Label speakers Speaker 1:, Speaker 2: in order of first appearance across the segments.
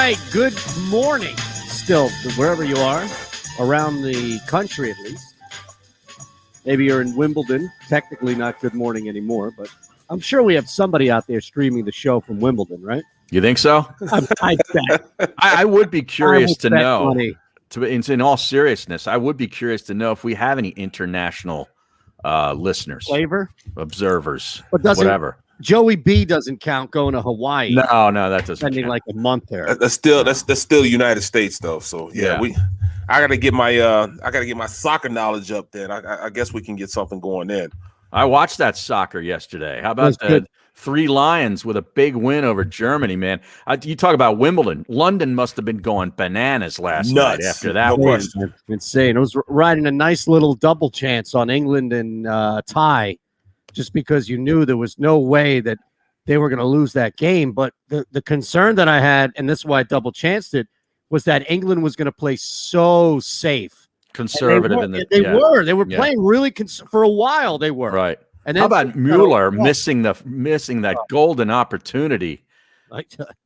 Speaker 1: right, good morning. Still, wherever you are, around the country at least. Maybe you're in Wimbledon. Technically not good morning anymore, but I'm sure we have somebody out there streaming the show from Wimbledon, right?
Speaker 2: You think so?
Speaker 1: I bet.
Speaker 2: I would be curious to know.
Speaker 1: Money.
Speaker 2: In all seriousness, I would be curious to know if we have any international listeners,
Speaker 1: Flavor,
Speaker 2: observers,
Speaker 1: but
Speaker 2: whatever.
Speaker 1: Joey B doesn't count going to Hawaii.
Speaker 2: No, that doesn't.
Speaker 1: Spending
Speaker 2: count.
Speaker 1: like a month there.
Speaker 3: That's still United States though. So yeah. I gotta get my soccer knowledge up. Then I guess we can get something going then.
Speaker 2: I watched that soccer yesterday. How about the Three Lions with a big win over Germany, man? You talk about Wimbledon. London must have been going bananas last night after that win.
Speaker 1: Insane. It was riding a nice little double chance on England and tie, just because you knew there was no way that they were going to lose that game. But the concern that I had, and this is why I double chanced it, was that England was going to play so safe.
Speaker 2: Conservative.
Speaker 1: They were playing really for a while. They were.
Speaker 2: Right.
Speaker 1: And then,
Speaker 2: how about Mueller missing that golden opportunity?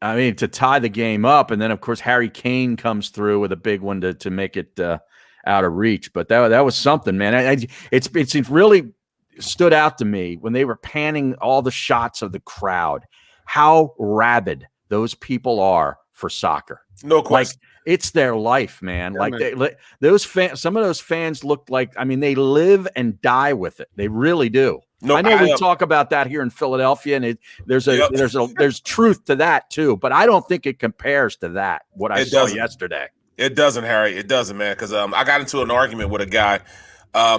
Speaker 2: I mean, to tie the game up, and then of course Harry Kane comes through with a big one to make it out of reach. But that was something, man. It's really stood out to me when they were panning all the shots of the crowd, how rabid those people are for soccer.
Speaker 3: No question.
Speaker 2: Like, it's their life, man.
Speaker 1: Yeah,
Speaker 2: like
Speaker 1: man.
Speaker 2: Those fans, some of those fans looked like, I mean, they live and die with it. They really do.
Speaker 3: No,
Speaker 2: I know we talk about that here in Philadelphia, and there's truth to that too. But I don't think it compares to that what I saw yesterday.
Speaker 3: It doesn't, Harry. It doesn't, man. Because I got into an argument with a guy.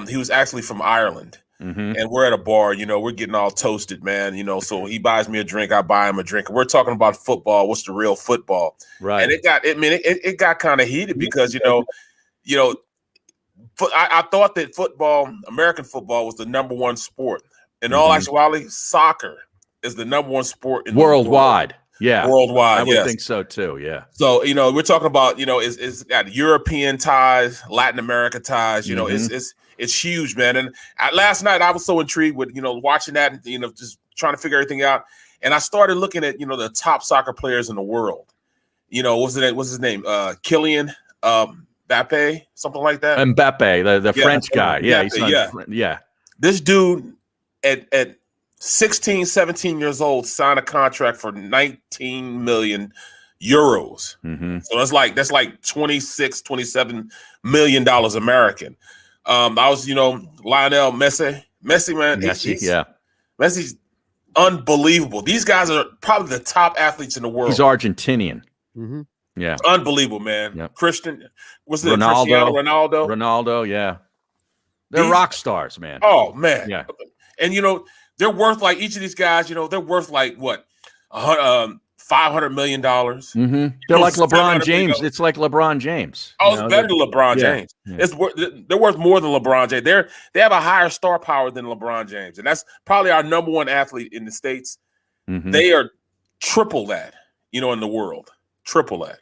Speaker 3: He was actually from Ireland.
Speaker 2: Mm-hmm.
Speaker 3: And we're at a bar, we're getting all toasted, man. So he buys me a drink, I buy him a drink. And we're talking about football. What's the real football?
Speaker 2: Right.
Speaker 3: And it got kind of heated because, I thought that American football was the number one sport. In all actuality, soccer is the number one sport in
Speaker 2: worldwide. Yeah.
Speaker 3: Worldwide.
Speaker 2: I would think so too. Yeah.
Speaker 3: So, we're talking about, it's got European ties, Latin America ties, it's huge, man. And last night I was so intrigued with, watching that and, just trying to figure everything out. And I started looking at, the top soccer players in the world. What's his name? Kylian Mbappe, something like that.
Speaker 2: Mbappe, the French guy.
Speaker 3: Yeah. This dude at 16, 17 years old signed a contract for 19 million euros.
Speaker 2: Mm-hmm.
Speaker 3: So that's like 26, 27 $27 million American. I was, Lionel Messi, man. Messi's unbelievable. These guys are probably the top athletes in the world.
Speaker 2: He's Argentinian.
Speaker 1: Mm-hmm.
Speaker 2: Yeah.
Speaker 3: Unbelievable, man.
Speaker 2: Yep.
Speaker 3: Cristiano
Speaker 2: Ronaldo, yeah. They're rock stars, man.
Speaker 3: Oh, man.
Speaker 2: Yeah.
Speaker 3: And, they're worth like each of these guys, they're worth like what? $500 million.
Speaker 2: Mm-hmm. They're like LeBron James. It's like LeBron James.
Speaker 3: Oh, it's better than LeBron James. Yeah. They're worth more than LeBron James. They have a higher star power than LeBron James, and that's probably our number one athlete in the States.
Speaker 2: Mm-hmm.
Speaker 3: They are triple that, in the world. Triple that.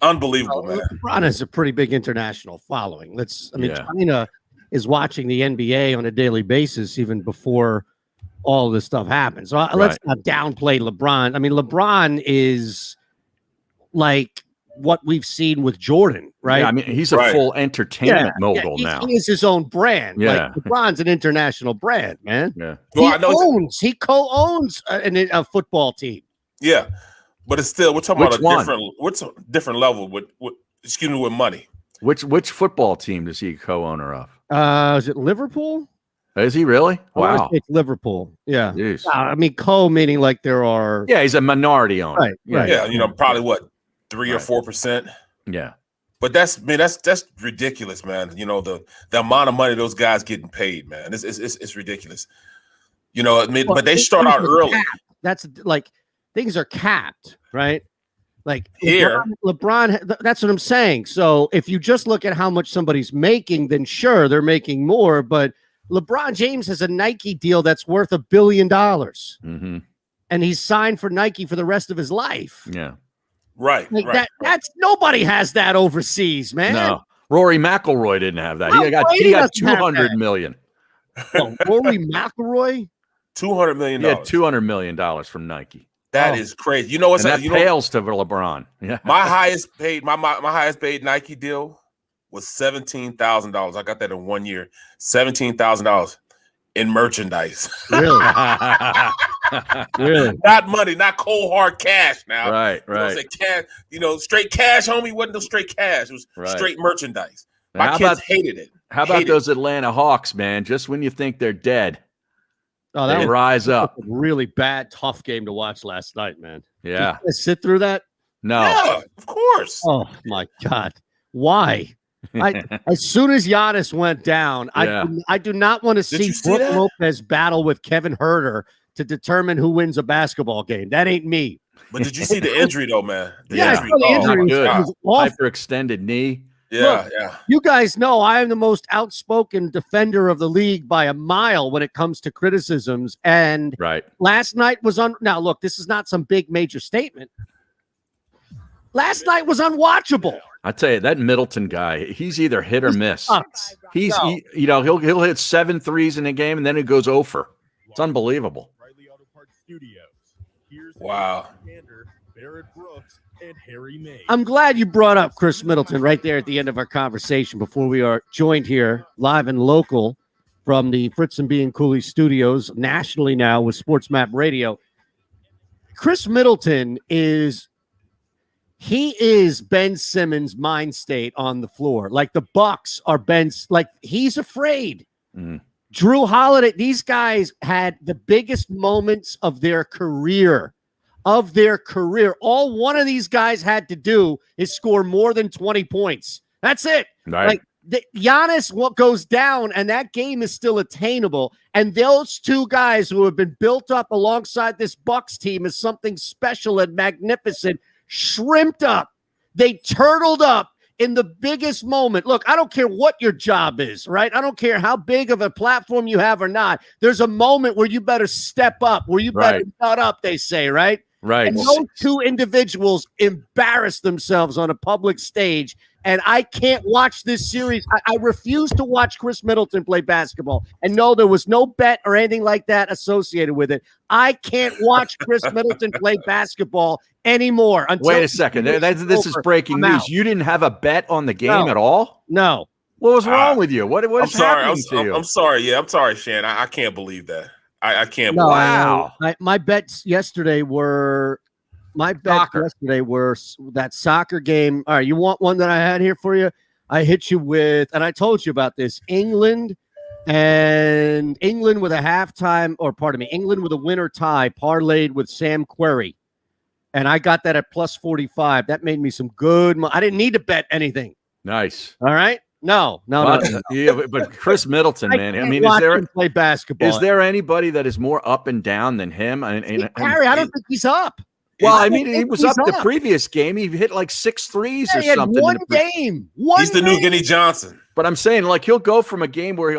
Speaker 3: Unbelievable, man.
Speaker 1: LeBron has a pretty big international following. China is watching the NBA on a daily basis even before all this stuff happens. So let's not downplay LeBron. I mean, LeBron is like what we've seen with Jordan, right?
Speaker 2: Yeah, I mean, he's a full entertainment mogul now.
Speaker 1: He is his own brand.
Speaker 2: Yeah.
Speaker 1: Like, LeBron's an international brand, man.
Speaker 2: Yeah.
Speaker 1: He co-owns a football team.
Speaker 3: Yeah, but it's still, we're talking about a different level with money.
Speaker 2: Which football team does he co-owner of?
Speaker 1: Is it Liverpool?
Speaker 2: Is he really? Wow.
Speaker 1: It's Liverpool. Yeah.
Speaker 2: Jeez.
Speaker 1: Meaning like there are.
Speaker 2: Yeah, he's a minority owner.
Speaker 1: Right.
Speaker 3: Yeah, probably what, 3 or 4%.
Speaker 2: Yeah.
Speaker 3: But that's ridiculous, man. The amount of money those guys getting paid, man. It's ridiculous. But they start out early.
Speaker 1: Capped. That's like things are capped, right? Like
Speaker 3: here,
Speaker 1: LeBron, that's what I'm saying. So if you just look at how much somebody's making, then sure, they're making more, but LeBron James has a Nike deal that's worth $1 billion.
Speaker 2: Mm-hmm.
Speaker 1: And he's signed for Nike for the rest of his life.
Speaker 2: Yeah.
Speaker 3: Right.
Speaker 1: That's nobody has that overseas, man.
Speaker 2: No. Rory McIlroy didn't have that. He got $200 million.
Speaker 1: Rory McIlroy?
Speaker 3: $200 million.
Speaker 2: Yeah, $200 million from Nike.
Speaker 3: That is crazy. You know what's
Speaker 2: that pales to LeBron. Yeah.
Speaker 3: My highest paid Nike deal was $17,000. I got that in 1 year. $17,000 in merchandise.
Speaker 1: Really? Really?
Speaker 3: Not money, not cold hard cash. Now,
Speaker 2: right.
Speaker 3: Cash, straight cash, homie. Wasn't no straight cash. It was straight merchandise. My kids hated it.
Speaker 2: How about those Atlanta Hawks, man? Just when you think they're dead, they rise up.
Speaker 1: A really bad, tough game to watch last night, man.
Speaker 2: Yeah.
Speaker 1: Did you sit through that?
Speaker 2: No.
Speaker 3: Yeah, of course.
Speaker 1: Oh my God. Why? As soon as Giannis went down, I do not want to see Brook Lopez battle with Kevin Huerter to determine who wins a basketball game. That ain't me.
Speaker 3: But did you see the injury though, man?
Speaker 1: The injury
Speaker 2: was hyperextended knee.
Speaker 3: Yeah,
Speaker 1: Look, you guys know I am the most outspoken defender of the league by a mile when it comes to criticisms. And last night was now look, this is not some big major statement. Last night was unwatchable.
Speaker 2: I tell you, that Middleton guy, he's either hit or miss. He'll hit 7 threes in a game and then it goes over. It's unbelievable.
Speaker 3: Wow.
Speaker 4: Barrett, and Harry May.
Speaker 1: I'm glad you brought up Chris Middleton right there at the end of our conversation before we are joined here live and local from the Fritz and B and Cooley studios nationally now with Sports Map Radio. Chris Middleton is Ben Simmons' mind state on the floor. Like the Bucks are Ben's, like he's afraid. Drew Holiday, these guys had the biggest moments of their career. All one of these guys had to do is score more than 20 points. That's it.
Speaker 2: Right.
Speaker 1: Like Giannis, what goes down, and that game is still attainable. And those two guys who have been built up alongside this Bucks team is something special and magnificent. Shrimped up. They turtled up in the biggest moment. Look, I don't care what your job is, right? I don't care how big of a platform you have or not. There's a moment where you better step up, where you better nut up, they say, right?
Speaker 2: Right.
Speaker 1: And those two individuals embarrass themselves on a public stage. And I can't watch this series. I refuse to watch Chris Middleton play basketball. And no, there was no bet or anything like that associated with it. I can't watch Chris Middleton play basketball anymore.
Speaker 2: Wait a second. This is breaking news. You didn't have a bet on the game at all?
Speaker 1: No.
Speaker 2: What was wrong with you? What is happening to you?
Speaker 3: I'm sorry. Yeah, I'm sorry, Shan. I can't believe that. I can't
Speaker 1: believe
Speaker 3: that.
Speaker 1: My bets yesterday were that soccer game. All right, you want one that I had here for you? I hit you with, and I told you about this, England with a England with a winner tie parlayed with Sam Querrey. And I got that at plus 45. That made me some good money. I didn't need to bet anything.
Speaker 2: Nice.
Speaker 1: All right. No.
Speaker 2: Yeah, but Chris Middleton, man. I mean,
Speaker 1: play basketball.
Speaker 2: Is there anybody that is more up and down than him?
Speaker 1: Harry, I don't think he's up.
Speaker 2: Well, I mean, he was up the previous game. He hit like 6 threes or something.
Speaker 1: One game.
Speaker 3: He's the new Vinny Johnson.
Speaker 2: But I'm saying, like, he'll go from a game where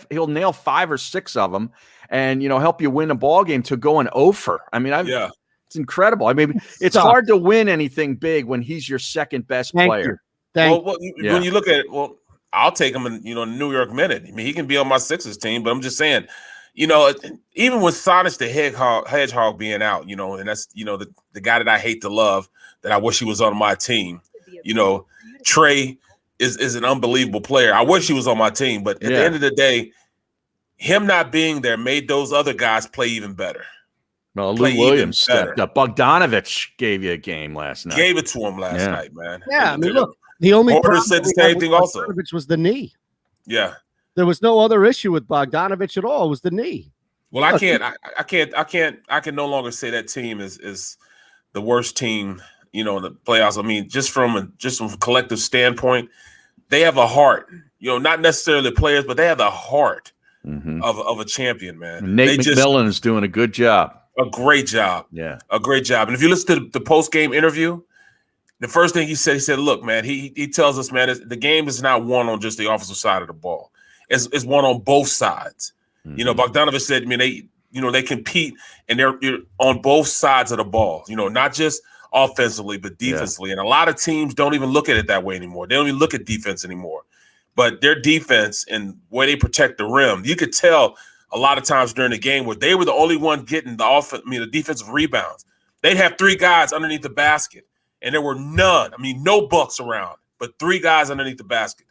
Speaker 2: he'll nail 5 or 6 of them, and help you win a ball game to going over. I mean, it's incredible. I mean, it's hard to win anything big when he's your second best player.
Speaker 3: When you look at it, I'll take him in New York Minute. I mean, he can be on my Sixers team, but I'm just saying. Even with Sonic the Hedgehog being out, and that's, the guy that I hate to love, that I wish he was on my team. Trey is an unbelievable player. I wish he was on my team, but at the end of the day, him not being there made those other guys play even better.
Speaker 2: Well, Lou Williams stepped up. Bogdanovich gave you a game last night.
Speaker 3: Gave it to him last night, man.
Speaker 1: Yeah, I mean, look, the only problem
Speaker 3: said the same thing also.
Speaker 1: Bogdanovich was the knee.
Speaker 3: Yeah.
Speaker 1: There was no other issue with Bogdanovich at all. It was the knee.
Speaker 3: Well, I can no longer say that team is the worst team, in the playoffs. I mean, just from a collective standpoint, they have a heart. Not necessarily players, but they have the heart of a champion, man.
Speaker 2: Nate McMillan is doing a good job.
Speaker 3: A great job. Yeah. A great job. And if you listen to the post-game interview, the first thing he said, look, man, he tells us, man, the game is not won on just the offensive side of the ball. It's won on both sides. Bogdanovich said, I mean, they compete and they're on both sides of the ball, not just offensively, but defensively. And a lot of teams don't even look at it that way anymore. They don't even look at defense anymore. But their defense and where they protect the rim, you could tell a lot of times during the game where they were the only one getting the defensive rebounds. they'd have 3 guys underneath the basket, and there were none. I mean, no bucks around, but 3 guys underneath the basket.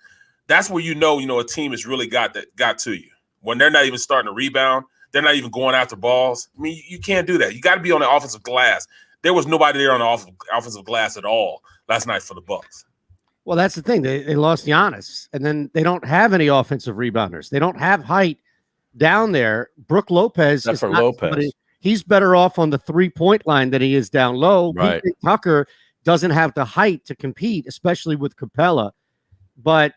Speaker 3: That's where you know a team has really got to you. When they're not even starting to rebound, they're not even going after balls. I mean, you can't do that. You got to be on the offensive glass. There was nobody there on the offensive glass at all last night for the Bucks.
Speaker 1: Well, that's the thing. They lost Giannis, and then they don't have any offensive rebounders. They don't have height down there. Brook Lopez is not somebody, he's better off on the 3-point line than he is down low.
Speaker 2: Right.
Speaker 1: PJ Tucker doesn't have the height to compete, especially with Capella. But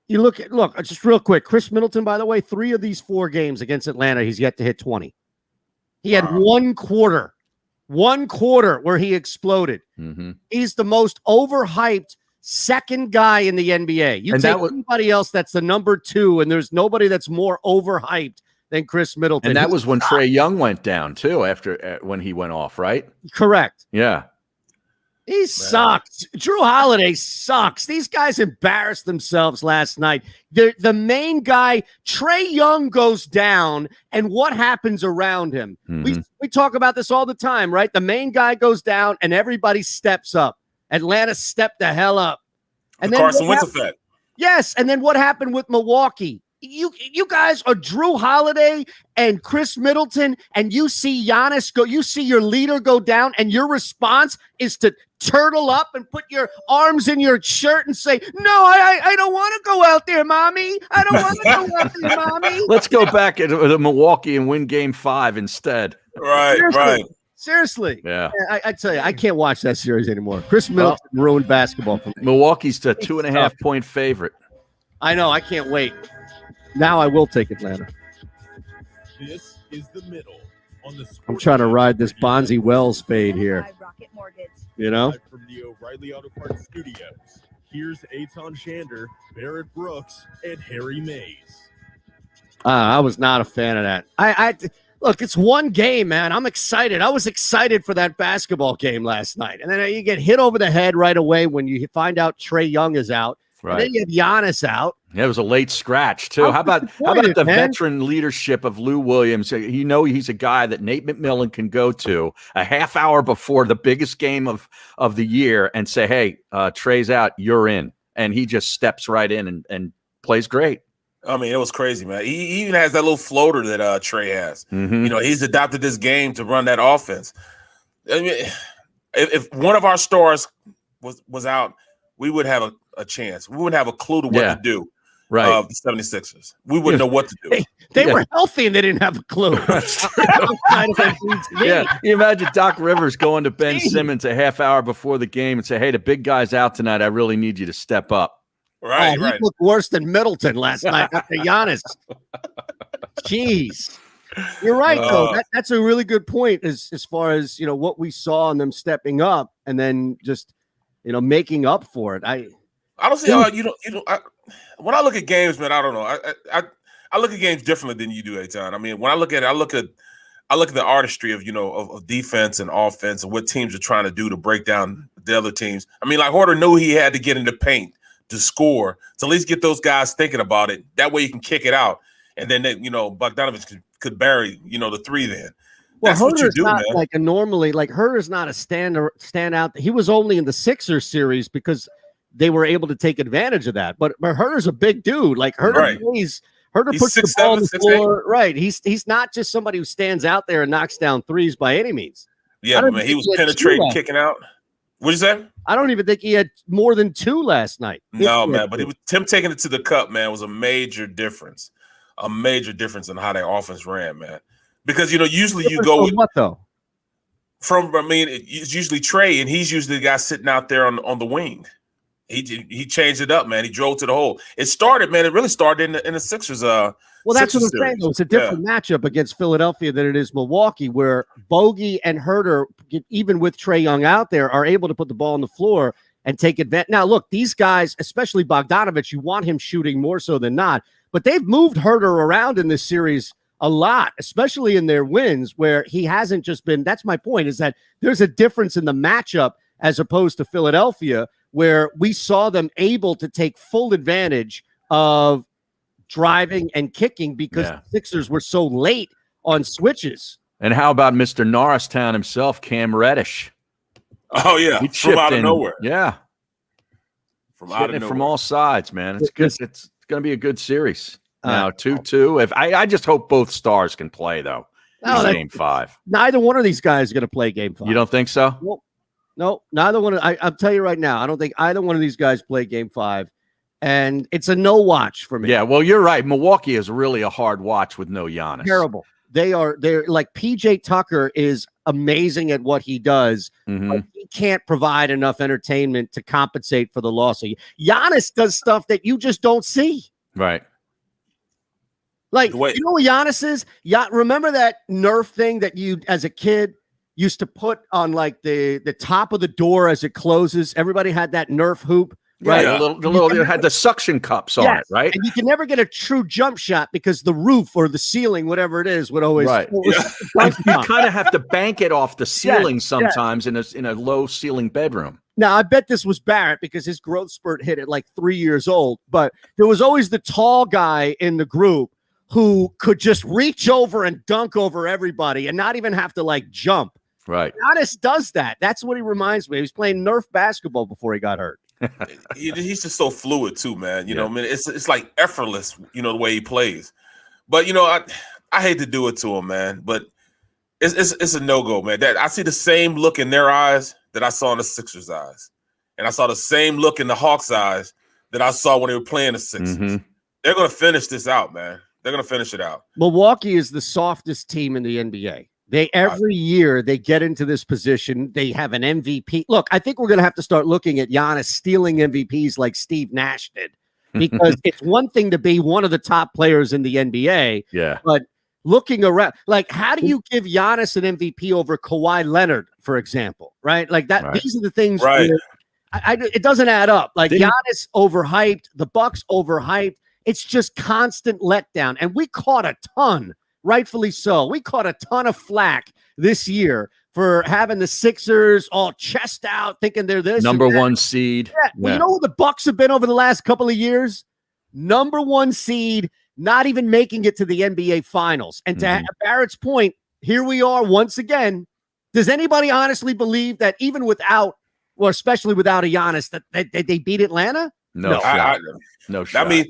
Speaker 1: you look, just real quick. Chris Middleton, by the way, 3 of these 4 games against Atlanta, he's yet to hit 20. He had one quarter where he exploded.
Speaker 2: Mm-hmm.
Speaker 1: He's the most overhyped second guy in the NBA. You take anybody else that's the number 2, and there's nobody that's more overhyped than Chris Middleton.
Speaker 2: And that was when Trae Young went down too, after when he went off, right?
Speaker 1: Correct.
Speaker 2: Yeah.
Speaker 1: He sucks. Drew Holiday sucks. These guys embarrassed themselves last night. The main guy, Trae Young, goes down, and what happens around him?
Speaker 2: Mm-hmm.
Speaker 1: We talk about this all the time, right? The main guy goes down, and everybody steps up. Atlanta stepped the hell up. And then
Speaker 3: Carson Wentz effect.
Speaker 1: Yes, and then what happened with Milwaukee? You guys are Drew Holiday and Chris Middleton, and you see Giannis go, you see your leader go down, and your response is to turtle up and put your arms in your shirt and say, no, I don't want to go out there, mommy. I don't want to go out there, mommy.
Speaker 2: Let's go back to Milwaukee and win Game 5 instead.
Speaker 3: Right, right.
Speaker 1: Seriously.
Speaker 2: Yeah.
Speaker 1: I tell you, I can't watch that series anymore. Chris Middleton ruined basketball for me.
Speaker 2: Milwaukee's a 2.5-point favorite.
Speaker 1: I know. I can't wait. Now I will take Atlanta.
Speaker 4: This is the middle on the
Speaker 1: I'm trying to ride this Bonzi Wells fade here. You know?
Speaker 4: From the O'Reilly Auto Parts Studios, here's Eytan Shander, Barrett Brooks, and Harry Mays.
Speaker 1: I was not a fan of that. Look, it's one game, man. I'm excited. I was excited for that basketball game last night. And then you get hit over the head right away when you find out Trae Young is out. Right. And then you have Giannis out.
Speaker 2: Yeah, it was a late scratch, too. How about the veteran leadership of Lou Williams? You know, he's a guy that Nate McMillan can go to a half hour before the biggest game of the year and say, hey, Trae's out, you're in. And he just steps right in and plays great.
Speaker 3: I mean, it was crazy, man. He even has that little floater that Trae has.
Speaker 2: Mm-hmm.
Speaker 3: You know, he's adopted this game to run that offense. I mean, if one of our stars was out, we would have a chance. We wouldn't have a clue to what to do.
Speaker 2: Right.
Speaker 3: The 76ers. We wouldn't know what to do.
Speaker 1: They were healthy and they didn't have a clue.
Speaker 2: Yeah. You imagine Doc Rivers going to Ben Simmons a half hour before the game and say, hey, the big guy's out tonight. I really need you to step up.
Speaker 3: Right,
Speaker 1: He looked worse than Middleton last night after Giannis. Jeez. You're right, though. That's a really good point as far as, what we saw in them stepping up and then just, making up for it. I
Speaker 3: don't see how when I look at games, man, I don't know. I look at games differently than you do, Eytan. I mean, when I look at it, I look at the artistry of of defense and offense and what teams are trying to do to break down the other teams. I mean, like Horter knew he had to get in the paint to score, to at least get those guys thinking about it. That way you can kick it out. And then, Bogdanovich could bury, the 3 then. That's what you do,
Speaker 1: not
Speaker 3: man.
Speaker 1: Herter's not a standout. He was only in the Sixers series because they were able to take advantage of that. But Herter's a big dude. Like Herter plays, Herter puts the ball on the floor. Right. He's not just somebody who stands out there and knocks down threes by any means.
Speaker 3: Yeah, man, he was penetrating, kicking out. What'd you say?
Speaker 1: I don't even think he had more than 2 last night.
Speaker 3: No, man, but him taking it to the cup, man, was a major difference. A major difference in how their offense ran, man. Because, usually you go with
Speaker 1: what, though?
Speaker 3: It's usually Trae, and he's usually the guy sitting out there on the wing. He changed it up, man. He drove to the hole. It really started in the Sixers.
Speaker 1: Well, that's what I'm saying, though. It's a different matchup against Philadelphia than it is Milwaukee, where Bogey and Herter, even with Trae Young out there, are able to put the ball on the floor and take advantage. Now, look, these guys, especially Bogdanovich, you want him shooting more so than not, but they've moved Herter around in this series a lot, especially in their wins, where he hasn't just been. That's my point, is that there's a difference in the matchup as opposed to Philadelphia, where we saw them able to take full advantage of driving and kicking because the Sixers were so late on switches.
Speaker 2: And how about Mr. Norristown himself, Cam Reddish?
Speaker 3: Oh yeah,
Speaker 2: He
Speaker 3: from out of
Speaker 2: in,
Speaker 3: nowhere.
Speaker 2: Yeah,
Speaker 3: from out of nowhere.
Speaker 2: From all sides, man. It's good. It's going to be a good series. Now 2-2. If I just hope both stars can play though. Game 5.
Speaker 1: Neither one of these guys is going to play Game 5.
Speaker 2: You don't think so?
Speaker 1: Well, no, neither one. I'll tell you right now, I don't think either one of these guys play Game 5, and it's a no watch for me.
Speaker 2: Yeah, well, you're right. Milwaukee is really a hard watch with no Giannis.
Speaker 1: Terrible. They're like PJ Tucker is amazing at what he does, but he can't provide enough entertainment to compensate for the loss. Giannis does stuff that you just don't see.
Speaker 2: Right.
Speaker 1: Like, you know what Giannis is? Remember that Nerf thing that you, as a kid, used to put on like the top of the door as it closes? Everybody had that Nerf hoop. Right,
Speaker 2: yeah. The little it had the suction cups on it, right?
Speaker 1: And you can never get a true jump shot because the roof or the ceiling, whatever it is, would always.
Speaker 2: Right. You kind of have to bank it off the ceiling sometimes in a low ceiling bedroom.
Speaker 1: Now I bet this was Barrett because his growth spurt hit at like 3 years old. But there was always the tall guy in the group who could just reach over and dunk over everybody and not even have to like jump.
Speaker 2: Right.
Speaker 1: Giannis does that. That's what he reminds me. He was playing Nerf basketball before he got hurt.
Speaker 3: He's just so fluid too, man. You know, I mean, it's like effortless, you know, the way he plays. But you know, I hate to do it to him, man. But it's a no-go, man. That I see the same look in their eyes that I saw in the Sixers' eyes, and I saw the same look in the Hawks' eyes that I saw when they were playing the Sixers. They're gonna finish this out, man. They're gonna finish it out.
Speaker 1: Milwaukee is the softest team in the NBA. Every year they get into this position. They have an MVP. Look, I think we're going to have to start looking at Giannis stealing MVPs like Steve Nash did, because it's one thing to be one of the top players in the NBA.
Speaker 2: Yeah.
Speaker 1: But looking around, like, how do you give Giannis an MVP over Kawhi Leonard, for example? Right. Like that. Right. These are the things.
Speaker 3: Right.
Speaker 1: It doesn't add up. Like Giannis overhyped, the Bucks overhyped. It's just constant letdown. And we caught a ton. Rightfully so. We caught a ton of flack this year for having the Sixers all chest out, thinking they're this
Speaker 2: number one seed.
Speaker 1: Yeah. Well, you know who the Bucks have been over the last couple of years? Number one seed, not even making it to the NBA Finals. And to Barrett's point, here we are once again. Does anybody honestly believe that even without, or especially without a Giannis, that they beat Atlanta?
Speaker 2: No shot. No shot.
Speaker 3: I mean,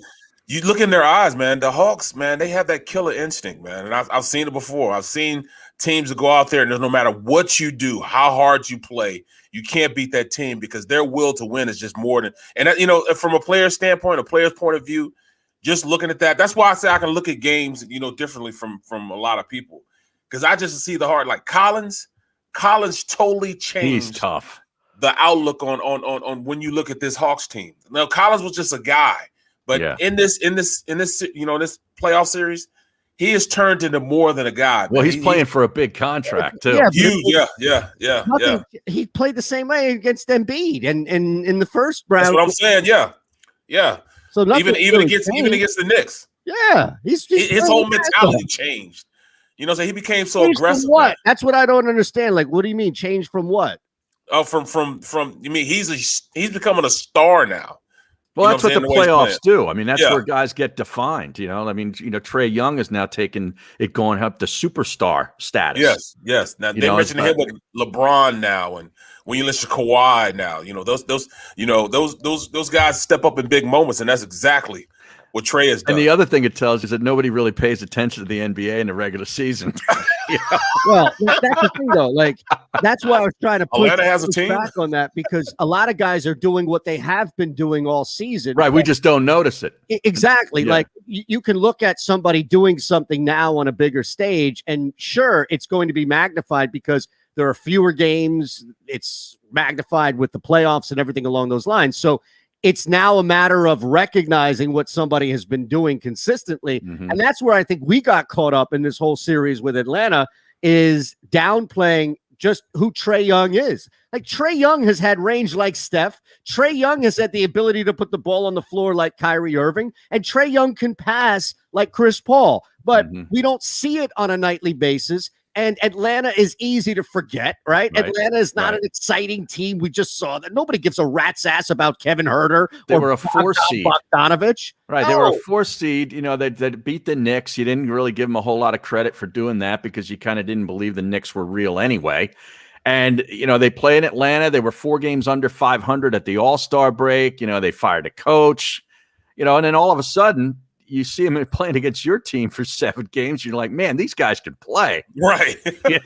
Speaker 3: you look in their eyes, man. The Hawks, man, they have that killer instinct, man. And I've seen it before. I've seen teams that go out there and no matter what you do, how hard you play, you can't beat that team because their will to win is just more than. And you know, from a player's standpoint, a player's point of view, just looking at that, that's why I say I can look at games, you know, differently from a lot of people, because I just see the heart. Like Collins totally changed. He's tough. The outlook on when you look at this Hawks team. Now Collins was just a guy. But in this, you know, this playoff series, he has turned into more than a guy.
Speaker 2: Well, he's playing for a big contract too.
Speaker 3: Yeah.
Speaker 1: He played the same way against Embiid, and in the first round.
Speaker 3: That's what I'm saying. Yeah.
Speaker 1: So
Speaker 3: even against the Knicks.
Speaker 1: Yeah, his
Speaker 3: whole mentality changed. You know, so he became so aggressive.
Speaker 1: From what? That's what I don't understand. Like, what do you mean change from what?
Speaker 3: Oh, from you mean he's becoming a star now.
Speaker 2: Well, that's what the playoffs do. I mean, that's where guys get defined. You know, I mean, you know, Trae Young is now taking it going up to superstar status.
Speaker 3: Yes. Now they mentioned him with LeBron now, and when you listen to Kawhi now, you know those guys step up in big moments, and that's exactly what Trae has done.
Speaker 2: And the other thing it tells you is that nobody really pays attention to the NBA in the regular season.
Speaker 1: Well, that's the thing, though. Like, that's why I was trying to push
Speaker 3: back
Speaker 1: on that, because a lot of guys are doing what they have been doing all season.
Speaker 2: Right. We just don't notice it.
Speaker 1: Exactly. Yeah. Like, you can look at somebody doing something now on a bigger stage, and sure, it's going to be magnified because there are fewer games. It's magnified with the playoffs and everything along those lines. So it's now a matter of recognizing what somebody has been doing consistently. And that's where I think we got caught up in this whole series with Atlanta, is downplaying just who Trae Young is. Like, Trae Young has had range like Steph. Trae Young has had the ability to put the ball on the floor like Kyrie Irving. And Trae Young can pass like Chris Paul. But we don't see it on a nightly basis. And Atlanta is easy to forget, right? Atlanta is not an exciting team. We just saw that. Nobody gives a rat's ass about Kevin Herter.
Speaker 2: They were a 4 seed.
Speaker 1: Bogdanovich.
Speaker 2: Right.
Speaker 1: No.
Speaker 2: They were a 4 seed. You know, they beat the Knicks. You didn't really give them a whole lot of credit for doing that because you kind of didn't believe the Knicks were real anyway. And, you know, they played in Atlanta. They were 4 games under 500 at the All-Star break. You know, they fired a coach, you know, and then all of a sudden you see them playing against your team for 7 games. You're like, man, these guys can play.
Speaker 3: Right.
Speaker 2: Yeah.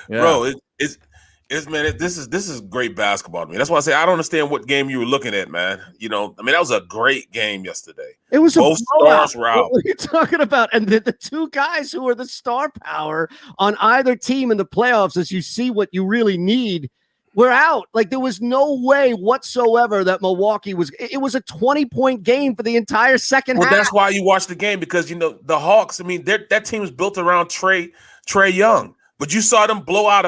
Speaker 3: Bro, this is great basketball to me. That's why I say I don't understand what game you were looking at, man. You know, I mean, that was a great game yesterday.
Speaker 1: It was
Speaker 3: both stars were out.
Speaker 1: What are you talking about? And the 2 guys who are the star power on either team in the playoffs, as you see what you really need, were out. Like, there was no way whatsoever that Milwaukee was. It was a 20-point game for the entire second half.
Speaker 3: Well, that's why you watch the game, because, you know, the Hawks, I mean, that team is built around Trae Young. But you saw them blow out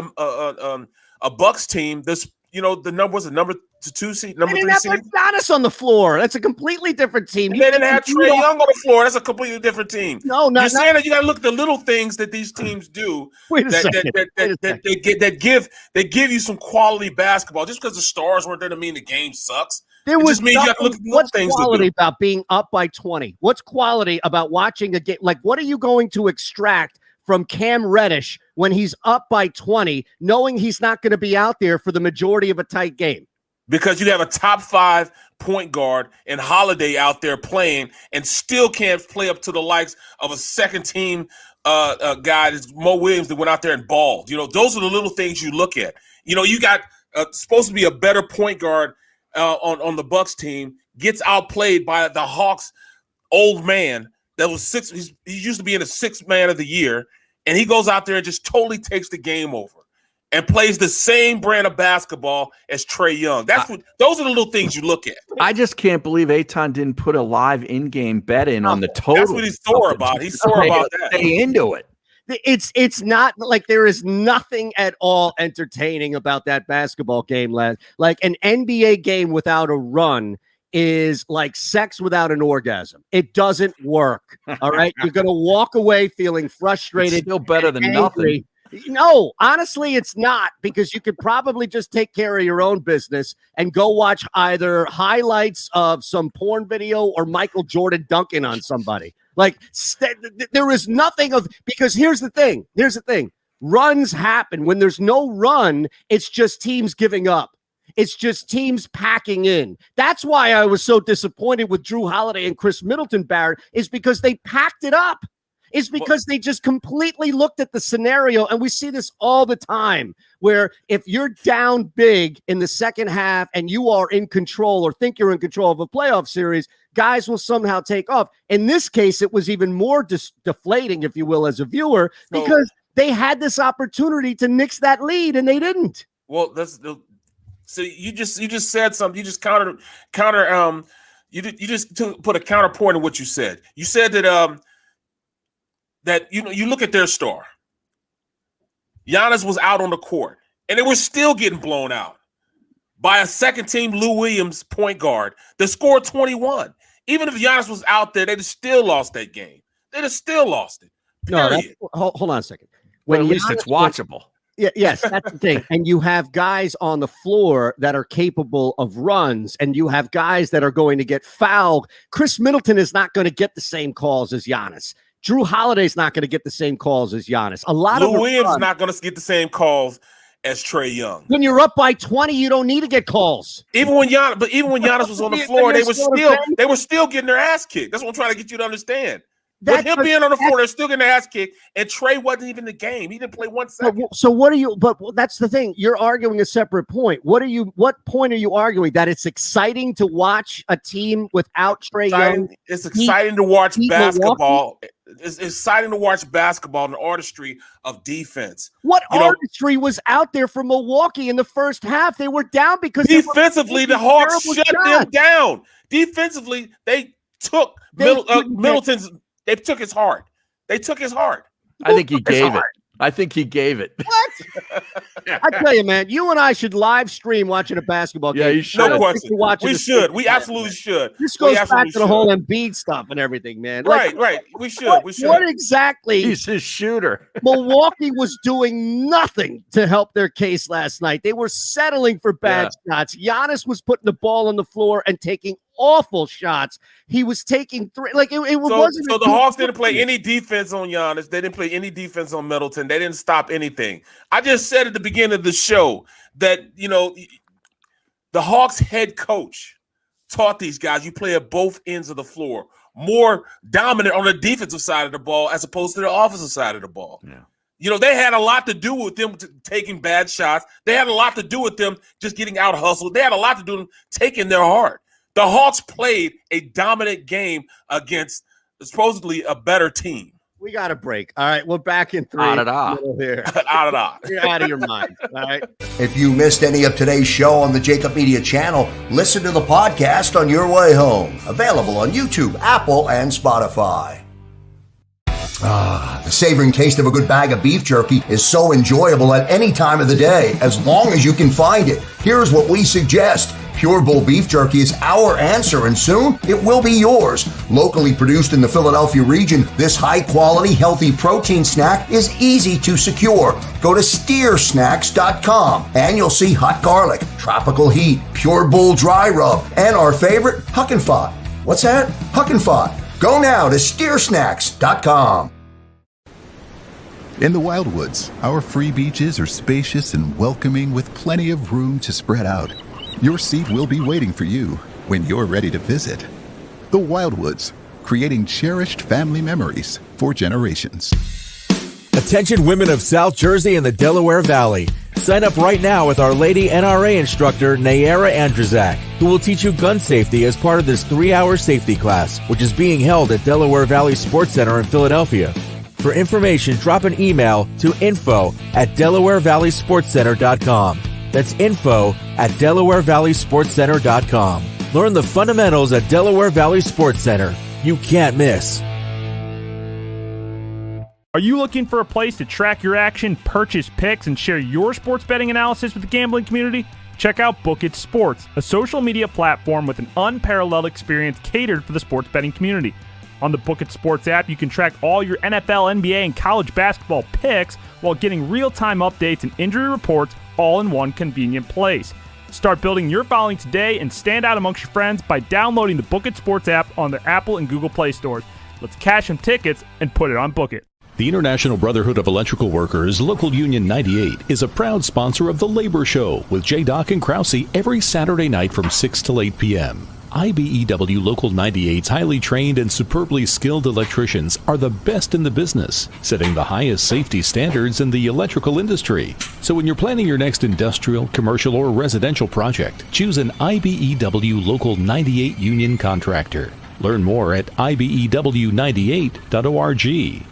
Speaker 3: a Bucks team. This, you know, the number was a number 2 seed, number 3 seed.
Speaker 1: Giannis on the floor. That's a completely different team.
Speaker 3: They didn't have Trae Young on the floor. That's a completely different team.
Speaker 1: No,
Speaker 3: you're saying that you got to look at the little things that these teams do. They give you some quality basketball. Just because the stars weren't there to mean the game sucks. It just means you have to look at the little things.
Speaker 1: What's quality about being up by 20? What's quality about watching a game? Like, what are you going to extract from Cam Reddish when he's up by 20, knowing he's not going to be out there for the majority of a tight game?
Speaker 3: Because you have a top 5 point guard and Holiday out there playing and still can't play up to the likes of a second team guy, Mo Williams, that went out there and balled. You know, those are the little things you look at. You know, you got supposed to be a better point guard on the Bucks team, gets outplayed by the Hawks old man that was 6. He used to be in the 6th man of the year, and he goes out there and just totally takes the game over and plays the same brand of basketball as Trae Young. Those are the little things you look at.
Speaker 2: I just can't believe Eytan didn't put a live in-game bet in on the total.
Speaker 3: That's what he's sore about. He's sore about that.
Speaker 2: Stay into it.
Speaker 1: It's not like there is nothing at all entertaining about that basketball game, lad. Like, an NBA game without a run is like sex without an orgasm. It doesn't work. All right. You're going to walk away feeling frustrated.
Speaker 2: It's still better than
Speaker 1: angry.
Speaker 2: Nothing.
Speaker 1: No, honestly, it's not, because you could probably just take care of your own business and go watch either highlights of some porn video or Michael Jordan dunking on somebody. Like, there is nothing of, because here's the thing. Runs happen. When there's no run, it's just teams giving up. It's just teams packing in. That's why I was so disappointed with Drew Holiday and Chris Middleton, Barrett, is because they packed it up. It's because they just completely looked at the scenario, and we see this all the time, where if you're down big in the second half and you are in control or think you're in control of a playoff series, guys will somehow take off. In this case, it was even more deflating, if you will, as a viewer, because they had this opportunity to nix that lead and they didn't.
Speaker 3: Well, so you just said something. You just put a counterpoint in what you said. You said that you look at their star. Giannis was out on the court, and they were still getting blown out by a second-team Lou Williams point guard that scored 21. Even if Giannis was out there, they'd have still lost that game. They'd have still lost it. Period.
Speaker 1: No, hold on a second.
Speaker 2: Well, at least it's watchable.
Speaker 1: Yes, that's the thing. And you have guys on the floor that are capable of runs, and you have guys that are going to get fouled. Chris Middleton is not going to get the same calls as Giannis. Drew Holiday's not going to get the same calls as Giannis.
Speaker 3: Lou Williams is not going to get the same calls as Trae Young.
Speaker 1: When you're up by 20, you don't need to get calls.
Speaker 3: Even when Giannis was on the floor, they were still getting their ass kicked. That's what I'm trying to get you to understand. With him being on the floor, they're still getting their ass kicked, and Trae wasn't even in the game. He didn't play 1 second.
Speaker 1: So what are you? But that's the thing. You're arguing a separate point. What point are you arguing? That it's exciting to watch a team without Trae Young?
Speaker 3: It's exciting to watch basketball. It's exciting to watch basketball and the artistry of defense.
Speaker 1: What artistry was out there for Milwaukee in the first half? They were down because
Speaker 3: defensively, the Hawks shut them down. Defensively, they took Middleton's. They took his heart. I
Speaker 2: think he gave it. I think he gave it.
Speaker 1: What? I tell you, man, you and I should live stream watching a basketball game.
Speaker 2: Yeah, you should.
Speaker 3: No question. We should. We absolutely should.
Speaker 1: This goes back to the whole Embiid stuff and everything, man.
Speaker 3: Right, right. We should. We should.
Speaker 1: What exactly?
Speaker 2: He's his shooter.
Speaker 1: Milwaukee was doing nothing to help their case last night. They were settling for bad shots. Giannis was putting the ball on the floor and taking awful shots. He was taking three. Like it wasn't.
Speaker 3: So the Hawks didn't play any defense on Giannis. They didn't play any defense on Middleton. They didn't stop anything. I just said at the beginning of the show that, the Hawks head coach taught these guys you play at both ends of the floor, more dominant on the defensive side of the ball as opposed to the offensive side of the ball.
Speaker 2: Yeah.
Speaker 3: They had a lot to do with them taking bad shots. They had a lot to do with them just getting out hustled. They had a lot to do with them taking their heart. The Hawks played a dominant game against supposedly a better team.
Speaker 1: We got a break. All right, we're back in 3.
Speaker 3: Here.
Speaker 1: You're out of your mind. All right.
Speaker 5: If you missed any of today's show on the JAKIB Media channel, listen to the podcast on your way home. Available on YouTube, Apple, and Spotify. The savoring taste of a good bag of beef jerky is so enjoyable at any time of the day, as long as you can find it. Here's what we suggest. Pure Bull Beef Jerky is our answer, and soon it will be yours. Locally produced in the Philadelphia region, this high-quality, healthy protein snack is easy to secure. Go to steersnacks.com, and you'll see hot garlic, tropical heat, Pure Bull dry rub, and our favorite, Huck and Fod. What's that? Huck and Fod. Go now to steersnacks.com.
Speaker 6: In the Wildwoods, our free beaches are spacious and welcoming with plenty of room to spread out. Your seat will be waiting for you when you're ready to visit. The Wildwoods, creating cherished family memories for generations.
Speaker 7: Attention women of South Jersey and the Delaware Valley. Sign up right now with Our Lady NRA instructor Nayara Andrzak, who will teach you gun safety as part of this 3-hour safety class, which is being held at Delaware Valley Sports Center in Philadelphia. For information, drop an email to info@DelawareValleySportsCenter.com. That's info@DelawareValleySportsCenter.com. Learn the fundamentals at Delaware Valley Sports Center. You can't miss.
Speaker 8: Are you looking for a place to track your action, purchase picks, and share your sports betting analysis with the gambling community? Check out Book It Sports, a social media platform with an unparalleled experience catered for the sports betting community. On the Book It Sports app, you can track all your NFL, NBA, and college basketball picks while getting real-time updates and injury reports all in one convenient place. Start building your following today and stand out amongst your friends by downloading the Book It Sports app on the Apple and Google Play stores. Let's cash some tickets and put it on Book It.
Speaker 9: The International Brotherhood of Electrical Workers, Local Union 98, is a proud sponsor of The Labor Show with J. Doc and Krause every Saturday night from 6 to 8 p.m. IBEW Local 98's highly trained and superbly skilled electricians are the best in the business, setting the highest safety standards in the electrical industry. So when you're planning your next industrial, commercial, or residential project, choose an IBEW Local 98 union contractor. Learn more at IBEW98.org.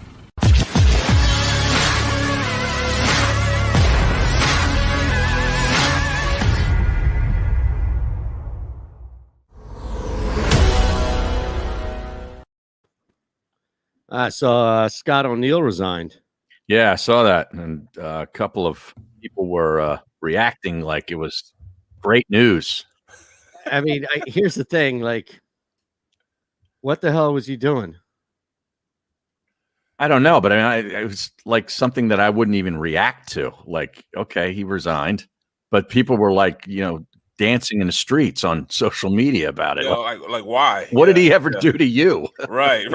Speaker 1: I saw Scott O'Neal resigned.
Speaker 2: Yeah, I saw that. And a couple of people were reacting like it was great news.
Speaker 1: I mean, here's the thing. Like, what the hell was he doing?
Speaker 2: I don't know, but I mean, it was like something that I wouldn't even react to. Like, okay, he resigned. But people were like, dancing in the streets on social media about it.
Speaker 3: Like why?
Speaker 2: What did he ever do to you?
Speaker 3: Right. You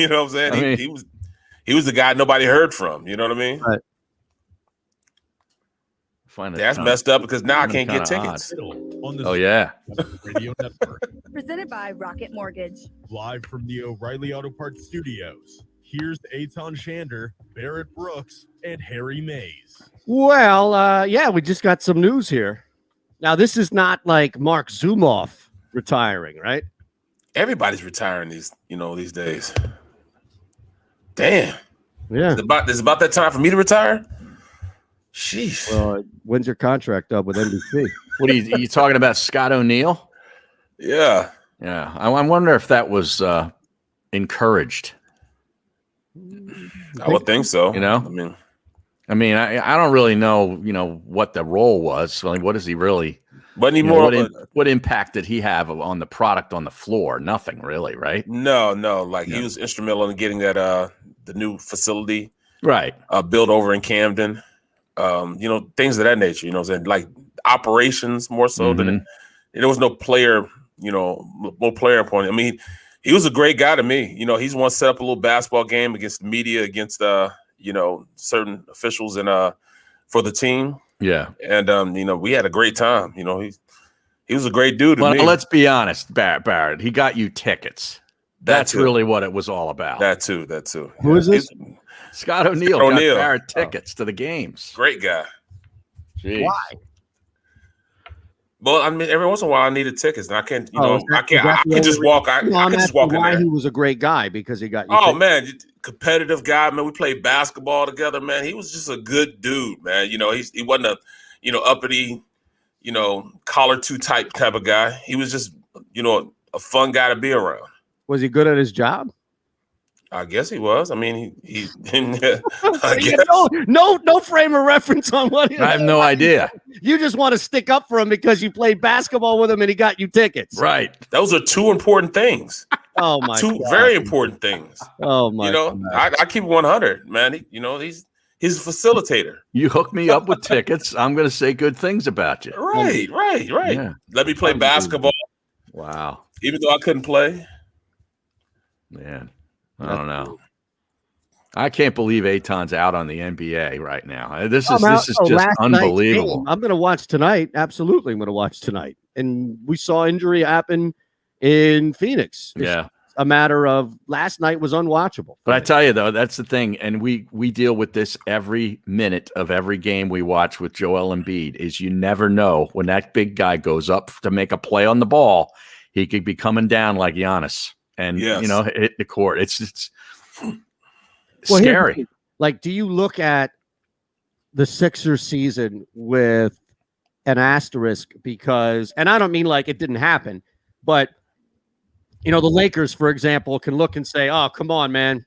Speaker 3: know what I'm saying? He was the guy nobody heard from. You know what I mean?
Speaker 1: Right.
Speaker 3: That's messed up because now I can't get tickets.
Speaker 2: Oh yeah.
Speaker 4: Radio Network.
Speaker 10: Presented by Rocket Mortgage.
Speaker 4: Live from the O'Reilly Auto Parts Studios. Here's Eytan Shander, Barrett Brooks, and Harry Mays.
Speaker 1: Well, yeah, we just got some news here. Now, this is not like Mark Zumoff retiring, right?
Speaker 3: Everybody's retiring these days. Damn.
Speaker 1: Yeah.
Speaker 3: It's about that time for me to retire. Sheesh.
Speaker 1: Well, when's your contract up with NBC?
Speaker 2: What are you talking about, Scott O'Neal?
Speaker 3: Yeah.
Speaker 2: Yeah. I wonder if that was encouraged.
Speaker 3: I would think so.
Speaker 2: You know, I don't really know, what the role was. Like, what is he really?
Speaker 3: But anymore,
Speaker 2: what impact did he have on the product on the floor? Nothing really, right?
Speaker 3: No. Like he was instrumental in getting that the new facility built over in Camden. Things of that nature. Like operations more so than there was no player. No player point. I mean, he was a great guy to me. He's once set up a little basketball game against the media, against certain officials and for the team.
Speaker 2: Yeah.
Speaker 3: And we had a great time. He was a great dude to me.
Speaker 2: Let's be honest, Barrett. He got you tickets. That's really what it was all about.
Speaker 3: That too.
Speaker 1: Who is this?
Speaker 2: Scott O'Neal got Barrett tickets to the games.
Speaker 3: Great guy.
Speaker 2: Jeez.
Speaker 1: Why?
Speaker 3: Well, I mean, every once in a while I needed tickets, and I can't. I can just walk. I can just walk in
Speaker 1: why
Speaker 3: there.
Speaker 1: He was a great guy because he got you.
Speaker 3: Oh man, competitive guy, man. We played basketball together, man. He was just a good dude, man. He wasn't a uppity, collar too tight type of guy. He was just a fun guy to be around.
Speaker 1: Was he good at his job?
Speaker 3: I guess he was. I mean, he
Speaker 1: I guess. No frame of reference on what.
Speaker 2: I have no idea.
Speaker 1: You just want to stick up for him because you played basketball with him and he got you tickets.
Speaker 2: Right.
Speaker 3: Those are two important things.
Speaker 1: Oh my!
Speaker 3: Two very important things.
Speaker 1: Oh my!
Speaker 3: I keep 100, man. He's a facilitator.
Speaker 2: You hook me up with tickets, I'm going to say good things about you.
Speaker 3: Right.
Speaker 2: Yeah.
Speaker 3: Let me play basketball.
Speaker 2: Wow.
Speaker 3: Even though I couldn't play.
Speaker 2: Man. I don't know. I can't believe Eytan's out on the NBA right now. This is just unbelievable.
Speaker 1: I'm going to watch tonight. Absolutely, I'm going to watch tonight. And we saw injury happen in Phoenix. It's a matter of last night was unwatchable.
Speaker 2: But I tell you though, that's the thing, and we deal with this every minute of every game we watch with Joel Embiid. Is you never know when that big guy goes up to make a play on the ball, he could be coming down like Giannis. And hit the court. It's scary.
Speaker 1: Like, do you look at the Sixers season with an asterisk? Because, and I don't mean like it didn't happen, but the Lakers, for example, can look and say, "Oh, come on, man."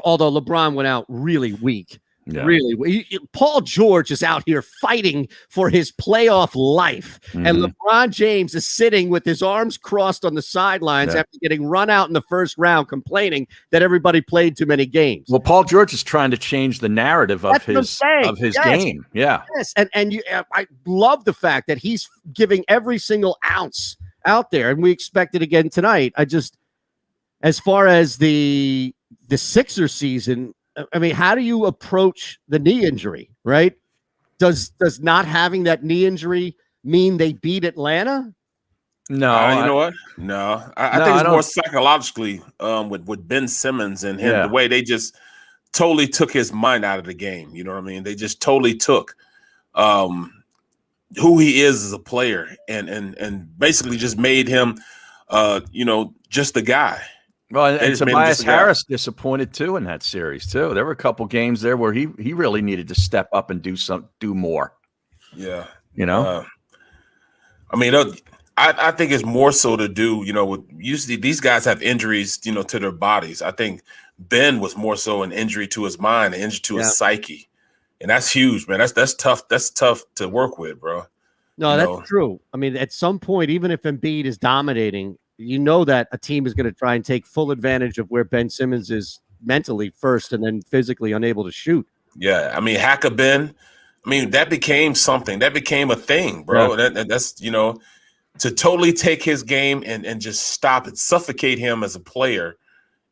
Speaker 1: Although LeBron went out really weak. Yeah. Really, Paul George is out here fighting for his playoff life, and LeBron James is sitting with his arms crossed on the sidelines after getting run out in the first round, complaining that everybody played too many games.
Speaker 2: Well, Paul George is trying to change the narrative of his game. Yeah,
Speaker 1: yes, and I love the fact that he's giving every single ounce out there, and we expect it again tonight. As far as the Sixers season. I mean, how do you approach the knee injury, right? Does not having that knee injury mean they beat Atlanta?
Speaker 3: No, you know what? No, I think it's more psychologically with Ben Simmons and him, the way they just totally took his mind out of the game. You know what I mean? They just totally took who he is as a player and basically just made him, just the guy.
Speaker 2: Well, and Tobias Harris disappointed too in that series too. There were a couple games there where he really needed to step up and do more.
Speaker 3: Yeah,
Speaker 2: I
Speaker 3: think it's more so to do, with usually these guys have injuries, to their bodies. I think Ben was more so an injury to his mind, an injury to his psyche, and that's huge, man. That's tough. That's tough to work with, bro.
Speaker 1: No, that's true. I mean, at some point, even if Embiid is dominating, that a team is going to try and take full advantage of where Ben Simmons is mentally first and then physically unable to shoot.
Speaker 3: Yeah. I mean, Hacker Ben, that became something. That became a thing, bro. Yeah. That's, to totally take his game and just stop it, suffocate him as a player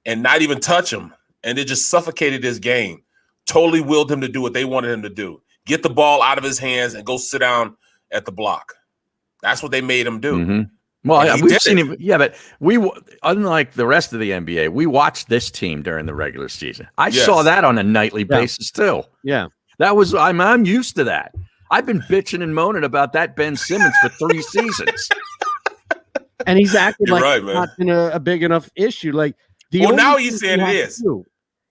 Speaker 3: and not even touch him. And it just suffocated his game. Totally willed him to do what they wanted him to do. Get the ball out of his hands and go sit down at the block. That's what they made him do.
Speaker 2: Mm-hmm. Well, we've seen him. Yeah, but unlike the rest of the NBA, we watched this team during the regular season. I saw that on a nightly basis too.
Speaker 1: Yeah,
Speaker 2: I'm used to that. I've been bitching and moaning about that Ben Simmons for 3 seasons,
Speaker 1: and he's acting it's not been a big enough issue. Like
Speaker 3: now he's saying it is.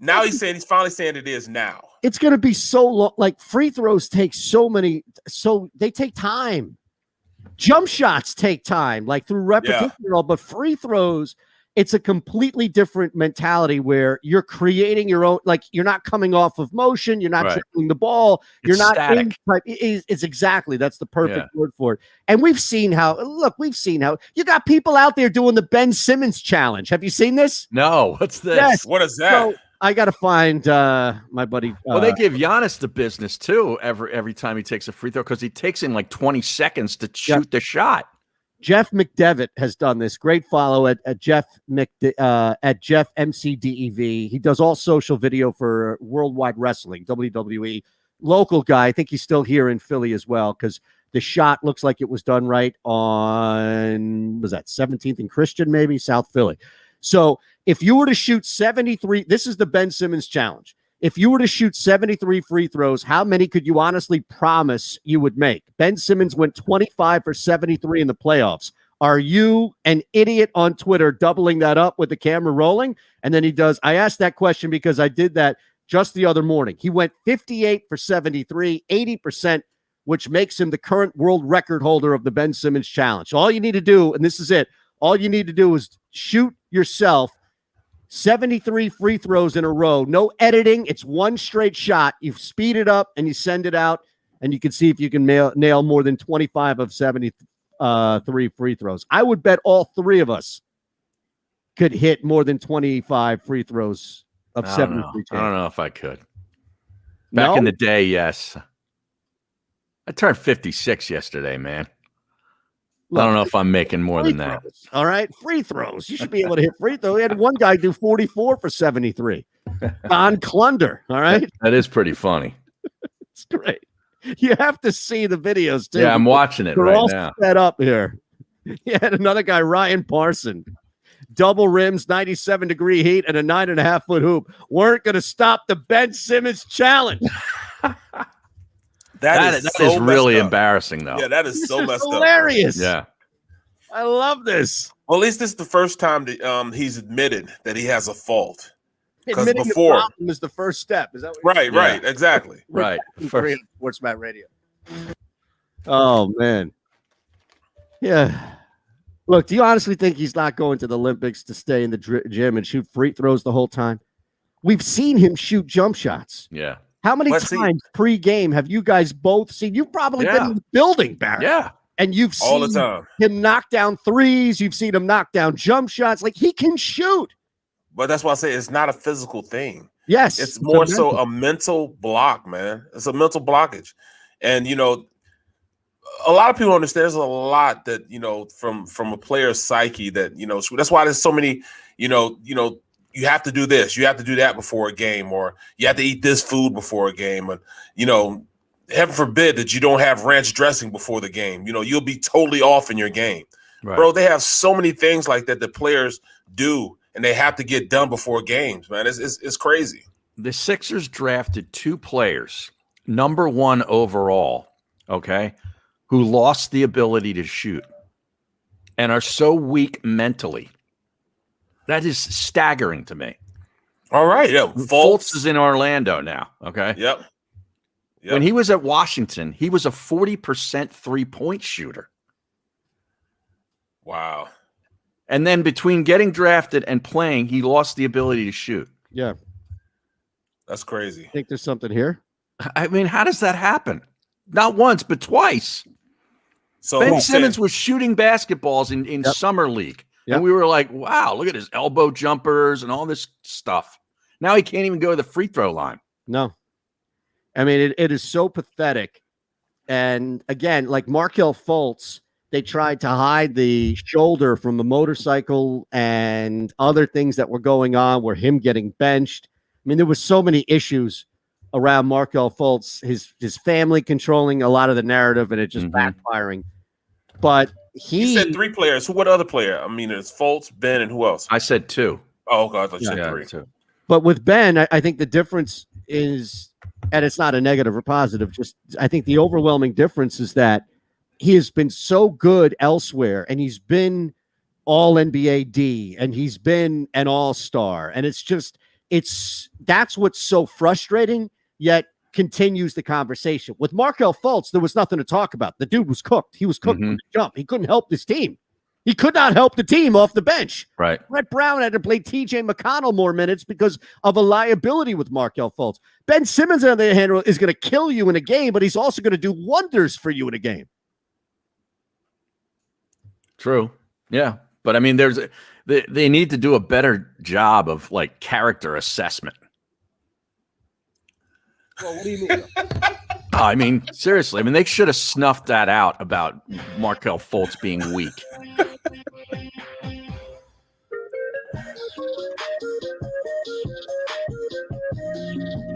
Speaker 3: Now he's finally saying it is now.
Speaker 1: It's going to be so long. Like free throws take they take time. Jump shots take time, like through repetition and all, but free throws, it's a completely different mentality where you're creating your own, like you're not coming off of motion, you're not dribbling the ball, you're not
Speaker 2: static.
Speaker 1: It's exactly, that's the perfect word for it. And we've seen how you got people out there doing the Ben Simmons challenge. Have you seen this?
Speaker 2: No, what's this?
Speaker 1: Yes.
Speaker 3: What is that?
Speaker 1: So, I got to find my buddy.
Speaker 2: Well, they give Giannis the business too every time he takes a free throw because he takes in like 20 seconds to shoot the shot.
Speaker 1: Jeff McDevitt has done this. Great follow at Jeff MCDEV. He does all social video for Worldwide Wrestling, WWE. Local guy. I think he's still here in Philly as well because the shot looks like it was done right on, was that 17th and Christian, maybe South Philly. So if you were to shoot 73, this is the Ben Simmons challenge. If you were to shoot 73 free throws, how many could you honestly promise you would make? Ben Simmons went 25 for 73 in the playoffs. Are you an idiot on Twitter doubling that up with the camera rolling? And then he does. I asked that question because I did that just the other morning. He went 58 for 73, 80%, which makes him the current world record holder of the Ben Simmons challenge. All you need to do, and this is it, all you need to do is shoot yourself 73 free throws in a row. No editing. It's one straight shot. You speed it up and you send it out, and you can see if you can nail more than 25 of 73 free throws. I would bet all three of us could hit more than 25 free throws of 73.
Speaker 2: I don't know if I could. Back in the day, yes. I turned 56 yesterday, man. Look, I don't know if I'm making more than that.
Speaker 1: All right. Free throws. You should be able to hit free throws. We had one guy do 44 for 73. Don Clunder. All right.
Speaker 2: That is pretty funny.
Speaker 1: It's great. You have to see the videos, too.
Speaker 2: Yeah, I'm watching it right now.
Speaker 1: Set up here. You had another guy, Ryan Parson. Double rims, 97-degree heat, and a 9.5-foot hoop. Weren't going to stop the Ben Simmons challenge.
Speaker 2: That is so really embarrassing, though.
Speaker 3: Yeah, that is so messed up.
Speaker 1: Hilarious.
Speaker 2: Yeah.
Speaker 1: I love this.
Speaker 3: Well, at least this is the first time that he's admitted that he has a fault.
Speaker 1: Admitting
Speaker 3: before
Speaker 1: the problem is the first step. Is that what
Speaker 3: right, right, exactly.
Speaker 2: Right.
Speaker 1: First. Sportsmat Radio. Oh, man. Yeah. Look, do you honestly think he's not going to the Olympics to stay in the gym and shoot free throws the whole time? We've seen him shoot jump shots.
Speaker 2: Yeah.
Speaker 1: How many times pre-game have you guys both seen? You've probably been in the building, Barrett.
Speaker 2: Yeah.
Speaker 1: And you've seen
Speaker 3: all the time
Speaker 1: him knock down threes. You've seen him knock down jump shots. Like, he can shoot.
Speaker 3: But that's why I say it's not a physical thing.
Speaker 1: Yes.
Speaker 3: It's more so a mental block, man. It's a mental blockage. And, you know, a lot of people understand there's a lot that, you know, from a player's psyche that, you know, that's why there's so many, you know, you have to do this, you have to do that before a game, or you have to eat this food before a game. And, you know, heaven forbid that you don't have ranch dressing before the game. You know, you'll be totally off in your game. Right. Bro, they have so many things like that that players do, and they have to get done before games, man. It's crazy.
Speaker 2: The Sixers drafted 2 players, number 1 overall, okay, who lost the ability to shoot and are so weak mentally. That is staggering to me.
Speaker 3: All right. Yeah.
Speaker 2: Fultz is in Orlando now. Okay.
Speaker 3: Yep.
Speaker 2: When he was at Washington, he was a 40% 3-point shooter.
Speaker 3: Wow.
Speaker 2: And then between getting drafted and playing, he lost the ability to shoot.
Speaker 1: Yeah.
Speaker 3: That's crazy.
Speaker 1: Think there's something here?
Speaker 2: I mean, how does that happen? Not once, but twice. So Ben Simmons was shooting basketballs in summer league. Yep. And we were like, wow, look at his elbow jumpers and all this stuff. Now he can't even go to the free throw line.
Speaker 1: No. I mean, it is so pathetic. And again, like Markelle Fultz, they tried to hide the shoulder from the motorcycle and other things that were going on, were him getting benched. I mean, there was so many issues around Markelle Fultz, his family controlling a lot of the narrative, and it just backfiring. But he
Speaker 3: said 3 players. What other player? I mean, it's Fultz, Ben, and who else?
Speaker 2: I said 2.
Speaker 3: Oh, God, I thought you said 3.
Speaker 2: 2.
Speaker 1: But with Ben, I think the difference is, and it's not a negative or positive, just I think the overwhelming difference is that he has been so good elsewhere, and he's been all NBA D, and he's been an all-star. And that's what's so frustrating, yet continues the conversation. With Markelle Fultz, there was nothing to talk about. The dude was cooked. He was cooked from the jump. He couldn't help this team. He could not help the team off the bench.
Speaker 2: Right.
Speaker 1: Brett Brown had to play T.J. McConnell more minutes because of a liability with Markelle Fultz. Ben Simmons, on the other hand, is going to kill you in a game, but he's also going to do wonders for you in a game.
Speaker 2: True. Yeah. But, I mean, they need to do a better job of, like, character assessment.
Speaker 1: Well, what do you mean?
Speaker 2: I mean, seriously. I mean, they should have snuffed that out about Markelle Fultz being weak.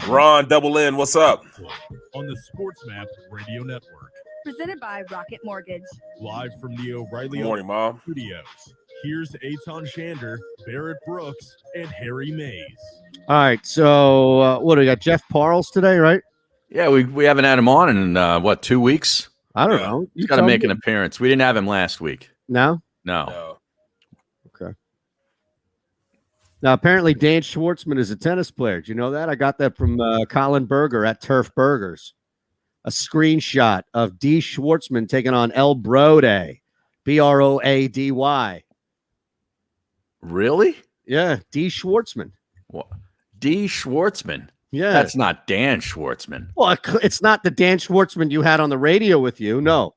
Speaker 3: Ron, double in. What's up?
Speaker 4: On the Sports Map Radio Network.
Speaker 10: Presented by Rocket Mortgage.
Speaker 4: Live from the O'Reilly
Speaker 3: Good morning, Mom.
Speaker 4: Studios. Here's Eytan Shander, Barrett Brooks, and Harry Mays.
Speaker 1: All right. So, what do we got? Jeff Parles today, right?
Speaker 2: Yeah, we haven't had him on in, 2 weeks?
Speaker 1: I don't know.
Speaker 2: He's got to make an appearance. We didn't have him last week.
Speaker 1: No?
Speaker 2: No.
Speaker 1: Okay. Now, apparently, Dan Schwartzman is a tennis player. Do you know that? I got that from Colin Berger at Turf Burgers. A screenshot of D. Schwartzman taking on El Brode, Broady.
Speaker 2: Really?
Speaker 1: Yeah, D. Schwartzman.
Speaker 2: What? D. Schwartzman?
Speaker 1: Yeah.
Speaker 2: That's not Dan Schwartzman.
Speaker 1: Well, it's not the Dan Schwartzman you had on the radio with you. No.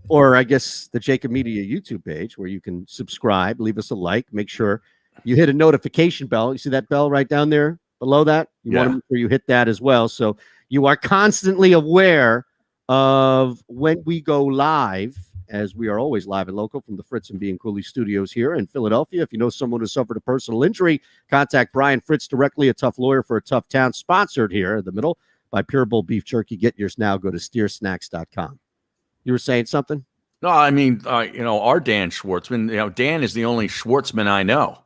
Speaker 1: Or I guess the JAKIB Media YouTube page where you can subscribe, leave us a like, make sure you hit a notification bell. You see that bell right down there below that? You want to make sure you hit that as well. So you are constantly aware of when we go live, as we are always live and local from the Fritz and B and Cooley studios here in Philadelphia. If you know someone who suffered a personal injury, contact Brian Fritz directly, a tough lawyer for a tough town, sponsored here in the middle by Pure Bull Beef Jerky. Get yours now. Go to steersnacks.com. You were saying something?
Speaker 2: No, I mean, our Dan Schwartzman, Dan is the only Schwartzman I know.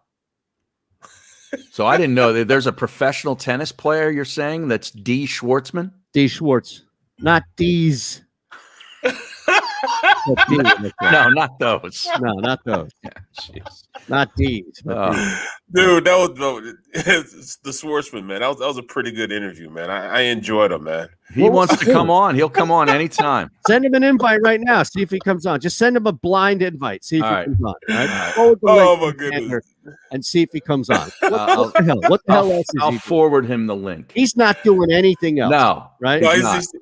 Speaker 2: So I didn't know that there's a professional tennis player you're saying that's D. Schwartzman?
Speaker 1: D. Schwartz. Not D's.
Speaker 2: No, not those.
Speaker 1: No, not those.
Speaker 2: Yeah,
Speaker 1: not D's.
Speaker 3: Dude, that was the Schwartzman, man. That was a pretty good interview, man. I enjoyed him, man.
Speaker 2: He wants to come on. He'll come on anytime.
Speaker 1: Send him an invite right now. See if he comes on. Just send him a blind invite. See if he comes on. Right?
Speaker 3: Oh, my goodness.
Speaker 1: And see if he comes on. What the hell? What the hell else is
Speaker 2: I'll
Speaker 1: he
Speaker 2: forward him the link.
Speaker 1: He's not doing anything else.
Speaker 2: No.
Speaker 1: Right?
Speaker 3: No,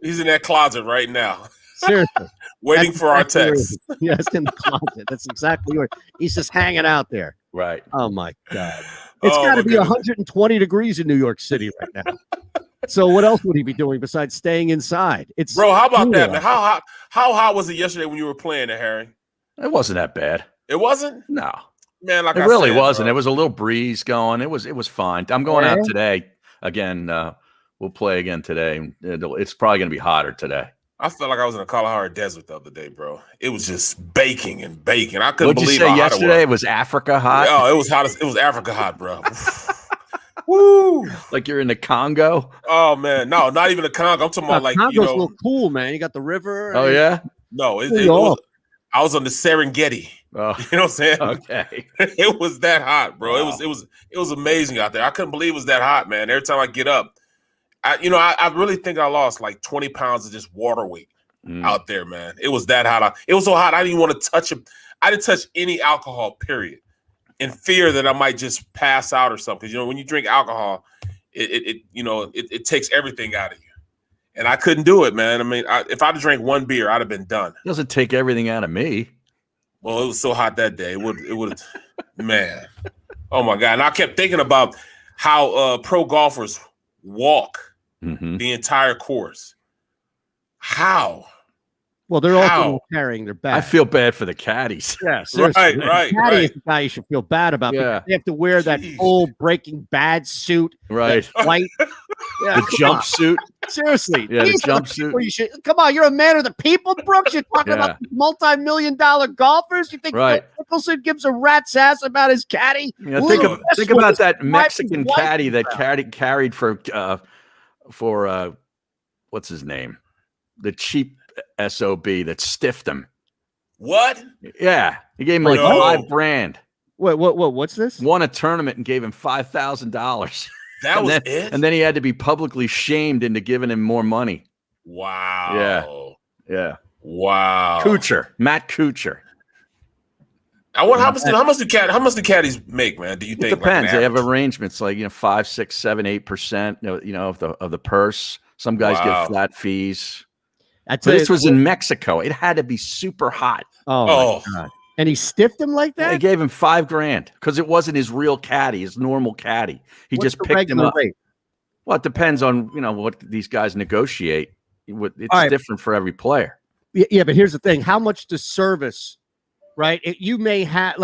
Speaker 3: he's in that closet right now.
Speaker 1: Seriously.
Speaker 3: Waiting for our text.
Speaker 1: Yes, in the closet. That's exactly where he's just hanging out there.
Speaker 2: Right.
Speaker 1: Oh, my God. It's got to be 120 degrees in New York City right now. So what else would he be doing besides staying inside?
Speaker 3: Bro, how about that, man? How hot was it yesterday when you were playing it, Harry?
Speaker 2: It wasn't that bad.
Speaker 3: It wasn't?
Speaker 2: No.
Speaker 3: Man, like
Speaker 2: it
Speaker 3: I
Speaker 2: really
Speaker 3: said,
Speaker 2: wasn't.
Speaker 3: Bro.
Speaker 2: It was a little breeze going. It was fine. I'm going out today again. We'll play again today. It's probably going to be hotter today.
Speaker 3: I felt like I was in the Kalahari Desert the other day, bro. It was just baking and baking. I couldn't
Speaker 2: What'd you
Speaker 3: believe
Speaker 2: say
Speaker 3: how hot
Speaker 2: yesterday? It was Africa hot?
Speaker 3: Oh, it was hot. It was Africa hot, bro. Woo!
Speaker 2: Like you're in the Congo?
Speaker 3: Oh man, no, not even the Congo. I'm talking about like
Speaker 1: Congo's a little cool, man. You got the river.
Speaker 2: Oh yeah.
Speaker 3: No, it was. I was on the Serengeti.
Speaker 2: Oh,
Speaker 3: you know what I'm saying?
Speaker 2: Okay.
Speaker 3: It was that hot, bro.
Speaker 2: Wow.
Speaker 3: It was amazing out there. I couldn't believe it was that hot, man. Every time I get up, I really think I lost like 20 pounds of just water weight out there, man. It was that hot. It was so hot. I didn't even want to touch it. I didn't touch any alcohol, period, in fear that I might just pass out or something. Because when you drink alcohol, it takes everything out of you. And I couldn't do it, man. I mean, if I'd drank one beer, I'd have been done.
Speaker 2: It doesn't take everything out of me.
Speaker 3: Well, it was so hot that day. It would, man. Oh my God! And I kept thinking about how pro golfers walk the entire course. How?
Speaker 1: Well, they're also carrying their bag.
Speaker 2: I feel bad for the caddies.
Speaker 1: Yeah, seriously.
Speaker 3: Right.
Speaker 1: The caddy is the guy you should feel bad about.
Speaker 2: Yeah.
Speaker 1: They have to wear that full Breaking Bad suit.
Speaker 2: Right.
Speaker 1: White. Yeah,
Speaker 2: the jumpsuit.
Speaker 1: Seriously.
Speaker 2: Yeah, the jumpsuit.
Speaker 1: You should, come on, you're a man of the people, Brooks. You're talking about multi-million-dollar golfers. You think Phil Mickelson gives a rat's ass about his caddy?
Speaker 2: Think about that Mexican caddy that carried for what's his name? The cheap SOB that stiffed him.
Speaker 3: What?
Speaker 2: Yeah. He gave him like $5,000.
Speaker 1: What's this?
Speaker 2: Won a tournament and gave him $5,000.
Speaker 3: That was it?
Speaker 2: And then he had to be publicly shamed into giving him more money.
Speaker 3: Wow.
Speaker 2: Yeah.
Speaker 3: Wow.
Speaker 2: Matt Kuchar.
Speaker 3: I wonder how much do caddies make, man? Do you think?
Speaker 2: It depends. They have arrangements like 5, 6, 7, 8%. Of the purse. Some guys get flat fees. This was in Mexico. It had to be super hot.
Speaker 1: Oh my God. And he stiffed him like that?
Speaker 2: They gave him $5,000 because it wasn't his real caddy, his normal caddy. He just picked him up. Rate? Well, it depends on what these guys negotiate. It's different for every player.
Speaker 1: Yeah, but here's the thing: how much does service? Right, you may have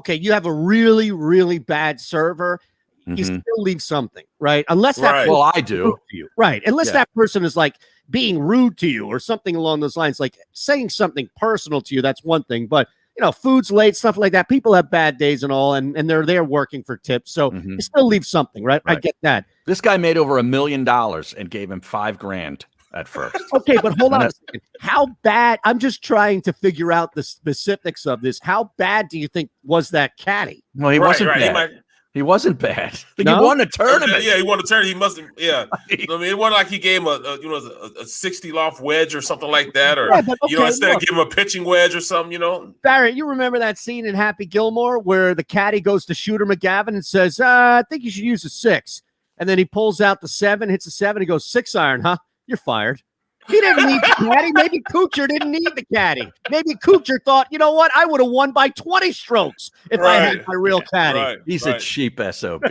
Speaker 1: you have a really, really bad server. You still leave something, right? Unless that
Speaker 2: I do.
Speaker 1: You. Right, unless that person is like being rude to you or something along those lines, like saying something personal to you. That's one thing, but food's late, stuff like that. People have bad days and all, and they're there working for tips, so you still leave something, right? I get that.
Speaker 2: This guy made over $1 million and gave him $5,000 at first.
Speaker 1: Okay, but hold on a second. How bad? I'm just trying to figure out the specifics of this. How bad do you think was that caddy?
Speaker 2: Well, he wasn't bad. He wasn't bad. He won a tournament.
Speaker 3: Yeah, he won a tournament. He must have. Yeah, I mean, it wasn't like he gave him a 60 loft wedge or something like that, or instead of giving him a pitching wedge or something.
Speaker 1: Barrett, you remember that scene in Happy Gilmore where the caddy goes to Shooter McGavin and says, "I think you should use a 6," and then he pulls out the 7, hits a 7, he goes 6 iron, huh? You're fired. He didn't need the caddy. Maybe Kuchar didn't need the caddy. Maybe Kuchar thought, you know what? I would have won by 20 strokes if I had my real caddy.
Speaker 3: Right,
Speaker 2: He's a cheap SOB.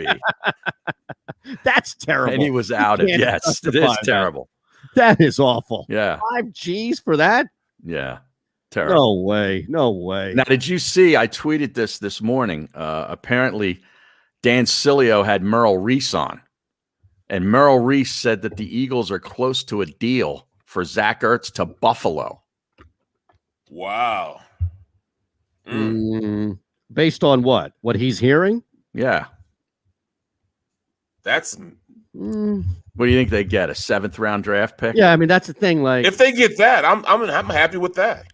Speaker 1: That's terrible.
Speaker 2: And he was outed. Yes, it is terrible.
Speaker 1: That is awful.
Speaker 2: Yeah.
Speaker 1: 5 G's for that?
Speaker 2: Yeah. Terrible.
Speaker 1: No way.
Speaker 2: Now, did you see? I tweeted this morning. Apparently, Dan Sileo had Merrill Reese on. And Merrill Reese said that the Eagles are close to a deal for Zach Ertz to Buffalo.
Speaker 3: Wow.
Speaker 1: Based on what? What he's hearing?
Speaker 2: Yeah.
Speaker 3: That's.
Speaker 2: What do you think they get? A 7th round draft pick?
Speaker 1: Yeah, I mean that's the thing. Like,
Speaker 3: if they get that, I'm happy with that.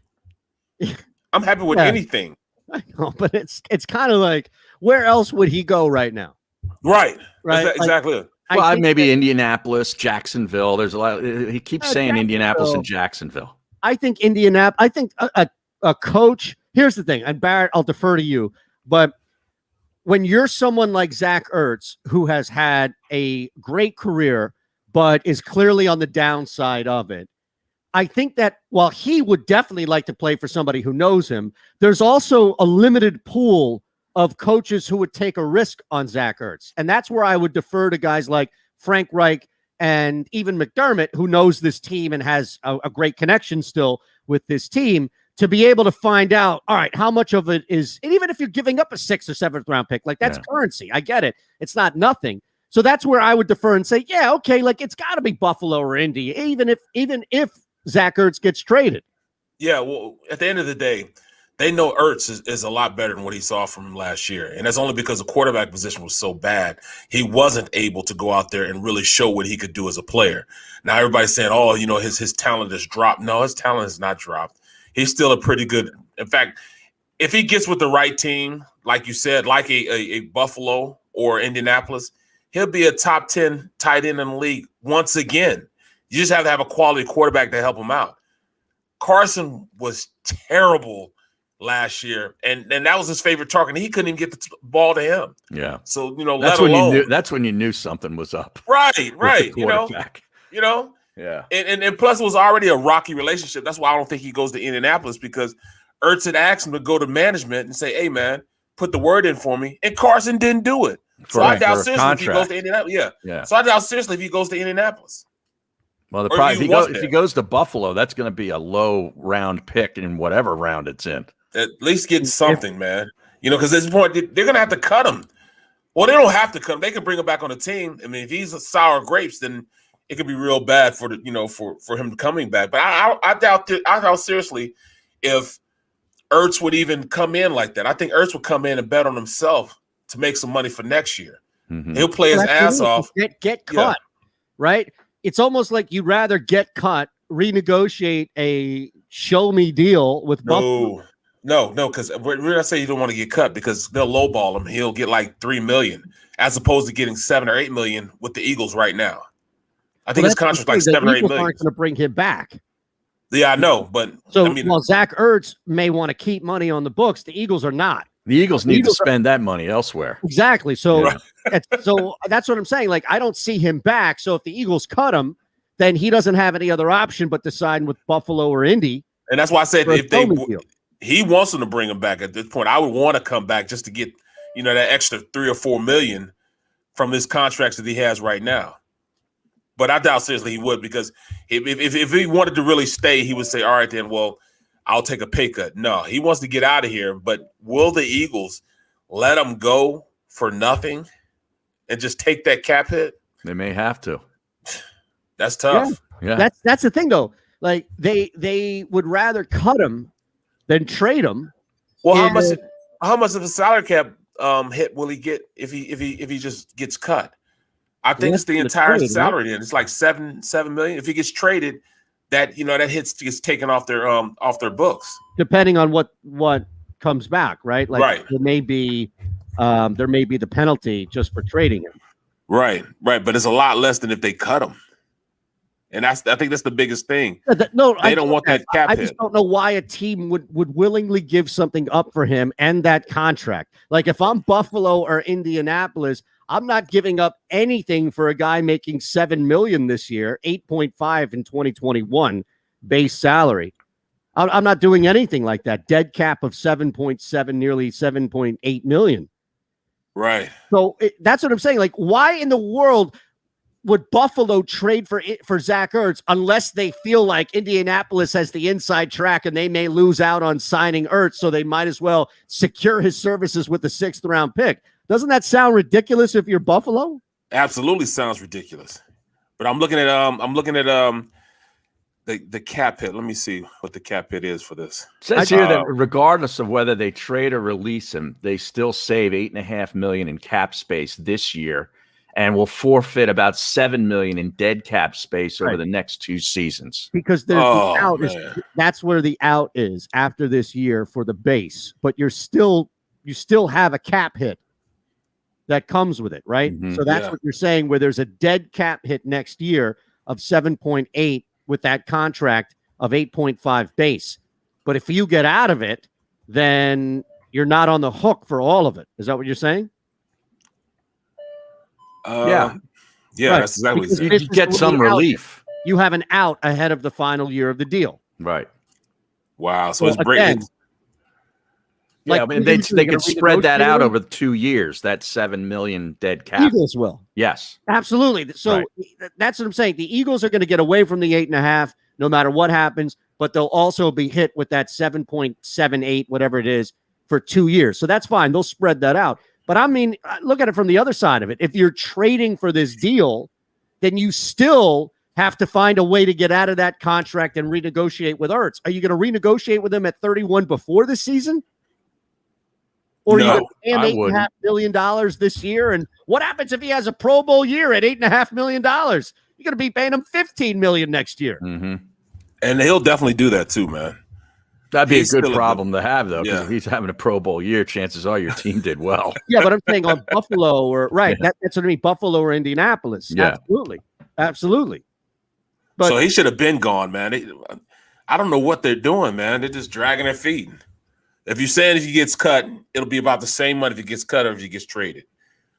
Speaker 3: I'm happy with anything.
Speaker 1: I know, but it's kind of like, where else would he go right now?
Speaker 3: Right. Exactly.
Speaker 2: Well, maybe Indianapolis, Jacksonville. There's a lot. He keeps saying Indianapolis and Jacksonville.
Speaker 1: I think Indianapolis. I think a coach. Here's the thing, and Barrett, I'll defer to you. But when you're someone like Zach Ertz, who has had a great career, but is clearly on the downside of it, I think that while he would definitely like to play for somebody who knows him, there's also a limited pool of coaches who would take a risk on Zach Ertz. And that's where I would defer to guys like Frank Reich and even McDermott, who knows this team and has a great connection still with this team, to be able to find out, all right, how much of it is, and even if you're giving up a 6th or 7th round pick, like that's currency. I get it. It's not nothing. So that's where I would defer and say, yeah, okay, like it's got to be Buffalo or Indy, even if Zach Ertz gets traded.
Speaker 3: Yeah, well, at the end of the day, they know Ertz is a lot better than what he saw from him last year. And that's only because the quarterback position was so bad. He wasn't able to go out there and really show what he could do as a player. Now everybody's saying, oh, his talent has dropped. No, his talent has not dropped. He's still a pretty good. In fact, if he gets with the right team, like you said, like a Buffalo or Indianapolis, he'll be a top 10 tight end in the league once again. You just have to have a quality quarterback to help him out. Carson was terrible last year, and that was his favorite target. He couldn't even get the ball to him.
Speaker 2: Yeah.
Speaker 3: So
Speaker 2: that's when you knew something was up.
Speaker 3: Right.
Speaker 2: Yeah.
Speaker 3: And plus it was already a rocky relationship. That's why I don't think he goes to Indianapolis, because Ertz had asked him to go to management and say, hey man, put the word in for me. And Carson didn't do it. So I doubt seriously if he goes to Indianapolis. Yeah. So I doubt seriously if he goes to Indianapolis.
Speaker 2: Well, if he goes to Buffalo, that's going to be a low round pick in whatever round it's in.
Speaker 3: At least get something, man. Because at this point, they're going to have to cut him. Well, they don't have to cut him. They can bring him back on the team. I mean, if he's a sour grapes, then it could be real bad for him coming back. But I doubt seriously if Ertz would even come in like that. I think Ertz would come in and bet on himself to make some money for next year. Mm-hmm. He'll play his ass off.
Speaker 1: Get cut, right? It's almost like you'd rather get cut, renegotiate a show-me deal with Buffalo.
Speaker 3: No, because we're not saying you don't want to get cut, because they'll lowball him. He'll get like $3 million as opposed to getting $7 or $8 million with the Eagles right now. I think his contract's like $7 or $8 million.
Speaker 1: Aren't going to bring him back.
Speaker 3: Yeah, I know, but
Speaker 1: while Zach Ertz may want to keep money on the books, the Eagles are not.
Speaker 2: The Eagles need to spend that money elsewhere.
Speaker 1: Exactly. So, so that's what I'm saying. Like, I don't see him back. So if the Eagles cut him, then he doesn't have any other option but to sign with Buffalo or Indy.
Speaker 3: And that's why I said he wants them to bring him back at this point, I would want to come back just to get, that extra $3 or $4 million from his contracts that he has right now. But I doubt seriously he would, because if he wanted to really stay, he would say, all right, then, well, I'll take a pay cut. No, he wants to get out of here. But will the Eagles let him go for nothing and just take that cap hit?
Speaker 2: They may have to.
Speaker 3: That's tough.
Speaker 2: Yeah.
Speaker 1: That's the thing, though. Like, they would rather cut him than trade him.
Speaker 3: Well, how much of a salary cap hit will he get if he just gets cut? I think it's the entire salary. Then it's like $7 million. If he gets traded, that that gets taken off their books. Depending on
Speaker 1: what comes back, right? Like there may be the penalty just for trading him.
Speaker 3: Right. But it's a lot less than if they cut him. And I think that's the biggest thing. They don't want that cap hit.
Speaker 1: I just don't know why a team would willingly give something up for him and that contract. Like, if I'm Buffalo or Indianapolis, I'm not giving up anything for a guy making $7 million this year, 8.5 in 2021 base salary. I'm not doing anything like that. Dead cap of 7.7, nearly 7.8 million.
Speaker 3: Right.
Speaker 1: So that's what I'm saying. Like, why in the world would Buffalo trade for Zach Ertz unless they feel like Indianapolis has the inside track and they may lose out on signing Ertz, so they might as well secure his services with the 6th round pick? Doesn't that sound ridiculous if you're Buffalo?
Speaker 3: Absolutely sounds ridiculous. But I'm looking at the cap hit. Let me see what the cap hit is for this.
Speaker 2: It says here that regardless of whether they trade or release him, they still save $8.5 million in cap space this year, and will forfeit about $7 million in dead cap space over the next 2 seasons.
Speaker 1: Because there's the out that's where the out is after this year for the base, but you still have a cap hit that comes with it, right? Mm-hmm. So that's what you're saying, where there's a dead cap hit next year of 7.8 with that contract of 8.5 base. But if you get out of it, then you're not on the hook for all of it. Is that what you're saying?
Speaker 3: Yeah, that's exactly what
Speaker 2: you get some relief.
Speaker 1: You have an out ahead of the final year of the deal.
Speaker 2: Right.
Speaker 3: Wow. So it's breaking.
Speaker 2: Yeah, I mean, they could spread that out over 2 years. That $7 million dead cap.
Speaker 1: Eagles will.
Speaker 2: Yes,
Speaker 1: absolutely. So that's what I'm saying. The Eagles are going to get away from the 8.5 no matter what happens, but they'll also be hit with that 7.78, whatever it is, for 2 years. So that's fine. They'll spread that out. But I mean, look at it from the other side of it. If you're trading for this deal, then you still have to find a way to get out of that contract and renegotiate with Ertz. Are you going to renegotiate with him at 31 before the season? Or are you going to pay him $8.5 million this year? And what happens if he has a Pro Bowl year at $8.5 million? You're going to be paying him $15 million next year.
Speaker 2: Mm-hmm.
Speaker 3: And he'll definitely do that too, man.
Speaker 2: That'd be a good problem to have, though, because if he's having a Pro Bowl year, chances are your team did well.
Speaker 1: Yeah, but I'm saying on Buffalo or that's what I mean, Buffalo or Indianapolis. Yeah. Absolutely. But
Speaker 3: so he should have been gone, man. I don't know what they're doing, man. They're just dragging their feet. If you're saying if he gets cut, it'll be about the same money if he gets cut or if he gets traded.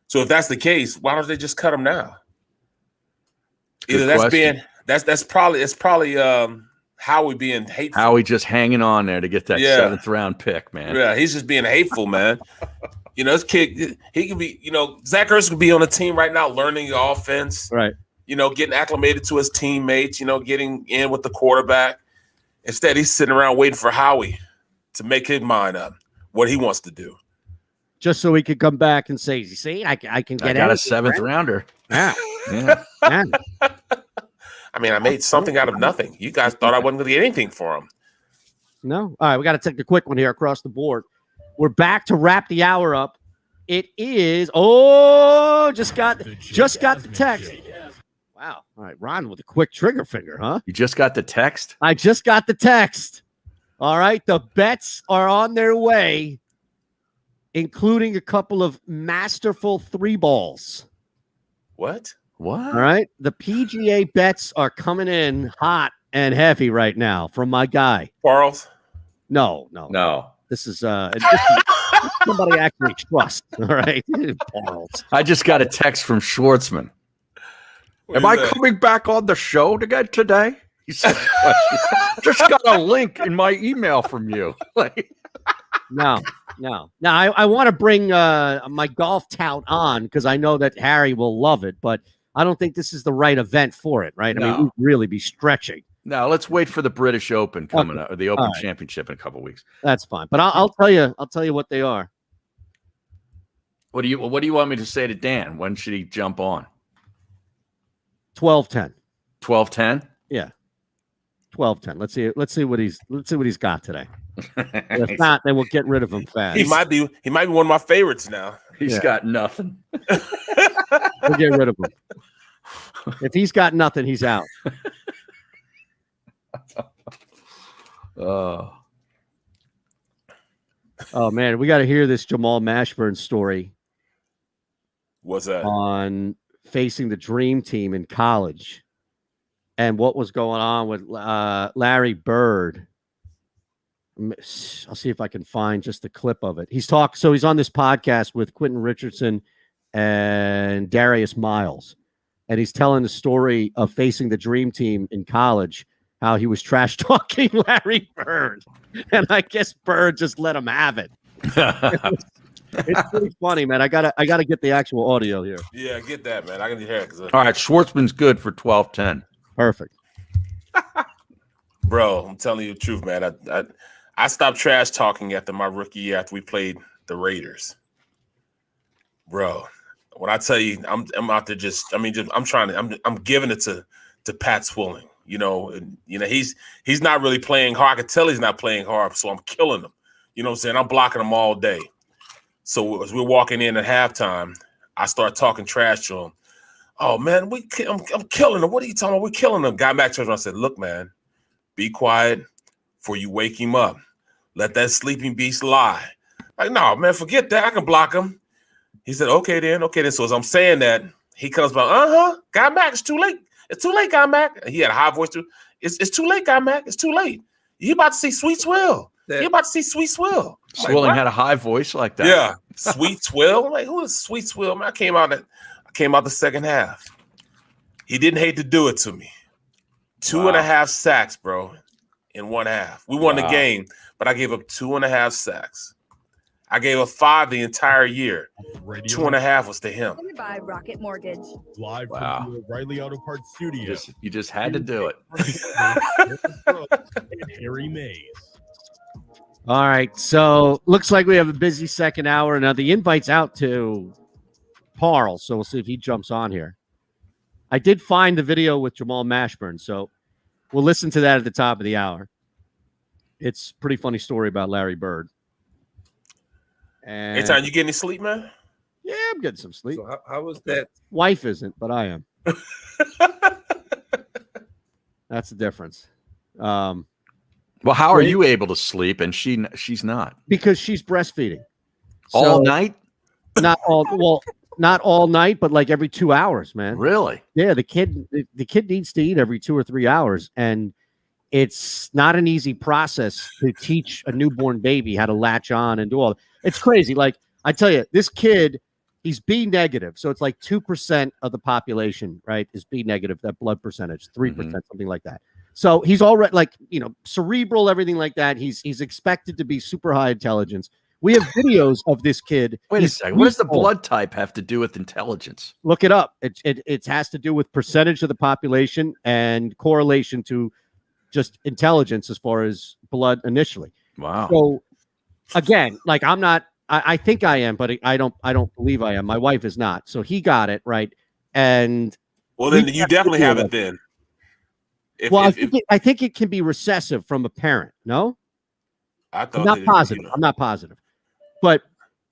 Speaker 3: So if that's the case, why don't they just cut him now? Either that's probably Howie being hateful.
Speaker 2: Howie just hanging on there to get that 7th round pick, man.
Speaker 3: Yeah, he's just being hateful, man. This kid, he could be, Zach Ertz could be on a team right now learning the offense.
Speaker 1: Right.
Speaker 3: Getting acclimated to his teammates, getting in with the quarterback. Instead, he's sitting around waiting for Howie to make his mind up what he wants to do.
Speaker 1: Just so he could come back and say, you see, I can get
Speaker 2: out a 7th rounder.
Speaker 1: Yeah.
Speaker 3: I mean, I made something out of nothing. You guys thought I wasn't going to get anything for him.
Speaker 1: No. All right, we got to take a quick one here across the board. We're back to wrap the hour up. It is just got the text. Wow. All right, Ron with a quick trigger finger, huh?
Speaker 2: You just got the text?
Speaker 1: I just got the text. All right, the bets are on their way, including a couple of masterful 3 balls.
Speaker 3: What?
Speaker 1: All right, the PGA bets are coming in hot and heavy right now from my guy.
Speaker 3: Charles?
Speaker 1: No.
Speaker 2: No.
Speaker 1: This is somebody actually trusts. All right. Parles.
Speaker 2: I just got a text from Schwartzman. Am I coming back on the show again today? He said, just got a link in my email from you.
Speaker 1: No. Now, I want to bring my golf tout on because I know that Harry will love it, but I don't think this is the right event for it, right?
Speaker 2: No.
Speaker 1: I mean, we'd really be stretching.
Speaker 2: No, let's wait for the British Open coming up, or the Open Championship in a couple of weeks.
Speaker 1: That's fine, but I'll tell you what they are.
Speaker 2: What do you want me to say to Dan? When should he jump on?
Speaker 1: 12-10.
Speaker 2: 12-10?
Speaker 1: Yeah. 12-10. Let's see what he's got today. If not, then we'll get rid of him fast.
Speaker 3: He might be one of my favorites now.
Speaker 2: He's got nothing.
Speaker 1: We'll get rid of him. If he's got nothing, he's out. Oh man, we got to hear this Jamal Mashburn story.
Speaker 3: What's that?
Speaker 1: On facing the dream team in college and what was going on with Larry Bird. I'll see if I can find just a clip of it. He's on this podcast with Quentin Richardson and Darius Miles, and he's telling the story of facing the dream team in college, how he was trash talking Larry Bird, and I guess Bird just let him have it. It's pretty funny, man. I gotta get the actual audio here.
Speaker 3: Yeah, get that, man. I can hear it.
Speaker 2: All right, Schwartzman's good for 12-10.
Speaker 1: Perfect.
Speaker 3: Bro, I'm telling you the truth, man. I stopped trash talking after my rookie year after we played the Raiders. Bro, when I tell you I'm out there I'm giving it to Pat Swilling. He's not really playing hard. I can tell he's not playing hard, so I'm killing him. You know what I'm saying? I'm blocking him all day. So as we're walking in at halftime, I start talking trash to him. Oh man, I'm killing him. What are you talking about? We're killing him. Got back to him. I said, look, man, be quiet before you wake him up. Let that sleeping beast lie. Like, no, man, forget that. I can block him. He said, okay then. So as I'm saying that, he comes by, Guy Mac, it's too late. It's too late, Guy Mac. He had a high voice too. It's too late, Guy Mac. It's too late. You about to see Sweet Swill. You about to see Sweet Swill.
Speaker 2: Swilling had a high voice like that.
Speaker 3: Yeah, Sweet Swill. I'm like, who is Sweet Swill? Man, I came out the second half. He didn't hate to do it to me. 2.5 sacks, bro, in 1 half. We won the game, but I gave up 2.5 sacks. I gave up 5 the entire year. 2.5 was to him.
Speaker 10: By Rocket Mortgage.
Speaker 4: Live from the O'Reilly Auto Parts studio.
Speaker 2: You just had to do it.
Speaker 4: And Harry Mays.
Speaker 1: All right, so looks like we have a busy second hour. Now the invite's out to Parl, so we'll see if he jumps on here. I did find the video with Jamal Mashburn, so we'll listen to that at the top of the hour. It's a pretty funny story about Larry Bird. And
Speaker 3: Eytan, you getting any sleep, man?
Speaker 1: Yeah, I'm getting some sleep.
Speaker 11: So how was that?
Speaker 1: Wife isn't, but I am. That's the difference.
Speaker 2: Well, how are you able to sleep and she's not?
Speaker 1: Because she's breastfeeding.
Speaker 2: All night?
Speaker 1: Not all night, but like every 2 hours, man.
Speaker 2: Really?
Speaker 1: Yeah, the kid needs to eat every 2 or 3 hours, and it's not an easy process to teach a newborn baby how to latch on and do all. It's crazy. Like I tell you, this kid, he's B negative, so it's like 2% of the population, right, is B negative. That blood percentage, 3%, something like that. So he's already like, cerebral, everything like that. He's expected to be super high intelligence. We have videos of this kid.
Speaker 2: Wait a second. What does the blood type have to do with intelligence?
Speaker 1: Look it up. It has to do with percentage of the population and correlation to just intelligence as far as blood initially.
Speaker 2: Wow.
Speaker 1: So again, like I think I am, but I don't believe I am. My wife is not. So he got it right. And
Speaker 3: well, then you definitely have it then.
Speaker 1: I think it can be recessive from a parent. No, I'm not positive. I'm not positive, but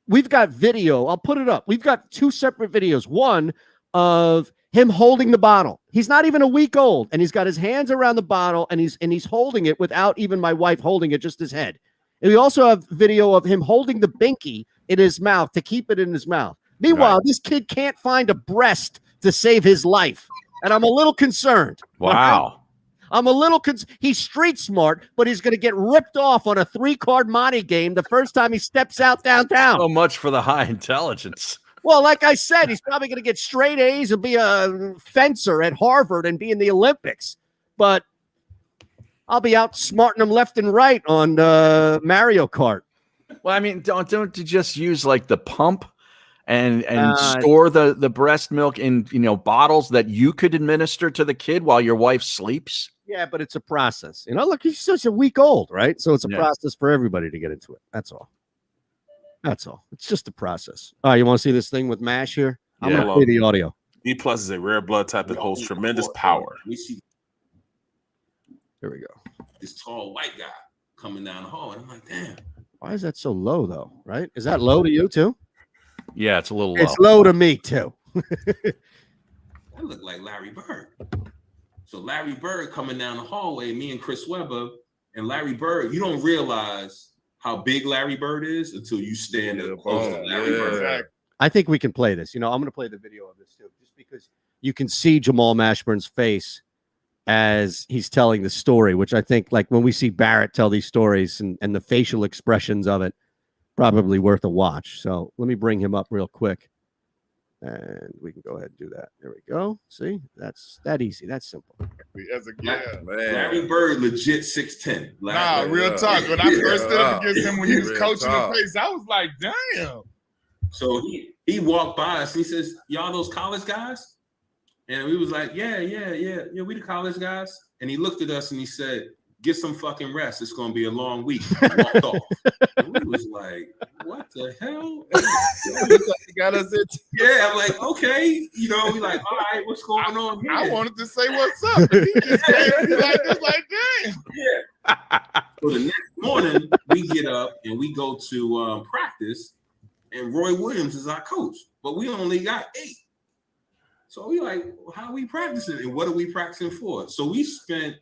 Speaker 1: we've got video. I'll put it up. We've got 2 separate videos. One of him holding the bottle. He's not even a week old, and he's got his hands around the bottle, and he's holding it without even my wife holding it, just his head. And we also have video of him holding the binky in his mouth to keep it in his mouth. Meanwhile, this kid can't find a breast to save his life, and I'm a little concerned.
Speaker 2: Wow.
Speaker 1: I'm a little he's street smart, but he's going to get ripped off on a 3-card money game the first time he steps out downtown.
Speaker 2: So much for the high intelligence.
Speaker 1: Well, like I said, he's probably going to get straight A's and be a fencer at Harvard and be in the Olympics. But I'll be out smarting him left and right on Mario Kart.
Speaker 2: Well, I mean, don't you just use like the pump and store the breast milk in bottles that you could administer to the kid while your wife sleeps?
Speaker 1: Yeah, but it's a process. Look, he's just a week old, right? So it's a process for everybody to get into it. That's all. That's all. It's just a process. All right, you want to see this thing with MASH here? I'm going to play the audio.
Speaker 3: B+ is a rare blood type that holds tremendous power.
Speaker 11: We see
Speaker 1: Here we go.
Speaker 11: this tall white guy coming down the hall, and I'm like, damn.
Speaker 1: Why is that so low, though? Right? Is that low to you too?
Speaker 2: Yeah, it's a little low.
Speaker 1: It's low to me too.
Speaker 11: That looked like Larry Bird. So Larry Bird coming down the hallway, me and Chris Webber, and Larry Bird. You don't realize how big Larry Bird is until you stand up close to Larry Bird.
Speaker 1: I think we can play this. I'm going to play the video of this too, just because you can see Jamal Mashburn's face as he's telling the story, which I think, like when we see Barrett tell these stories and the facial expressions of it, probably worth a watch. So let me bring him up real quick, and we can go ahead and do that. There we go. See, that's that easy. That's simple.
Speaker 11: Larry Bird, legit 6'10".
Speaker 12: Real talk. When I first stood up against him when he was coaching the place, I was like, damn.
Speaker 11: So he walked by us. He says, "Y'all those college guys?" And we was like, yeah, we the college guys. And he looked at us and he said, "Get some fucking rest. It's going to be a long week." He walked off. And we was like, what the hell?
Speaker 12: He got us into
Speaker 11: I'm like, okay. We like, all right, what's going on here?
Speaker 12: I wanted to say what's up. He just came like, damn.
Speaker 11: Yeah. So the next morning, we get up and we go to practice, and Roy Williams is our coach. But we only got 8. So we like, how are we practicing? And what are we practicing for? So we spent,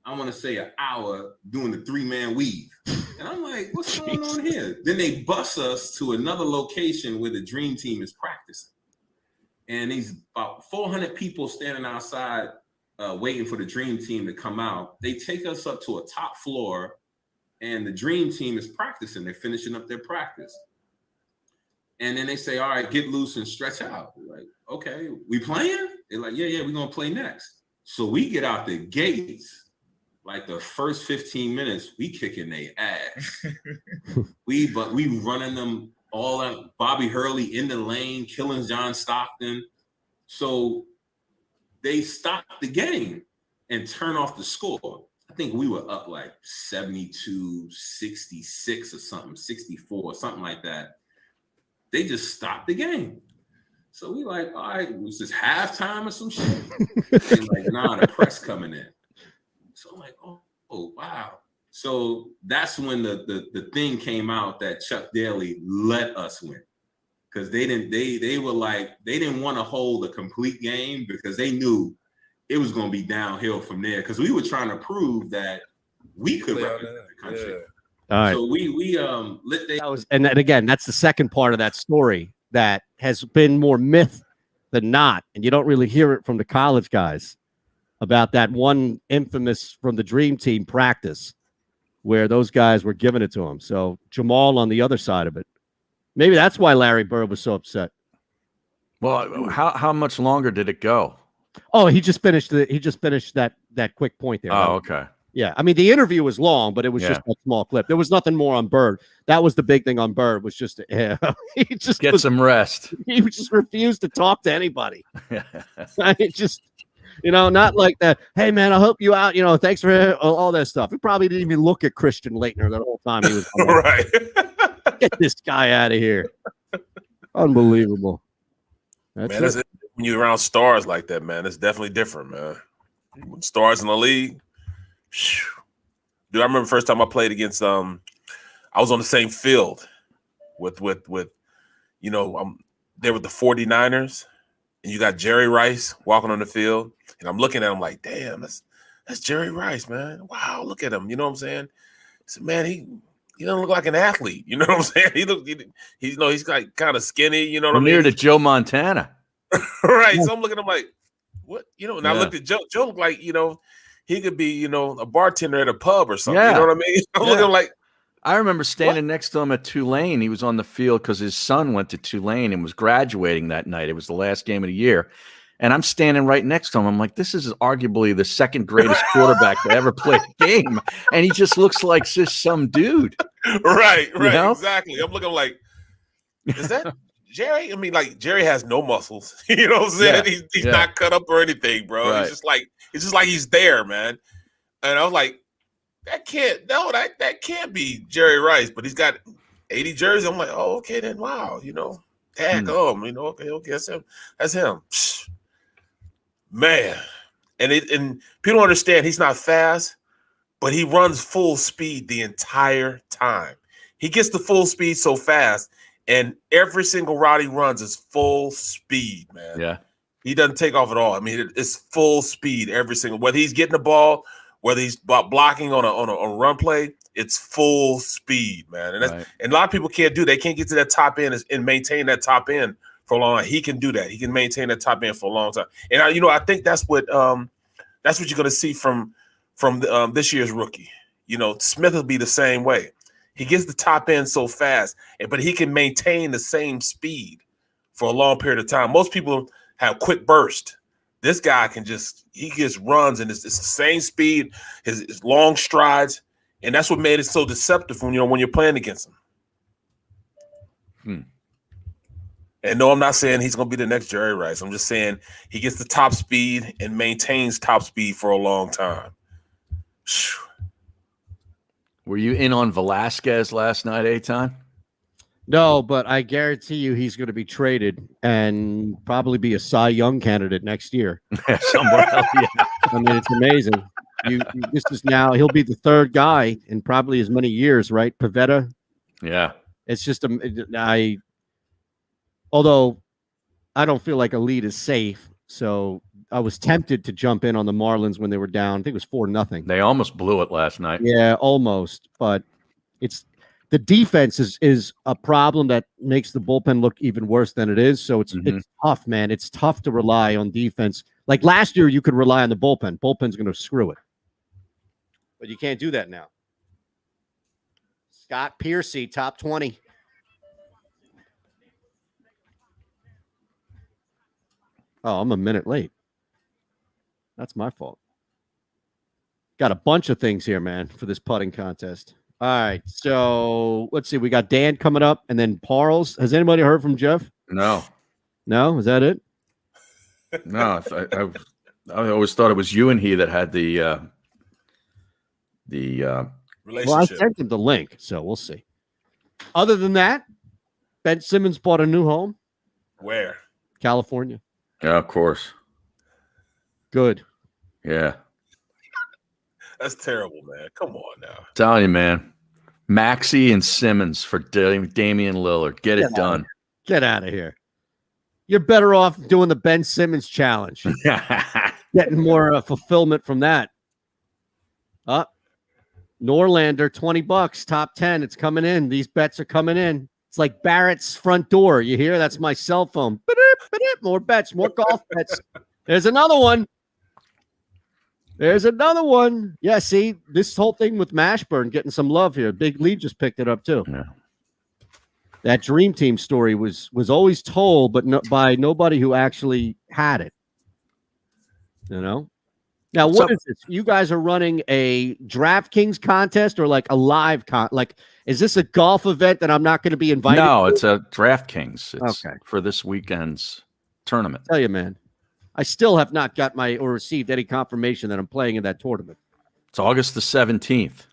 Speaker 11: I want to say, an hour doing the 3-man weave. And I'm like, what's going on here? Then they bus us to another location where the dream team is practicing. And these about 400 people standing outside waiting for the dream team to come out. They take us up to a top floor, and the dream team is practicing. They're finishing up their practice. And then they say, all right, get loose and stretch out. We're like, okay, we playing? They're like, yeah, we're going to play next. So we get out the gates, like the first 15 minutes, we kicking their ass. we running them all out. Bobby Hurley in the lane, killing John Stockton. So they stopped the game and turn off the score. I think we were up like 72, 66 or something, 64, something like that. They just stopped the game. So we like, all right, was this halftime or some shit? And like, nah, the press coming in. So I'm like, oh wow. So that's when the thing came out that Chuck Daly let us win. Because they didn't want to hold a complete game because they knew it was going to be downhill from there. Because we were trying to prove that we could represent the country.
Speaker 1: Yeah. All right.
Speaker 11: So we
Speaker 1: and then again, that's the second part of that story that has been more myth than not, and you don't really hear it from the college guys about that one infamous from the Dream Team practice where those guys were giving it to him. So Jamal on the other side of it, maybe that's why Larry Bird was so upset.
Speaker 2: Well, how much longer did it go?
Speaker 1: Oh, he just finished that quick point there.
Speaker 2: Oh, okay.
Speaker 1: Yeah, I mean, the interview was long, but it was just a small clip. There was nothing more on Bird. That was the big thing on Bird, was just he just
Speaker 2: get some rest.
Speaker 1: He just refused to talk to anybody. It just, not like that. Hey, man, I hope you out. Thanks for all that stuff. He probably didn't even look at Christian Laettner that whole time he was
Speaker 3: right.
Speaker 1: Get this guy out of here. Unbelievable.
Speaker 3: That's it. When you're around stars like that, man, it's definitely different, man. When stars in the league. Dude, I remember the first time I played against I was on the same field with there with the 49ers, and you got Jerry Rice walking on the field, and I'm looking at him like, damn, that's Jerry Rice, man. Wow, look at him. You know what I'm saying? I said, man, he doesn't look like an athlete. You know what I'm saying? He's like kind of skinny, you know what I mean?
Speaker 2: Near to Joe Montana.
Speaker 3: Right. So I'm looking at him like, what? And I looked at Joe. Joe looked like, he could be, a bartender at a pub or something.
Speaker 2: Yeah.
Speaker 3: You know what I mean? I'm looking like.
Speaker 2: I remember standing next to him at Tulane. He was on the field because his son went to Tulane and was graduating that night. It was the last game of the year. And I'm standing right next to him. I'm like, this is arguably the second greatest quarterback to ever play a game. And he just looks like just some dude.
Speaker 3: Right, exactly. I'm looking like, is that Jerry? I mean, like, Jerry has no muscles. You know what I'm saying?
Speaker 2: Yeah.
Speaker 3: He's not cut up or anything, bro.
Speaker 2: Right.
Speaker 3: It's just like he's there, man. And I was like, that can't be Jerry Rice, but he's got 80 jerseys. I'm like, oh, okay, then wow, okay, that's him. Man. And people don't understand he's not fast, but he runs full speed the entire time. He gets the full speed so fast, and every single route he runs is full speed, man.
Speaker 2: Yeah.
Speaker 3: He doesn't take off at all. I mean, it's full speed every single, whether he's getting the ball, whether he's blocking on a run play, it's full speed, man. And and a lot of people can't do that. They can't get to that top end and maintain that top end for a long time. He can do that. He can maintain that top end for a long time. And I think that's what you're going to see from this year's rookie. Smith will be the same way. He gets the top end so fast, but he can maintain the same speed for a long period of time. Most people have quick burst. This guy he just runs, and it's the same speed, his long strides, and that's what made it so deceptive when you're playing against him. And no, I'm not saying he's going to be the next Jerry Rice. I'm just saying he gets the top speed and maintains top speed for a long time.
Speaker 2: Were you in on Velasquez last night, Eytan?
Speaker 1: No, but I guarantee you he's going to be traded and probably be a Cy Young candidate next year.
Speaker 2: Somewhere else, yeah.
Speaker 1: I mean, it's amazing. This is now he'll be the third guy in probably as many years, right? Pavetta.
Speaker 2: Yeah.
Speaker 1: It's just although I don't feel like a lead is safe, so I was tempted to jump in on the Marlins when they were down. I think it was 4-0.
Speaker 2: They almost blew it last night.
Speaker 1: Yeah, almost, but the defense is a problem that makes the bullpen look even worse than it is. So it's tough, man. It's tough to rely on defense. Like last year, you could rely on the bullpen. Bullpen's going to screw it. But you can't do that now. Scott Piercy, top 20. Oh, I'm a minute late. That's my fault. Got a bunch of things here, man, for this putting contest. All right, so let's see. We got Dan coming up, and then Parles. Has anybody heard from Jeff?
Speaker 2: No.
Speaker 1: No? Is that it?
Speaker 2: No. I always thought it was you and he that had the
Speaker 3: relationship.
Speaker 1: Well, I sent him the link, so we'll see. Other than that, Ben Simmons bought a new home.
Speaker 3: Where?
Speaker 2: Yeah,
Speaker 1: California.
Speaker 2: of course.
Speaker 1: Good.
Speaker 2: Yeah.
Speaker 3: That's terrible, man. Come on now.
Speaker 2: Telling you, man. Maxey and Simmons for Damian Lillard. Get it done.
Speaker 1: Get out of here. You're better off doing the Ben Simmons challenge. Getting more fulfillment from that. Norlander, $20, top 10. It's coming in. These bets are coming in. It's like Barrett's front door. You hear? That's my cell phone. More bets, more golf bets. There's another one. There's another one. Yeah, see, this whole thing with Mashburn getting some love here. Big Lee just picked it up, too.
Speaker 2: Yeah.
Speaker 1: That Dream Team story was always told, but by nobody who actually had it. You know? Now, what is this? You guys are running a DraftKings contest or like a live is this a golf event that I'm not going to be invited to?
Speaker 2: No, it's a DraftKings. It's
Speaker 1: okay.
Speaker 2: For this weekend's tournament.
Speaker 1: I tell you, man, I still have not got or received any confirmation that I'm playing in that tournament.
Speaker 2: It's August the 17th.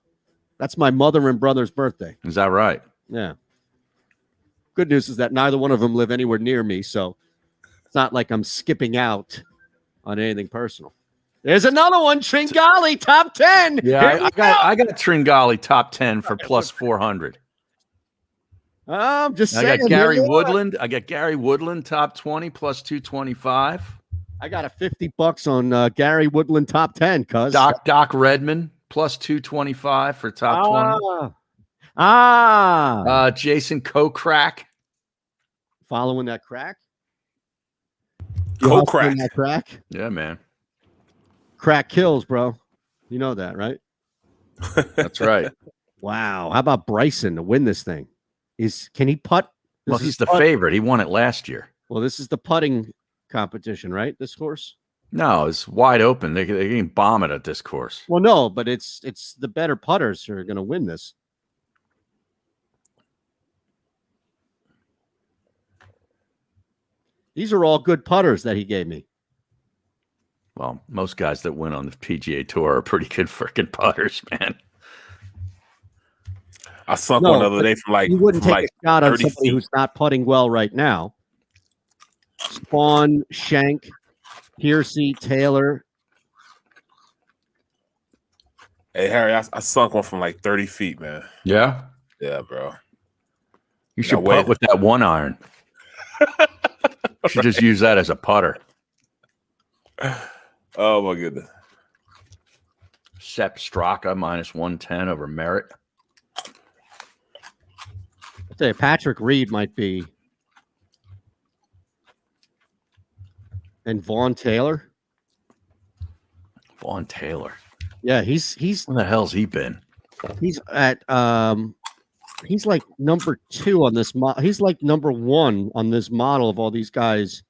Speaker 1: That's my mother and brother's birthday.
Speaker 2: Is that right?
Speaker 1: Yeah. Good news is that neither one of them live anywhere near me, so it's not like I'm skipping out on anything personal. There's another one, Tringali, top 10.
Speaker 2: Yeah, I got Tringali top 10 for plus 400.
Speaker 1: I'm just saying.
Speaker 2: I got Gary Woodland. I got Gary Woodland top 20 plus 225.
Speaker 1: I got a $50 on Gary Woodland top 10, cuz.
Speaker 2: Doc Redman plus 225 for top
Speaker 1: 20.
Speaker 2: Jason Kokrak.
Speaker 1: Following that crack?
Speaker 3: Kokrak.
Speaker 1: That crack?
Speaker 2: Yeah, man.
Speaker 1: Crack kills, bro. You know that, right?
Speaker 2: That's right.
Speaker 1: Wow. How about Bryson to win this thing? Can he putt?
Speaker 2: Well, he's the favorite. He won it last year.
Speaker 1: Well, this is the putting competition, right? This course?
Speaker 2: No, it's wide open. They can bomb it at this course.
Speaker 1: Well, no, but it's the better putters who are going to win this. These are all good putters that he gave me.
Speaker 2: Well, most guys that win on the PGA Tour are pretty good freaking putters, man.
Speaker 3: I sunk one the other day from
Speaker 1: you wouldn't take a shot on somebody who's not putting well right now. Spawn, Shank, Piercy, Taylor.
Speaker 3: Hey, Harry, I sunk one from like 30 feet, man.
Speaker 2: Yeah?
Speaker 3: Yeah, bro.
Speaker 2: You should putt with that 1 iron. You should just use that as a putter.
Speaker 3: Oh, my goodness.
Speaker 2: Sepp Straka -110 over Merritt.
Speaker 1: I'll tell you, Patrick Reed might be. And Vaughn Taylor.
Speaker 2: Vaughn Taylor.
Speaker 1: Yeah, he's
Speaker 2: where the hell's he been?
Speaker 1: He's at he's like number 2 on this he's like number 1 on this model of all these guys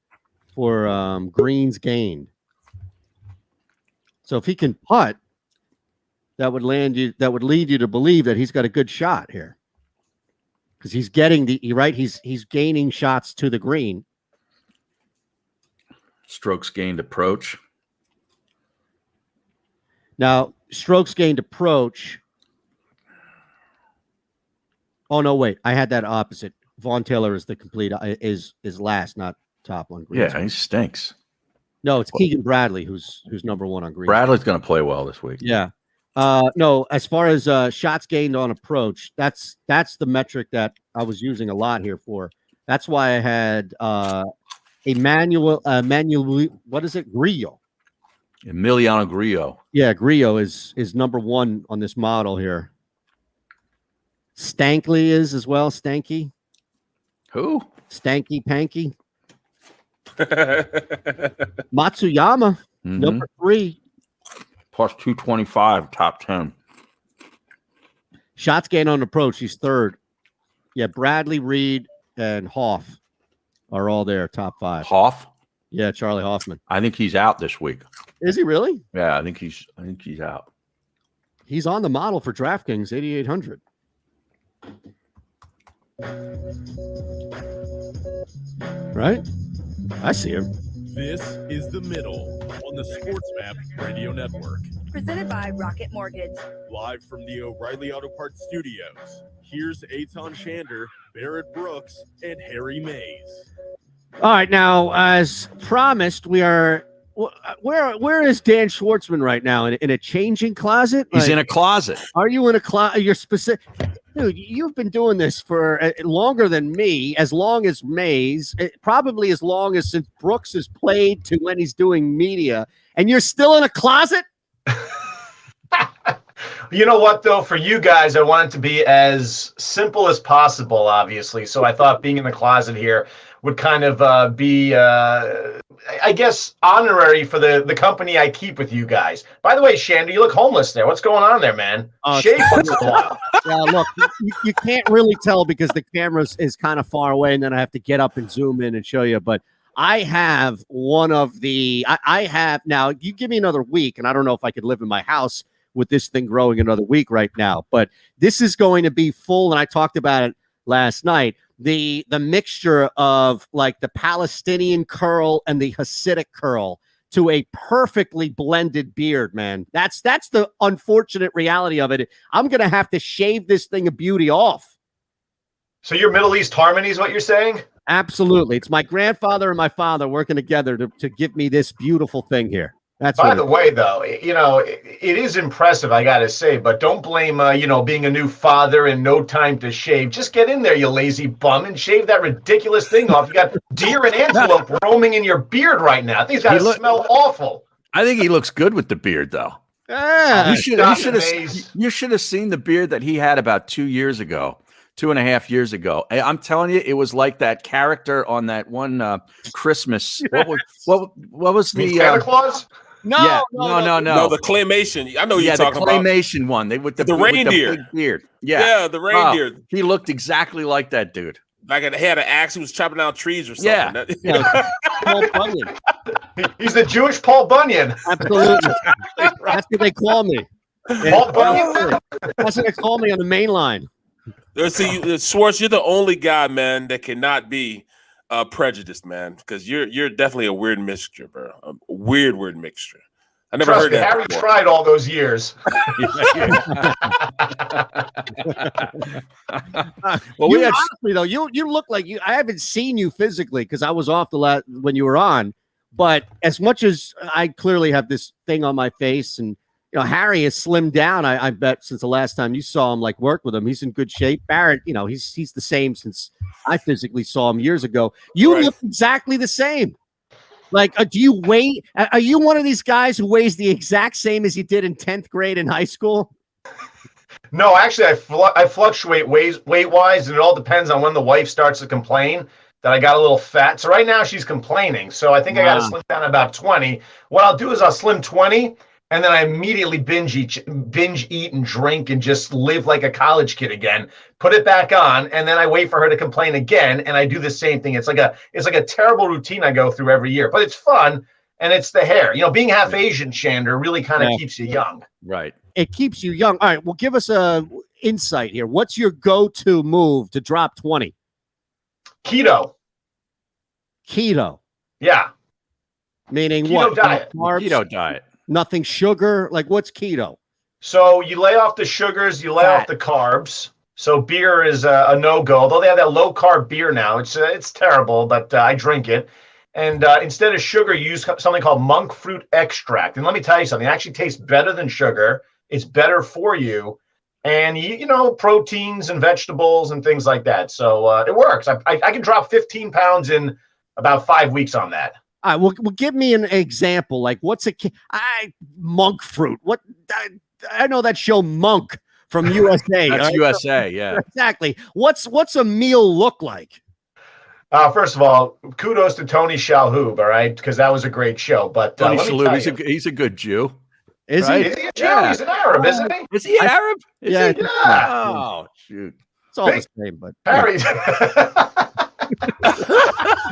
Speaker 1: for greens gained. So if he can putt, that would lead you to believe that he's got a good shot here. Because he's getting he's gaining shots to the green.
Speaker 2: Strokes gained approach.
Speaker 1: Now, strokes gained approach. Oh no, wait. I had that opposite. Vaughn Taylor is the complete is last, not top on green.
Speaker 2: Yeah, he stinks.
Speaker 1: No, it's Keegan Bradley who's number 1 on green.
Speaker 2: Bradley's going to play well this week.
Speaker 1: Yeah. No, as far as shots gained on approach, that's the metric that I was using a lot here for. That's why I had Emmanuel, what is it? Grillo.
Speaker 2: Emiliano Grillo.
Speaker 1: Yeah, Grillo is number 1 on this model here. Stankley is as well. Stanky.
Speaker 2: Who?
Speaker 1: Stanky Panky. Matsuyama, number 3.
Speaker 2: Plus 225, top 10.
Speaker 1: Shots gained on approach, he's 3rd. Yeah, Bradley, Reed, and Hoff are all there, top 5.
Speaker 2: Hoff?
Speaker 1: Yeah, Charlie Hoffman.
Speaker 2: I think he's out this week.
Speaker 1: Is he really?
Speaker 2: Yeah, I think he's out.
Speaker 1: He's on the model for DraftKings 8,800. Right? I see him.
Speaker 4: This is The Middle on the Sports Map Radio Network.
Speaker 10: Presented by Rocket Mortgage.
Speaker 4: Live from the O'Reilly Auto Parts Studios. Here's Eytan Shander, Barrett Brooks, and Harry Mays.
Speaker 1: All right, now, as promised, we are... Where is Dan Schwartzman right now? In a changing closet?
Speaker 2: He's in a closet.
Speaker 1: Are you in a closet? You're specific... Dude, you've been doing this for longer than me, as long as Mays, probably as long as since Brooks has played to when he's doing media, and you're still in a closet?
Speaker 13: You know what, though? For you guys, I want it to be as simple as possible, obviously. So I thought being in the closet here would kind of be, I guess, honorary for the company I keep with you guys. By the way, Shander, you look homeless there. What's going on there, man? Shave once in a while.
Speaker 1: Yeah, look, you can't really tell because the camera is kind of far away, and then I have to get up and zoom in and show you. But I have one of the I have now. You give me another week, and I don't know if I could live in my house with this thing growing another week right now. But this is going to be full, and I talked about it last night. The mixture of like the Palestinian curl and the Hasidic curl to a perfectly blended beard, man. That's the unfortunate reality of it. I'm going to have to shave this thing of beauty off.
Speaker 13: So your Middle East harmony is what you're saying?
Speaker 1: Absolutely. It's my grandfather and my father working together to give me this beautiful thing here. That's
Speaker 13: By the way, though, you know, it is impressive, I got to say, but don't blame, you know, being a new father and no time to shave. Just get in there, you lazy bum, and shave that ridiculous thing off. You got deer and antelope roaming in your beard right now. I think it's got to smell awful.
Speaker 2: I think he looks good with the beard, though.
Speaker 1: Yeah,
Speaker 2: you should have seen the beard that he had about 2 years ago. 2.5 years ago. I'm telling you, it was like that character on that one Christmas. What was the
Speaker 13: Santa Claus?
Speaker 2: No,
Speaker 3: No, the claymation. I know you're talking about.
Speaker 2: The claymation one. They with the
Speaker 3: reindeer.
Speaker 2: With the big beard. Yeah,
Speaker 3: the reindeer.
Speaker 2: Oh, he looked exactly like that dude.
Speaker 3: Like he had an axe. He was chopping down trees or something.
Speaker 2: Yeah.
Speaker 1: Paul Bunyan.
Speaker 13: He's the Jewish Paul Bunyan.
Speaker 1: Absolutely. That's what they call me.
Speaker 13: Paul Bunyan.
Speaker 1: That's what they call me on the main line.
Speaker 3: See, Schwartz, you're the only guy, man, that cannot be prejudiced, man, because you're definitely a weird mixture, bro. A weird mixture. I never heard that.
Speaker 13: Harry tried all those years.
Speaker 1: Well, honestly though, you look like you. I haven't seen you physically because I was off when you were on. But as much as I clearly have this thing on my face, and Harry has slimmed down. I bet since the last time you saw him, like work with him, he's in good shape. Barrett, he's the same since I physically saw him years ago. You look exactly the same. Like, do you weigh? Are you one of these guys who weighs the exact same as you did in 10th grade in high school?
Speaker 13: No, actually, I fluctuate weight-wise, and it all depends on when the wife starts to complain that I got a little fat. So right now she's complaining. So I think I got to slim down about 20. What I'll do is I'll slim 20, and then I immediately binge eat and drink and just live like a college kid again. Put it back on, and then I wait for her to complain again, and I do the same thing. It's like a terrible routine I go through every year, but it's fun, and it's the hair. Being half Asian, Shander, really kind of keeps you young.
Speaker 2: Right.
Speaker 1: It keeps you young. All right. Well, give us a insight here. What's your go-to move to drop 20?
Speaker 13: Keto. Yeah.
Speaker 1: Meaning
Speaker 13: keto
Speaker 1: what?
Speaker 13: Diet.
Speaker 2: Keto diet.
Speaker 1: Nothing sugar. Like, what's keto?
Speaker 13: So you lay off the sugars, you lay off the carbs. So beer is a no-go. Although they have that low-carb beer now, it's terrible, but I drink it. And instead of sugar, you use something called monk fruit extract. And let me tell you something. It actually tastes better than sugar. It's better for you. And, proteins and vegetables and things like that. So it works. I can drop 15 pounds in about 5 weeks on that.
Speaker 1: All right, well, give me an example. Like, what's monk fruit? What? I know that show Monk from USA.
Speaker 2: That's USA, yeah.
Speaker 1: Exactly. What's a meal look like?
Speaker 13: First of all, kudos to Tony Shalhoub, all right, because that was a great show. But
Speaker 2: Tony Shalhoub, he's a good Jew.
Speaker 1: Is
Speaker 13: he? Is he a Jew? Yeah. He's an Arab, isn't he?
Speaker 2: Is he Arab?
Speaker 1: Yeah.
Speaker 2: Oh, shoot.
Speaker 1: It's all the same, but
Speaker 13: Harry.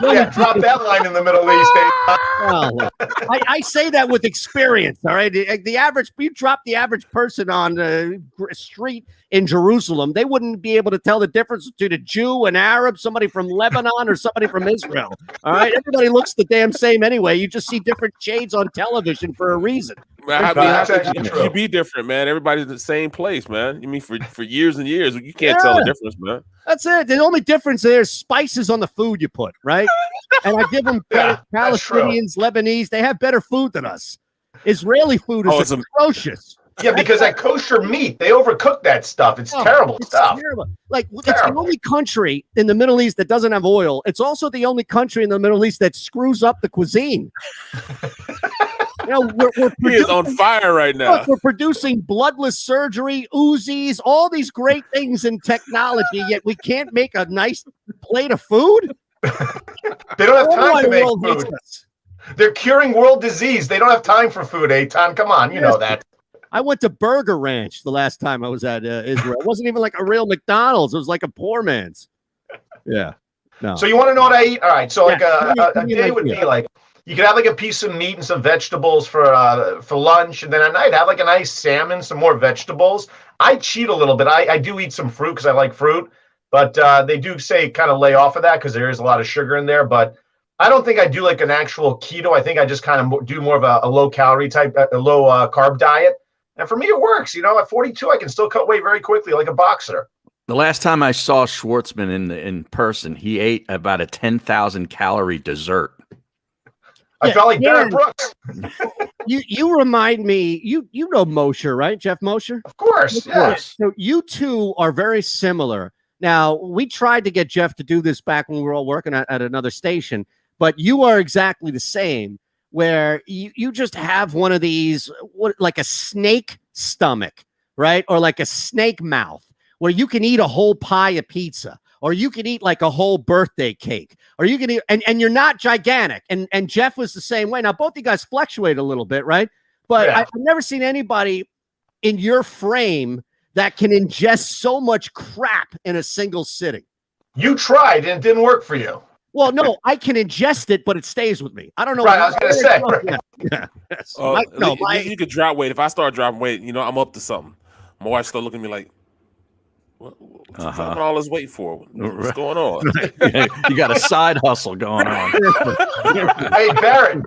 Speaker 13: Yeah, drop that line in the Middle East.
Speaker 1: Well, I say that with experience. All right, you drop the average person on the street in Jerusalem, they wouldn't be able to tell the difference between a Jew, an Arab, somebody from Lebanon, or somebody from Israel. All right, everybody looks the damn same anyway. You just see different shades on television for a reason.
Speaker 3: How could you be different, man? Everybody's in the same place, man. You mean for years and years, you can't tell the difference, man.
Speaker 1: That's it. The only difference there's spices on the food you put, right? And I give them credit. Palestinians, Lebanese, they have better food than us. Israeli food is atrocious.
Speaker 13: Yeah, because that kosher meat, they overcook that stuff. It's terrible stuff.
Speaker 1: Terrible. Like, it's the only country in the Middle East that doesn't have oil. It's also the only country in the Middle East that screws up the cuisine.
Speaker 3: He is on fire right now.
Speaker 1: Look, we're producing bloodless surgery, Uzis, all these great things in technology, yet we can't make a nice plate of food.
Speaker 13: They don't have time to make food. They're curing world disease. They don't have time for food, Eytan. Come on, you know that.
Speaker 1: I went to Burger Ranch the last time I was at Israel. It wasn't even like a real McDonald's. It was like a poor man's. Yeah. No.
Speaker 13: So you want to know what I eat? All right. So like a day would be like, you could have like a piece of meat and some vegetables for lunch, and then at night have like a nice salmon, some more vegetables. I cheat a little bit. I do eat some fruit because I like fruit, but they do say kind of lay off of that because there is a lot of sugar in there. But I don't think I do like an actual keto. I think I just kind of do more of a low calorie type, a low carb diet. And for me, it works. At 42, I can still cut weight very quickly like a boxer.
Speaker 2: The last time I saw Schwartzman in person, he ate about a 10,000 calorie dessert.
Speaker 13: I felt like Barrett Brooks.
Speaker 1: You remind me, you know Mosher, right? Jeff Mosher?
Speaker 13: Of course, yes.
Speaker 1: So you two are very similar. Now, we tried to get Jeff to do this back when we were all working at another station, but you are exactly the same, where you just have one of these, like a snake stomach, right? Or like a snake mouth, where you can eat a whole pie of pizza, or you can eat like a whole birthday cake, or you can eat, and you're not gigantic. And Jeff was the same way. Now, both of you guys fluctuate a little bit, right? But I've never seen anybody in your frame that can ingest so much crap in a single sitting.
Speaker 13: You tried and it didn't work for you.
Speaker 1: Well, no, I can ingest it, but it stays with me. I don't know.
Speaker 13: Right, I was going to say.
Speaker 3: You could drop weight. If I start dropping weight, I'm up to something. My wife started looking at me like, what you dropping all this weight for? What's going on?
Speaker 2: You got a side hustle going on.
Speaker 13: Hey, Barrett,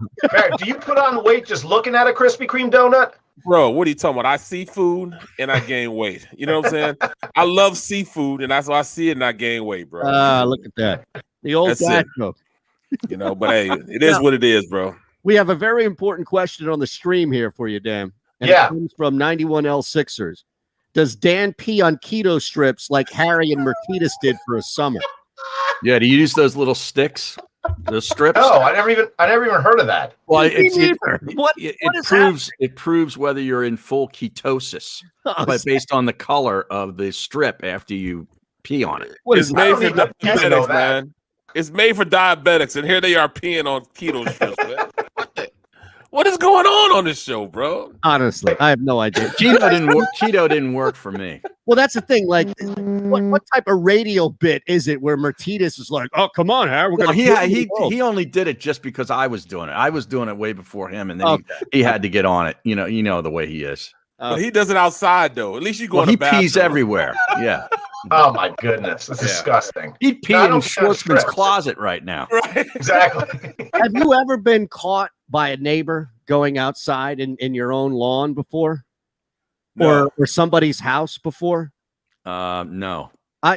Speaker 13: do you put on weight just looking at a Krispy Kreme donut?
Speaker 3: Bro, what are you talking about? I see food and I gain weight. You know what I'm saying? I love seafood, and that's why I see it and I gain weight, bro.
Speaker 1: Look at that. The old dad joke.
Speaker 3: But hey, it is what it is, bro.
Speaker 1: We have a very important question on the stream here for you, Dan. And it comes from 91L Sixers. Does Dan pee on keto strips like Harry and Mercedes did for a summer?
Speaker 2: Yeah, do you use those little sticks? Those strips?
Speaker 13: No, I never even heard of that.
Speaker 2: Well,
Speaker 1: it
Speaker 2: proves whether you're in full ketosis, but based on the color of the strip after you pee on it.
Speaker 3: It's made for diabetics, man. It's made for diabetics, and here they are peeing on keto strips, man. What is going on this show, bro?
Speaker 1: Honestly, I have no idea.
Speaker 2: Keto didn't work for me.
Speaker 1: Well, that's the thing. Like, what type of radio bit is it where Mercedes is like, "Oh, come on, Harry, we're gonna."
Speaker 2: He only did it just because I was doing it. I was doing it way before him, and then he had to get on it. You know the way he is.
Speaker 3: But he does it outside, though. At least you go. He
Speaker 2: pees everywhere. Yeah.
Speaker 13: Oh my goodness, that's disgusting.
Speaker 2: He'd pee in Schwartzman's closet right now.
Speaker 3: Right.
Speaker 13: Exactly.
Speaker 1: Have you ever been caught by a neighbor going outside in your own lawn before?
Speaker 3: No.
Speaker 1: Or somebody's house before?
Speaker 2: No.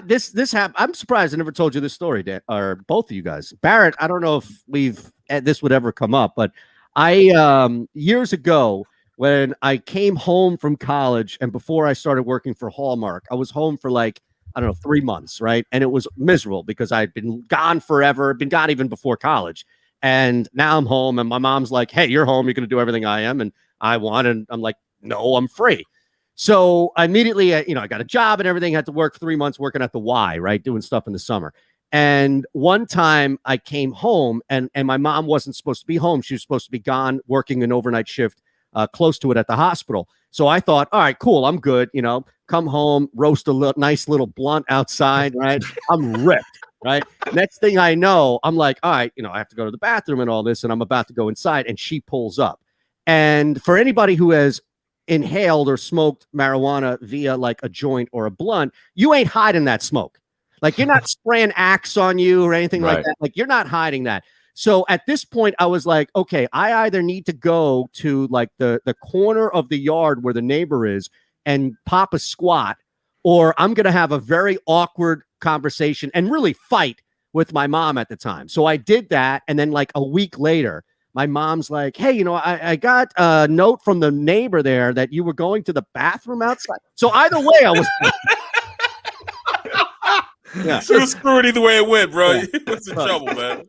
Speaker 1: This happened. I'm surprised I never told you this story, Dan, or both of you guys. Barrett, I don't know if this would ever come up, but I years ago when I came home from college and before I started working for Hallmark, I was home for like, I don't know, 3 months, right? And it was miserable because I'd been gone forever, been gone even before college. And now I'm home and my mom's like, hey, you're home. You're going to do everything I am and I want. And I'm like, no, I'm free. So I immediately, I got a job and everything, had to work 3 months working at the Y, right? Doing stuff in the summer. And one time I came home and my mom wasn't supposed to be home. She was supposed to be gone working an overnight shift close to it at the hospital. So I thought, all right, cool. I'm good. Come home, roast a nice little blunt outside, right? I'm ripped, right? Next thing I know, I'm like, all right, I have to go to the bathroom and all this, and I'm about to go inside, and she pulls up. And for anybody who has inhaled or smoked marijuana via like a joint or a blunt, you ain't hiding that smoke. Like you're not spraying Axe on you or anything like that. Like you're not hiding that. So at this point, I was like, okay, I either need to go to like the corner of the yard where the neighbor is and pop a squat, or I'm going to have a very awkward conversation and really fight with my mom at the time. So I did that. And then like a week later, my mom's like, hey, I got a note from the neighbor there that you were going to the bathroom outside. So either way, I was.
Speaker 3: Yeah. She was screwed either way it went, bro. You was in trouble, man.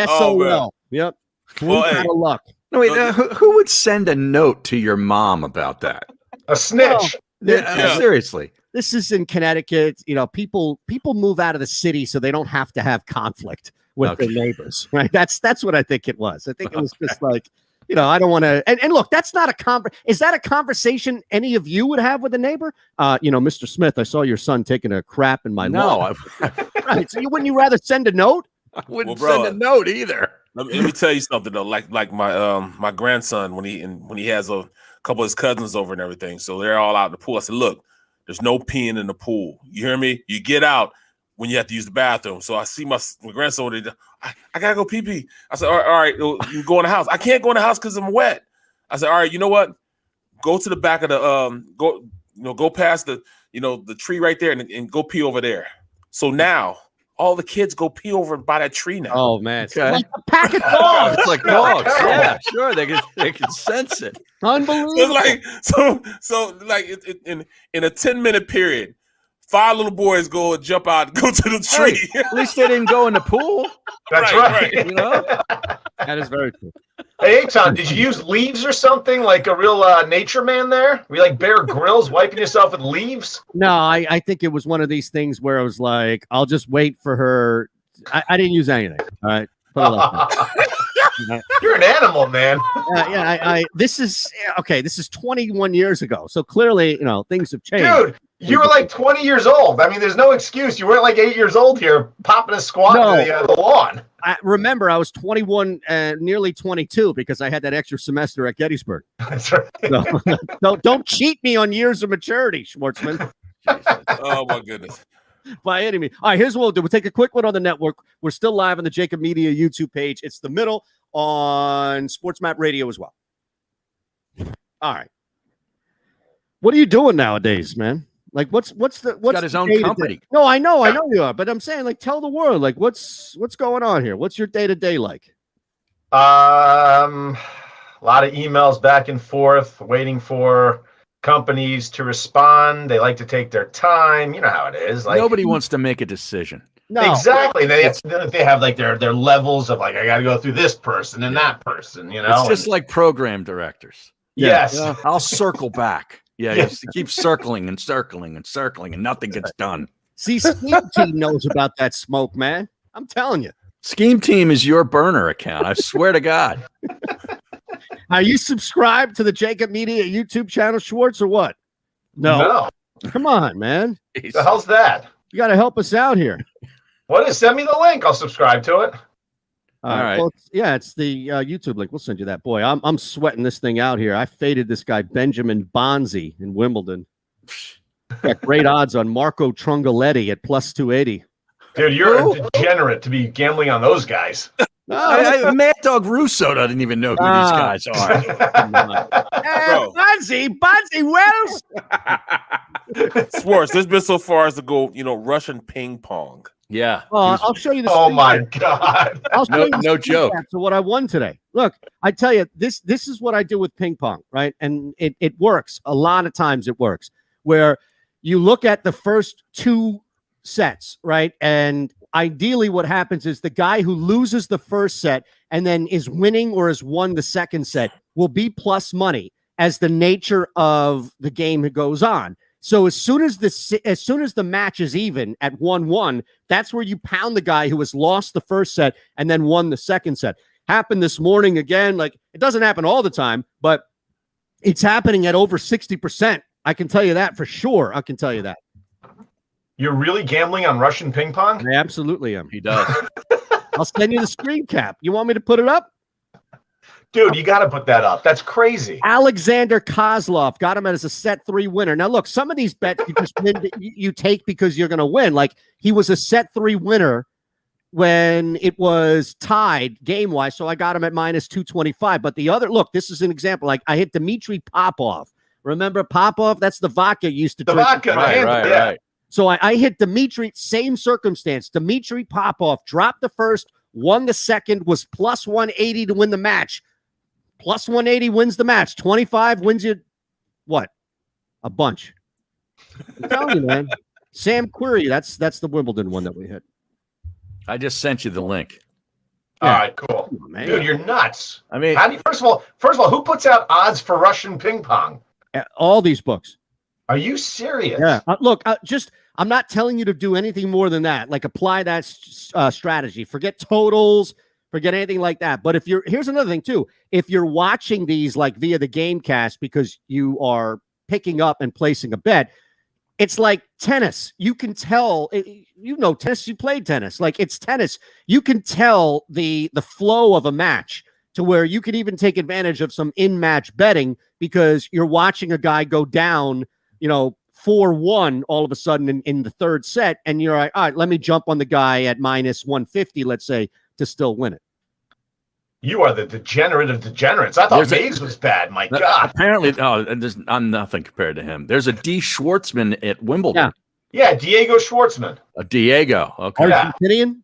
Speaker 1: SOL. Yep.
Speaker 3: Well, hey.
Speaker 1: Out of luck.
Speaker 2: No, wait, who would send a note to your mom about that?
Speaker 13: A snitch.
Speaker 2: Seriously.
Speaker 1: This is in Connecticut. People move out of the city so they don't have to have conflict with their neighbors, right? That's what I think it was. I think it was just like, I don't want to. And look, that's not is that a conversation any of you would have with a neighbor? Mr. Smith, I saw your son taking a crap in my lawn. Right. So wouldn't you rather send a note?
Speaker 2: I wouldn't send a note either.
Speaker 3: Let me tell you something though. Like my grandson when he has a couple of his cousins over and everything, so they're all out in the pool. I said, look, there's no peeing in the pool. You hear me? You get out when you have to use the bathroom. So I see my grandson. I gotta go pee pee. I said, all right, you go in the house. I can't go in the house because I'm wet. I said, all right, you know what? Go to the back of the go past the the tree right there and go pee over there. So now all the kids go pee over by that tree now.
Speaker 1: Oh man,
Speaker 2: okay.
Speaker 1: Like a pack of dogs.
Speaker 2: It's like dogs. Yeah, sure. They can sense it.
Speaker 1: Unbelievable.
Speaker 3: So in a 10-minute period, 5 little boys go and jump out and go to the tree.
Speaker 2: Hey, at least they didn't go in the pool.
Speaker 13: That's right.
Speaker 1: That is very true.
Speaker 13: Hey, Eytan, did you use leaves or something like a real nature man there? Were you like Bear Grylls wiping yourself with leaves?
Speaker 1: No, I think it was one of these things where I was like, I'll just wait for her. I didn't use anything. All right. Put it like that.
Speaker 13: You're an animal, man.
Speaker 1: This is okay. This is 21 years ago. So clearly, things have changed.
Speaker 13: Dude, you were like 20 years old. I mean, there's no excuse. You weren't like 8 years old here popping a squat to the lawn.
Speaker 1: Remember, I was 21 and nearly 22 because I had that extra semester at Gettysburg.
Speaker 13: That's right.
Speaker 1: So, don't cheat me on years of maturity, Schwartzman.
Speaker 3: Oh, my goodness.
Speaker 1: By any means. All right, here's what we'll do. We'll take a quick one on the network. We're still live on the JAKIB Media YouTube page. It's the middle on Sports Map Radio as well. All right. What are you doing nowadays, man? Like, what's
Speaker 2: got his own company?
Speaker 1: No, I know you are, but I'm saying, like, tell the world, like, what's going on here? What's your day-to-day like?
Speaker 13: A lot of emails back and forth, waiting for companies to respond. They like to take their time. You know how it is. Like,
Speaker 2: nobody wants to make a decision.
Speaker 1: No.
Speaker 13: Exactly. They have like their levels of like, I got to go through this person and that person.
Speaker 2: It's just like program directors.
Speaker 13: Yes.
Speaker 2: Yeah. I'll circle back. Yeah, you keep circling and circling and circling, and nothing gets done.
Speaker 1: See, Scheme Team knows about that smoke, man. I'm telling you.
Speaker 2: Scheme Team is your burner account. I swear to God.
Speaker 1: Are you subscribed to the JAKIB Media YouTube channel, Schwartz, or what? No. Come on, man.
Speaker 13: The hell's that?
Speaker 1: You got to help us out here.
Speaker 13: What is? Send me the link. I'll subscribe to it.
Speaker 2: All right.
Speaker 1: Well, it's the YouTube link. We'll send you that. Boy, I'm sweating this thing out here. I faded this guy Benjamin Bonzi in Wimbledon. Got great odds on Marco Trungaletti at plus 280.
Speaker 13: Dude, you're a degenerate to be gambling on those guys.
Speaker 2: Mad Dog Russo doesn't even know who these guys are.
Speaker 1: Bonzi Wells.
Speaker 3: Sports. There's been so far as to go, Russian ping pong.
Speaker 2: Yeah.
Speaker 1: I'll show you the
Speaker 13: Oh my God.
Speaker 1: I'll show you
Speaker 2: no joke.
Speaker 1: So what I won today. Look, I tell you, this is what I do with ping pong, right? And it works. A lot of times it works. Where you look at the first two sets, right? And ideally what happens is the guy who loses the first set and then is winning or has won the second set will be plus money as the nature of the game goes on. So as soon as the match is even at 1-1, that's where you pound the guy who has lost the first set and then won the second set. Happened this morning again. Like, it doesn't happen all the time, but it's happening at over 60%. I can tell you that for sure. I can tell you that.
Speaker 13: You're really gambling on Russian ping pong?
Speaker 1: I absolutely am.
Speaker 2: He does.
Speaker 1: I'll send you the screen cap. You want me to put it up?
Speaker 13: Dude, you got to put that up. That's crazy.
Speaker 1: Alexander Kozlov got him as a set 3 winner. Now, look, some of these bets you take because you're going to win. Like, he was a set 3 winner when it was tied game-wise, so I got him at minus 225. But the other, look, this is an example. Like, I hit Dmitry Popov. Remember Popov? That's the vodka you used to drink.
Speaker 13: The vodka. Right.
Speaker 1: So I hit Dmitry, same circumstance. Dmitry Popov dropped the first, won the second, was plus 180 to win the match. Plus 180 wins the match. 25 wins you what? A bunch. I'm telling you, man. Sam Querrey, that's the Wimbledon one that we hit.
Speaker 2: I just sent you the link.
Speaker 13: All right, cool.
Speaker 1: Man.
Speaker 13: Dude, you're nuts.
Speaker 2: I mean,
Speaker 13: how do you, first of all, who puts out odds for Russian ping pong?
Speaker 1: All these books.
Speaker 13: Are you serious?
Speaker 1: Yeah. Look, I'm not telling you to do anything more than that. Like, apply that strategy. Forget totals. Forget anything like that. But here's another thing too. If you're watching these like via the Gamecast because you are picking up and placing a bet, it's like tennis. You can tell, tennis, you played tennis. Like, it's tennis. You can tell the flow of a match to where you can even take advantage of some in-match betting because you're watching a guy go down, 4-1 all of a sudden in the third set. And you're like, all right, let me jump on the guy at minus 150, let's say, to still win it.
Speaker 13: You are the degenerate of degenerates. I thought Mays was bad. My God.
Speaker 2: Apparently, I'm nothing compared to him. There's a D. Schwartzman at Wimbledon.
Speaker 13: Yeah, Diego Schwartzman.
Speaker 2: Diego. Okay.
Speaker 1: Argentinian?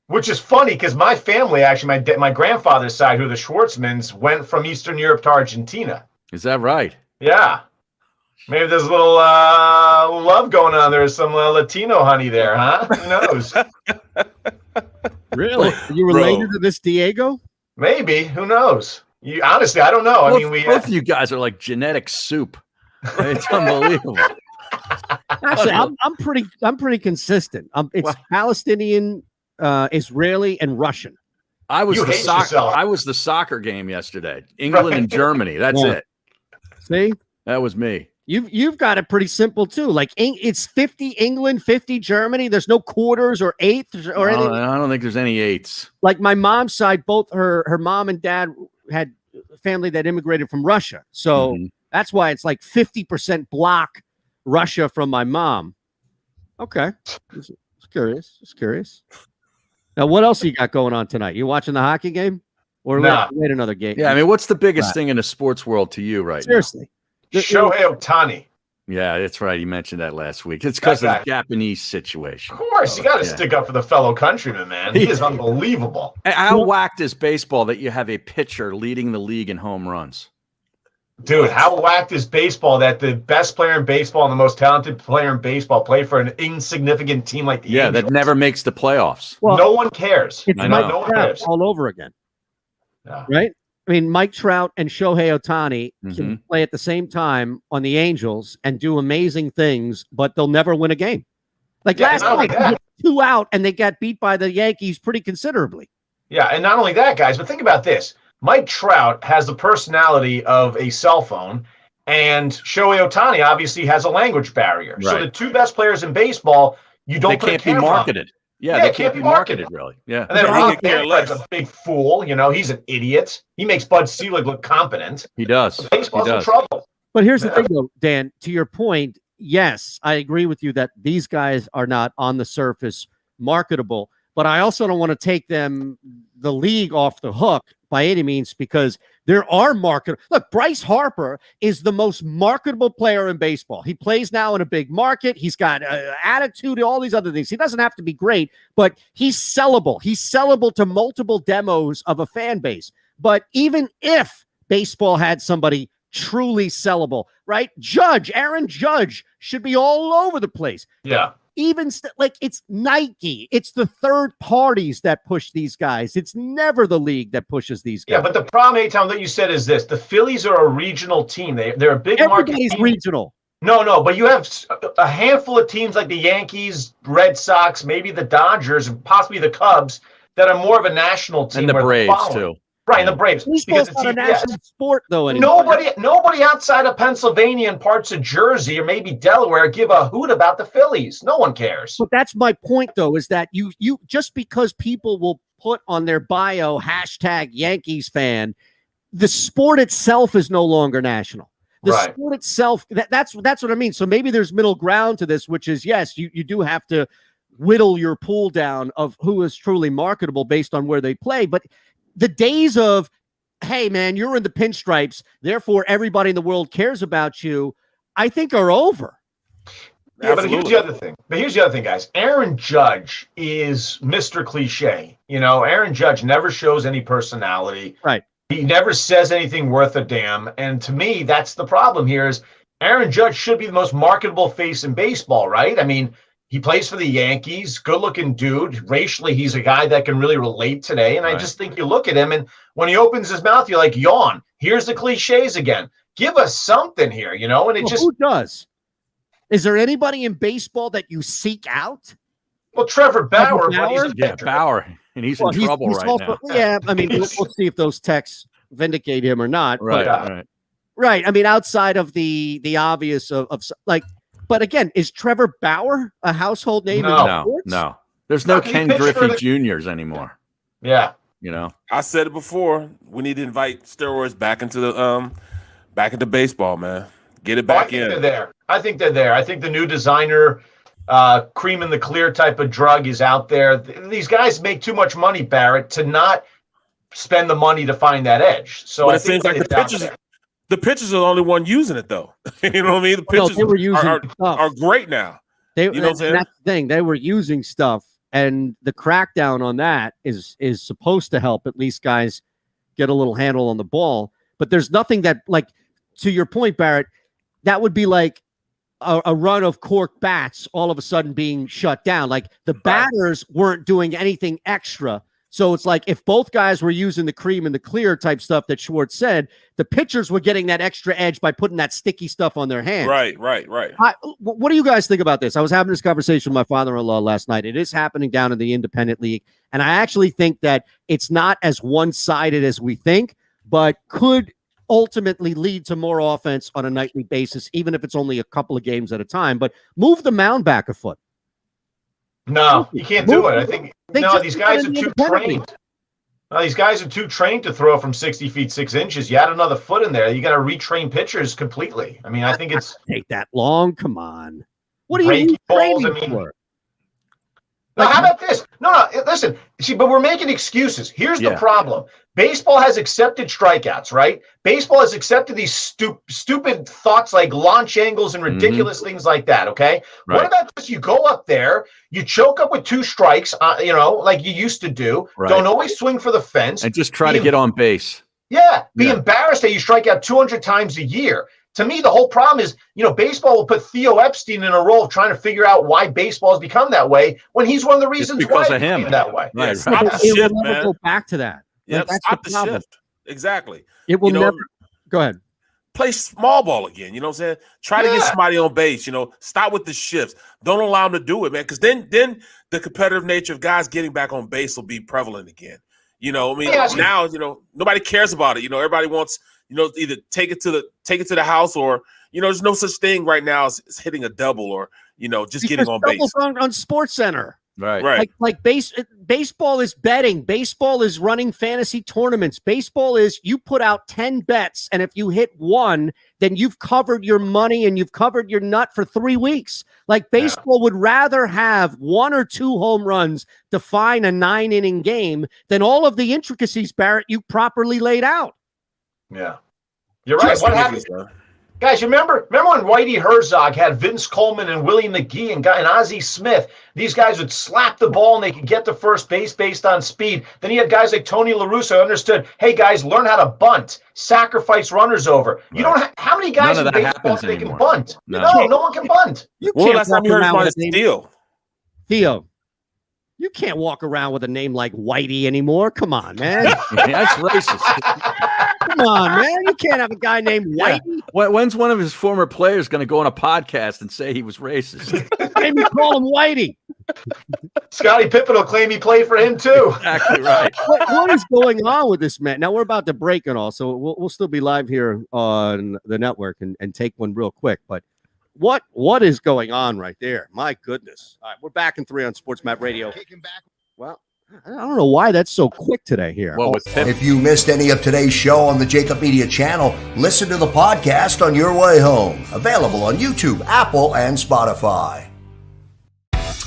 Speaker 13: Which is funny because my family, actually, my grandfather's side, who are the Schwartzmans, went from Eastern Europe to Argentina.
Speaker 2: Is that right?
Speaker 13: Yeah. Maybe there's a little love going on. There's some Latino honey there, huh? Who knows?
Speaker 1: Really? Are you related to this Diego?
Speaker 13: Maybe. Who knows? Honestly, I don't know.
Speaker 2: Both,
Speaker 13: I mean,
Speaker 2: both of you guys are like genetic soup. It's unbelievable.
Speaker 1: Actually, I'm pretty consistent. It's Palestinian, Israeli, and Russian.
Speaker 2: I was the soccer game yesterday. England and Germany. That's it.
Speaker 1: See,
Speaker 2: that was me.
Speaker 1: You've got it pretty simple too. Like it's 50 England, 50 Germany. There's no quarters or eighths or anything.
Speaker 2: I don't think there's any eighths.
Speaker 1: Like my mom's side, both her mom and dad had family that immigrated from Russia, so that's why it's like 50% block Russia from my mom. Okay, just curious. Now, what else you got going on tonight? You watching the hockey game, or wait another game?
Speaker 2: Yeah, I mean, what's the biggest thing in the sports world to you right now?
Speaker 1: Seriously.
Speaker 13: Shohei Ohtani.
Speaker 2: Yeah, that's right. You mentioned that last week. It's because of the Japanese situation.
Speaker 13: Of course, you got to stick up for the fellow countryman, man. He is unbelievable.
Speaker 2: How whacked is baseball that you have a pitcher leading the league in home runs?
Speaker 13: Dude, how whacked is baseball that the best player in baseball and the most talented player in baseball play for an insignificant team like the Angels?
Speaker 2: That never makes the playoffs.
Speaker 13: Well, no one cares.
Speaker 1: It's Mike Trout all over again.
Speaker 13: Yeah.
Speaker 1: Right? I mean, Mike Trout and Shohei Ohtani can play at the same time on the Angels and do amazing things, but they'll never win a game. Like last night, they hit 2 out and they got beat by the Yankees pretty considerably.
Speaker 13: Yeah, and not only that, guys, but think about this. Mike Trout has the personality of a cell phone, and Shohei Ohtani obviously has a language barrier. Right. So the two best players in baseball, they
Speaker 2: can't be marketed. Yeah, they can't be marketed, really. Yeah.
Speaker 13: And then Rob Manfred's a big fool. You know, he's an idiot. He makes Bud Selig look competent.
Speaker 2: He does.
Speaker 13: So baseball's in trouble.
Speaker 1: But here's the thing, though, Dan, to your point, yes, I agree with you that these guys are not on the surface marketable, but I also don't want to take the league off the hook by any means, because there are Look, Bryce Harper is the most marketable player in baseball. He plays now in a big market. He's got attitude, all these other things. He doesn't have to be great, but he's sellable. He's sellable to multiple demos of a fan base. But even if baseball had somebody truly sellable, right? Aaron Judge should be all over the place.
Speaker 13: Yeah.
Speaker 1: Even like it's Nike, it's the third parties that push these guys. It's never the league that pushes these guys.
Speaker 13: Yeah, but the problem, Eytan, that you said is this: the Phillies are a regional team. They're a big market team.
Speaker 1: Everybody's regional.
Speaker 13: No, but you have a handful of teams like the Yankees, Red Sox, maybe the Dodgers, and possibly the Cubs that are more of a national team.
Speaker 2: And the Braves too.
Speaker 13: Right, and the Braves.
Speaker 1: Because it's not a national sport, though, anymore.
Speaker 13: Nobody outside of Pennsylvania and parts of Jersey or maybe Delaware give a hoot about the Phillies. No one cares.
Speaker 1: But that's my point, though, is that you just because people will put on their bio #Yankees fan, the sport itself is no longer national. The sport itself, that's what I mean. So maybe there's middle ground to this, which is, yes, you do have to whittle your pool down of who is truly marketable based on where they play. But the days of, hey, man, you're in the pinstripes, therefore everybody in the world cares about you, I think are over.
Speaker 13: Yeah, but here's the other thing, guys. Aaron Judge is Mr. Cliche. You know, Aaron Judge never shows any personality.
Speaker 1: Right.
Speaker 13: He never says anything worth a damn. And to me, that's the problem here is Aaron Judge should be the most marketable face in baseball, right? I mean, he plays for the Yankees, good-looking dude. Racially, he's a guy that can really relate today. And I just think you look at him, and when he opens his mouth, you're like, yawn. Here's the cliches again. Give us something here, you know? And
Speaker 1: who does? Is there anybody in baseball that you seek out?
Speaker 13: Well, Trevor Bauer.
Speaker 2: Bauer. And he's in trouble right now.
Speaker 1: Yeah, I mean, we'll see if those texts vindicate him or not.
Speaker 2: Right.
Speaker 1: I mean, outside of the obvious of like, but again, is Trevor Bauer a household name?
Speaker 2: No. There's no Ken Griffey Juniors anymore.
Speaker 13: Yeah.
Speaker 2: You know,
Speaker 3: I said it before. We need to invite steroids back into baseball, man. Get it back in.
Speaker 13: I think they're there. I think the new designer, cream in the clear type of drug is out there. These guys make too much money, Barrett, to not spend the money to find that edge. So
Speaker 3: but it seems like the pitchers are the only one using it, though. You know what I mean? The pitchers are great now.
Speaker 1: You know what I'm saying? That's the thing. They were using stuff, and the crackdown on that is supposed to help at least guys get a little handle on the ball. But there's nothing that, like, to your point, Barrett, that would be like a run of cork bats all of a sudden being shut down. Like the batters weren't doing anything extra So it's like if both guys were using the cream and the clear type stuff that Schwartz said, the pitchers were getting that extra edge by putting that sticky stuff on their hands.
Speaker 3: Right.
Speaker 1: What do you guys think about this? I was having this conversation with my father-in-law last night. It is happening down in the independent league. And I actually think that it's not as one-sided as we think, but could ultimately lead to more offense on a nightly basis, even if it's only a couple of games at a time. But move the mound back a foot.
Speaker 13: No, you can't do it. I think these guys are too trained. No, these guys are too trained to throw from 60 feet 6 inches. You add another foot in there, you got to retrain pitchers completely. I mean, I think it's
Speaker 1: take that long. Come on, what are you training for?
Speaker 13: Now, how about this? No, listen. See, but we're making excuses. Here's the problem. Baseball has accepted strikeouts, right? Baseball has accepted these stupid thoughts like launch angles and ridiculous things like that, okay? Right. What about this? You go up there, you choke up with 2 strikes, like you used to do. Right. Don't always swing for the fence.
Speaker 2: And just try to get on base.
Speaker 13: Yeah, be embarrassed that you strike out 200 times a year. To me, the whole problem is, baseball will put Theo Epstein in a role of trying to figure out why baseball has become that way when he's one of the reasons why it's became that way.
Speaker 3: Right. Stop the shift, man.
Speaker 1: Go back to that.
Speaker 3: Yeah, stop the shift. Exactly.
Speaker 1: It will never. Go ahead.
Speaker 3: Play small ball again. You know what I'm saying? Try to get somebody on base. Stop with the shifts. Don't allow them to do it, man. Because then the competitive nature of guys getting back on base will be prevalent again. Now nobody cares about it. Everybody wants either take it to the house or there's no such thing right now as hitting a double or just getting on base
Speaker 1: on Sports Center.
Speaker 3: Right.
Speaker 1: Like baseball is betting. Baseball is running fantasy tournaments. Baseball is you put out 10 bets, and if you hit one, then you've covered your money and you've covered your nut for 3 weeks. Like baseball would rather have 1 or 2 home runs define a 9-inning game than all of the intricacies, Barrett, you properly laid out.
Speaker 13: Yeah. You're right. What happened? Guys, you remember when Whitey Herzog had Vince Coleman and Willie McGee and Ozzie Smith? These guys would slap the ball and they could get to first base based on speed. Then you had guys like Tony La Russa who understood, hey, guys, learn how to bunt, sacrifice runners over. Right. You don't have, how many guys in baseball they can bunt? No one can bunt.
Speaker 3: Last time you heard about
Speaker 1: Theo. You can't walk around with a name like Whitey anymore. Come on, man.
Speaker 2: That's racist.
Speaker 1: Come on, man. You can't have a guy named Whitey.
Speaker 2: Yeah. When's one of his former players going to go on a podcast and say he was racist?
Speaker 1: Maybe call him Whitey.
Speaker 13: Scottie Pippen will claim he played for him too.
Speaker 2: Exactly right.
Speaker 1: What is going on with this man? Now we're about to break and all, so we'll still be live here on the network and take one real quick. But what is going on right there? My goodness. All right, we're back in 3 on Sports Map Radio. Well, I don't know why that's so quick today here.
Speaker 2: Well,
Speaker 5: if you missed any of today's show on the JAKIB Media channel, listen to the podcast on your way home. Available on YouTube, Apple, and Spotify.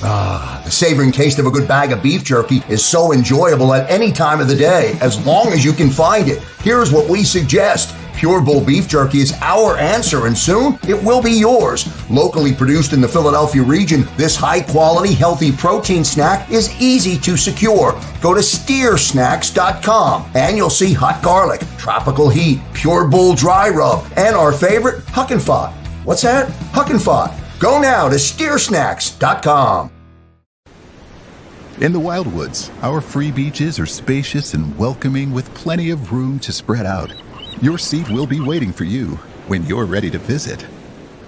Speaker 5: The savoring taste of a good bag of beef jerky is so enjoyable at any time of the day, as long as you can find it. Here's what we suggest. Pure Bull Beef Jerky is our answer, and soon it will be yours. Locally produced in the Philadelphia region, this high-quality, healthy protein snack is easy to secure. Go to steersnacks.com, and you'll see hot garlic, tropical heat, Pure Bull dry rub, and our favorite, Huck and Fod. What's that? Huck and Fod. Go now to steersnacks.com.
Speaker 6: In the Wildwoods, our free beaches are spacious and welcoming with plenty of room to spread out. Your seat will be waiting for you when you're ready to visit.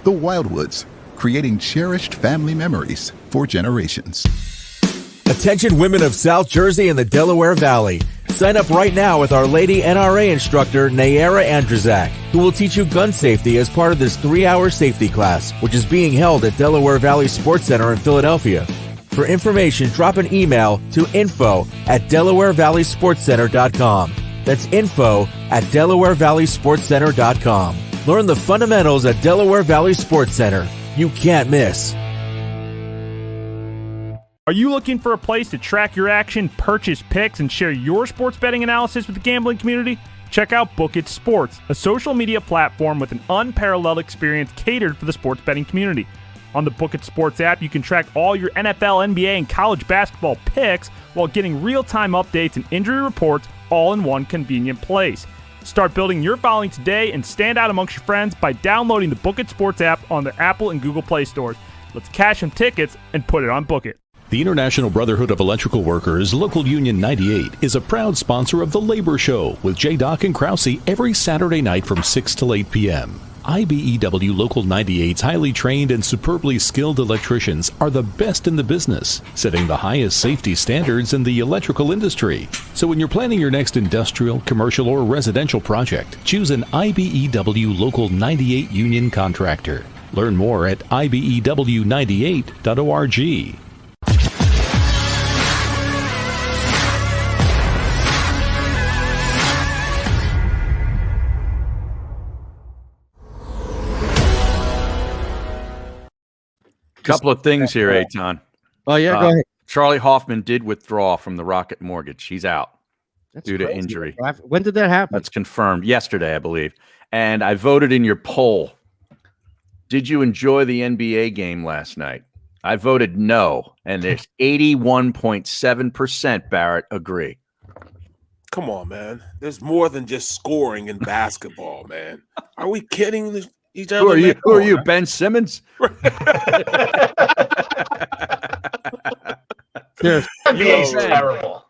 Speaker 6: The Wildwoods, creating cherished family memories for generations.
Speaker 7: Attention women of South Jersey and the Delaware Valley. Sign up right now with Our Lady NRA instructor Nayara Andrzak, who will teach you gun safety as part of this 3-hour safety class, which is being held at Delaware Valley Sports Center in Philadelphia. For information, drop an email to info@DelawareValleySportsCenter.com. That's info@DelawareValleySportsCenter.com. Learn the fundamentals at Delaware Valley Sports Center. You can't miss.
Speaker 8: Are you looking for a place to track your action, purchase picks, and share your sports betting analysis with the gambling community? Check out JAKIB Sports, a social media platform with an unparalleled experience catered for the sports betting community. On the JAKIB Sports app, you can track all your NFL, NBA, and college basketball picks while getting real-time updates and injury reports all in one convenient place. Start building your following today and stand out amongst your friends by downloading the JAKIB Sports app on the Apple and Google Play stores. Let's cash some tickets and put it on Book It.
Speaker 9: The International Brotherhood of Electrical Workers, Local Union 98, is a proud sponsor of The Labor Show with J. and Krause every Saturday night from 6 till 8 p.m. IBEW Local 98's highly trained and superbly skilled electricians are the best in the business, setting the highest safety standards in the electrical industry. So when you're planning your next industrial, commercial, or residential project, choose an IBEW Local 98 union contractor. Learn more at ibew98.org.
Speaker 2: Couple of things here, Eytan.
Speaker 1: Oh, yeah, go ahead.
Speaker 2: Charlie Hoffman did withdraw from the Rocket Mortgage. He's out due to
Speaker 1: crazy.
Speaker 2: injury.
Speaker 1: When did that happen?
Speaker 2: That's confirmed yesterday, I believe. And I voted in your poll. Did you enjoy the NBA game last night? I voted no, and there's 81.7% Barrett agree.
Speaker 3: Come on, man. There's more than just scoring in basketball, man. Are we kidding each other?
Speaker 2: Who are you? Who are you, Ben Simmons?
Speaker 13: NBA's terrible.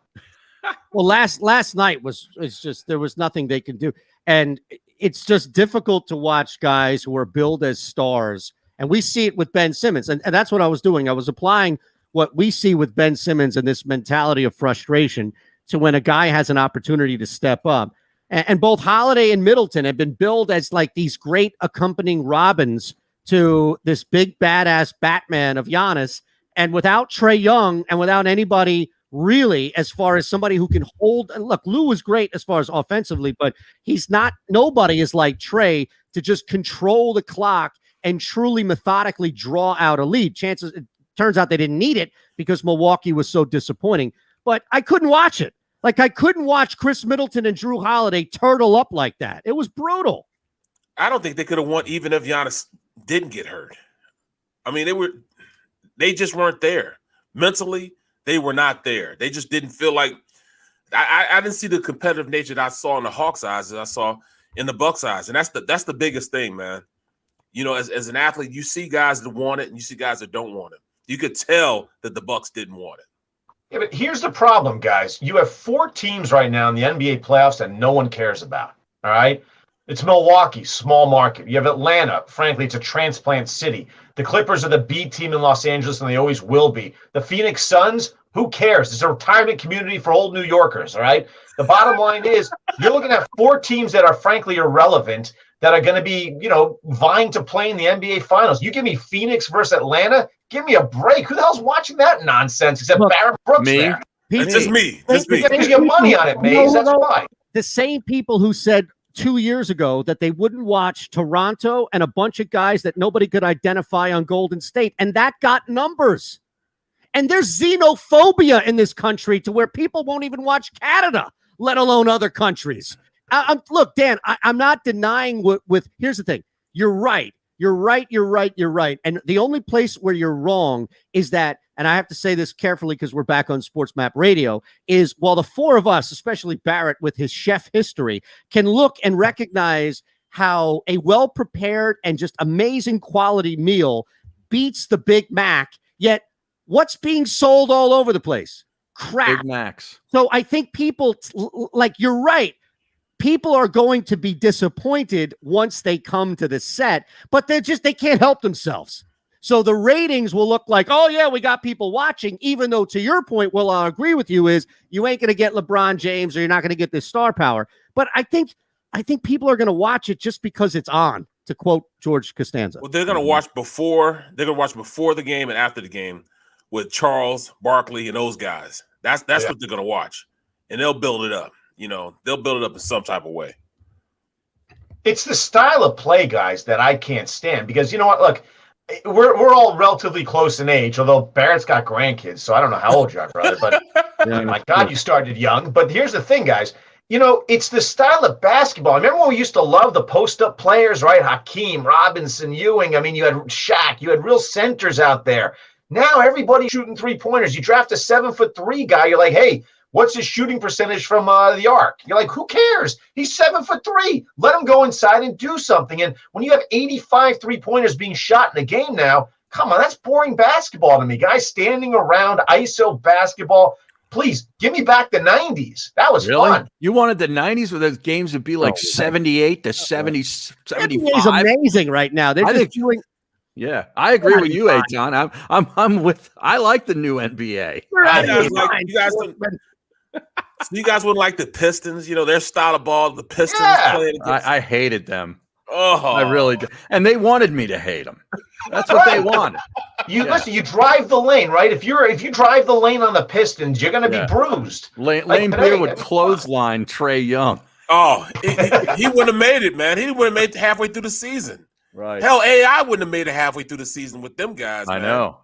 Speaker 1: Well, last night it's just there was nothing they could do, and it's just difficult to watch guys who are billed as stars, and we see it with Ben Simmons, and that's what I was doing. I was applying what we see with Ben Simmons and this mentality of frustration to when a guy has an opportunity to step up. And both Holiday and Middleton have been billed as like these great accompanying Robins to this big badass Batman of Giannis. And without Trae Young and without anybody really, as far as somebody who can hold, and look, Lou was great as far as offensively, but nobody is like Trae to just control the clock and truly methodically draw out a lead. It turns out they didn't need it because Milwaukee was so disappointing, but I couldn't watch it. Like, I couldn't watch Chris Middleton and Drew Holiday turtle up like that. It was brutal.
Speaker 3: I don't think they could have won even if Giannis didn't get hurt. I mean, they just weren't there. Mentally, they were not there. They just didn't feel like I didn't see the competitive nature that I saw in the Hawks' eyes as I saw in the Bucks' eyes. And that's the biggest thing, man. You know, as an athlete, you see guys that want it and you see guys that don't want it. You could tell that the Bucks didn't want it.
Speaker 13: Yeah, but here's the problem, guys. You have 4 teams right now in the NBA playoffs that no one cares about, all right? It's Milwaukee, small market. You have Atlanta. Frankly, it's a transplant city. The Clippers are the B team in Los Angeles, and they always will be. The Phoenix Suns, who cares? It's a retirement community for old New Yorkers, all right? The bottom line is you're looking at 4 teams that are frankly irrelevant that are going to be, vying to play in the NBA Finals. You give me Phoenix versus Atlanta, give me a break. Who the hell's watching that nonsense except Barrett Brooks?
Speaker 2: Me?
Speaker 3: It's just me.
Speaker 13: Because you get money on it, Maze. That's why.
Speaker 1: The same people who said 2 years ago that they wouldn't watch Toronto and a bunch of guys that nobody could identify on Golden State, and that got numbers. And there's xenophobia in this country to where people won't even watch Canada, let alone other countries. Look, Dan, I'm not denying here's the thing. You're right. You're right. And the only place where you're wrong is that, and I have to say this carefully because we're back on Sports Map Radio, is while the 4 of us, especially Barrett with his chef history, can look and recognize how a well-prepared and just amazing quality meal beats the Big Mac, yet what's being sold all over the place? Crap.
Speaker 2: Big Macs.
Speaker 1: So I think people, you're right. People are going to be disappointed once they come to the set, but they can't help themselves. So the ratings will look like, oh yeah, we got people watching, even though to your point, well, I'll agree with you is you ain't going to get LeBron James or you're not going to get this star power. But I think people are going to watch it just because it's on, to quote George Costanza.
Speaker 3: Well, they're going to watch before the game and after the game with Charles Barkley and those guys. That's what they're going to watch, and they'll build it up. They'll build it up in some type of way.
Speaker 13: It's the style of play, guys, that I can't stand because you know what? Look, we're all relatively close in age, although Barrett's got grandkids, so I don't know how old you are, brother. But my God, you started young. But here's the thing, guys. It's the style of basketball. Remember when we used to love the post-up players, right? Hakeem, Robinson, Ewing. I mean, you had Shaq. You had real centers out there. Now everybody's shooting 3-pointers. You draft a 7'3" guy. You're like, hey, what's his shooting percentage from the arc? You're like, who cares? He's 7'3". Let him go inside and do something. And when you have 85 3-pointers being shot in a game now, Come on, that's boring basketball to me. Guys standing around, ISO basketball. Please give me back the 90s. That was fun.
Speaker 2: You wanted the 90s where those games would be like 78 to 70, 75.
Speaker 1: It's amazing right now. They're just doing.
Speaker 2: Yeah, I agree with you, Eytan. I like the new NBA.
Speaker 3: You guys wouldn't like the Pistons, their style of ball, the Pistons playing against.
Speaker 2: I hated them.
Speaker 3: Oh,
Speaker 2: I really did. And they wanted me to hate them. That's what they wanted.
Speaker 13: Listen, you drive the lane, right? If you drive the lane on the Pistons, you're going to be bruised.
Speaker 2: Lane Beer would clothesline Trae Young.
Speaker 3: Oh, he wouldn't have made it, man. He wouldn't have made it halfway through the season.
Speaker 2: Right.
Speaker 3: Hell, AI wouldn't have made it halfway through the season with them guys.
Speaker 2: I know.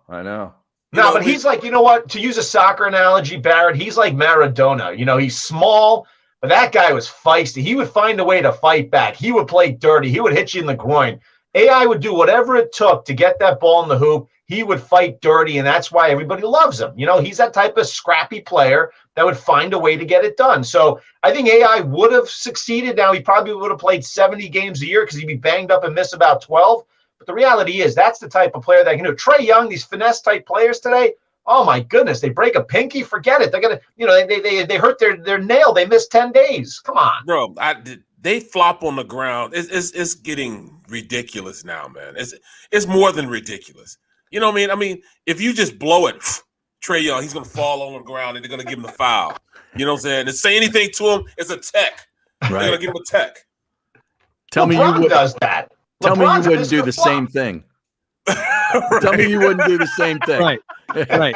Speaker 13: No, but he's like, you know what? To use a soccer analogy, Barrett, he's like Maradona. He's small, but that guy was feisty. He would find a way to fight back. He would play dirty. He would hit you in the groin. AI would do whatever it took to get that ball in the hoop. He would fight dirty, and that's why everybody loves him. He's that type of scrappy player that would find a way to get it done. So I think AI would have succeeded. Now, he probably would have played 70 games a year because he'd be banged up and miss about 12. But the reality is that's the type of player that can do. Trae Young, these finesse-type players today, oh, my goodness, they break a pinky, forget it. They're going to, they hurt their nail. They miss 10 days. Come on.
Speaker 3: Bro, they flop on the ground. It's getting ridiculous now, man. It's more than ridiculous. You know what I mean? I mean, if you just blow it, Trae Young, he's going to fall on the ground and they're going to give him the foul. You know what I'm saying? To say anything to him, it's a tech. Right. They're going to give him a tech.
Speaker 2: Tell me you
Speaker 13: does that.
Speaker 2: Tell me you wouldn't do the same thing. Tell me you wouldn't do the same thing.
Speaker 1: Right.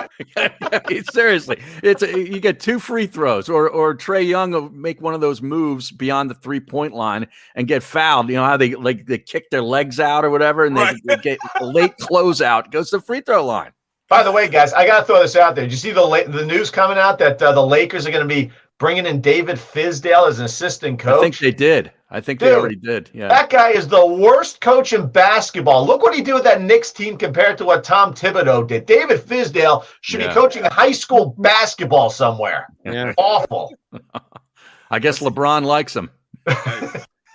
Speaker 2: Seriously, you get 2 free throws, or Trae Young will make one of those moves beyond the 3-point line and get fouled. You know how they kick their legs out or whatever, and they get a late closeout, goes to the free throw line.
Speaker 13: By the way, guys, I got to throw this out there. Did you see the news coming out that the Lakers are going to be bringing in David Fizdale as an assistant coach?
Speaker 2: I think they did. I think they already did. Yeah.
Speaker 13: That guy is the worst coach in basketball. Look what he did with that Knicks team compared to what Tom Thibodeau did. David Fizdale should be coaching high school basketball somewhere.
Speaker 1: Yeah.
Speaker 13: Awful.
Speaker 2: I guess LeBron likes him.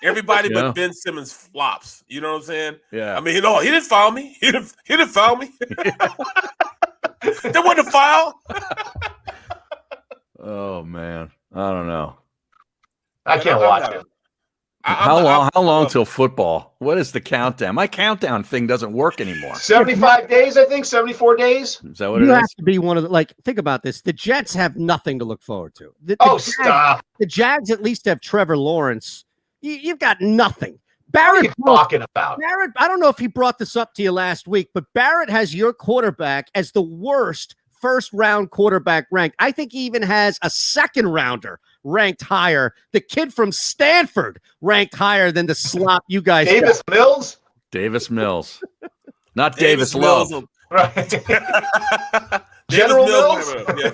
Speaker 3: Everybody but Ben Simmons flops. You know what I'm saying?
Speaker 2: Yeah.
Speaker 3: I mean, he didn't foul me. He didn't foul me. There wasn't a foul.
Speaker 2: Oh man, I don't know.
Speaker 13: I can't watch it.
Speaker 2: How long till football? What is the countdown? My countdown thing doesn't work anymore.
Speaker 13: 75 days, I think. 74 days.
Speaker 2: Is that what it is?
Speaker 1: You have to be one of the think about this. The Jets have nothing to look forward to.
Speaker 13: Stop.
Speaker 1: The Jags at least have Trevor Lawrence. You've got nothing.
Speaker 13: Barrett, what are you talking about?
Speaker 1: Barrett, I don't know if he brought this up to you last week, but Barrett has your quarterback as the worst first-round quarterback ranked. I think he even has a second-rounder ranked higher. The kid from Stanford ranked higher than the slop you guys
Speaker 13: Davis
Speaker 1: got.
Speaker 13: Mills?
Speaker 2: Davis Mills. Not Davis Love.
Speaker 13: Right.
Speaker 3: General
Speaker 13: Mills?
Speaker 3: Yeah.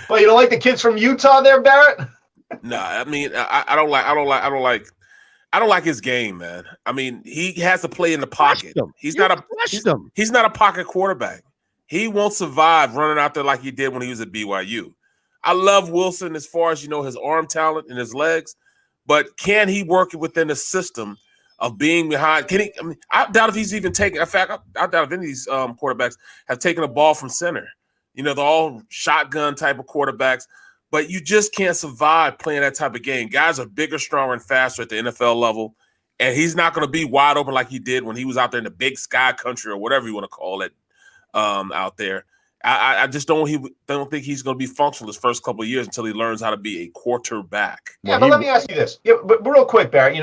Speaker 13: Well, you don't like the kids from Utah there, Barrett?
Speaker 3: No, I mean, I don't like his game, man. I mean, he has to play in the pocket. He's not a pocket quarterback. He won't survive running out there like he did when he was at BYU. I love Wilson as far as his arm talent and his legs, but can he work within the system of being behind? Can he? I mean, I doubt if he's even taken. In fact, I doubt if any of these quarterbacks have taken a ball from center. They're all shotgun type of quarterbacks. But you just can't survive playing that type of game. Guys are bigger, stronger, and faster at the NFL level, and he's not going to be wide open like he did when he was out there in the big sky country or whatever you want to call it out there. I just don't think he's going to be functional his first couple of years until he learns how to be a quarterback.
Speaker 13: Yeah, but let me ask you this. Yeah, but real quick, Barrett,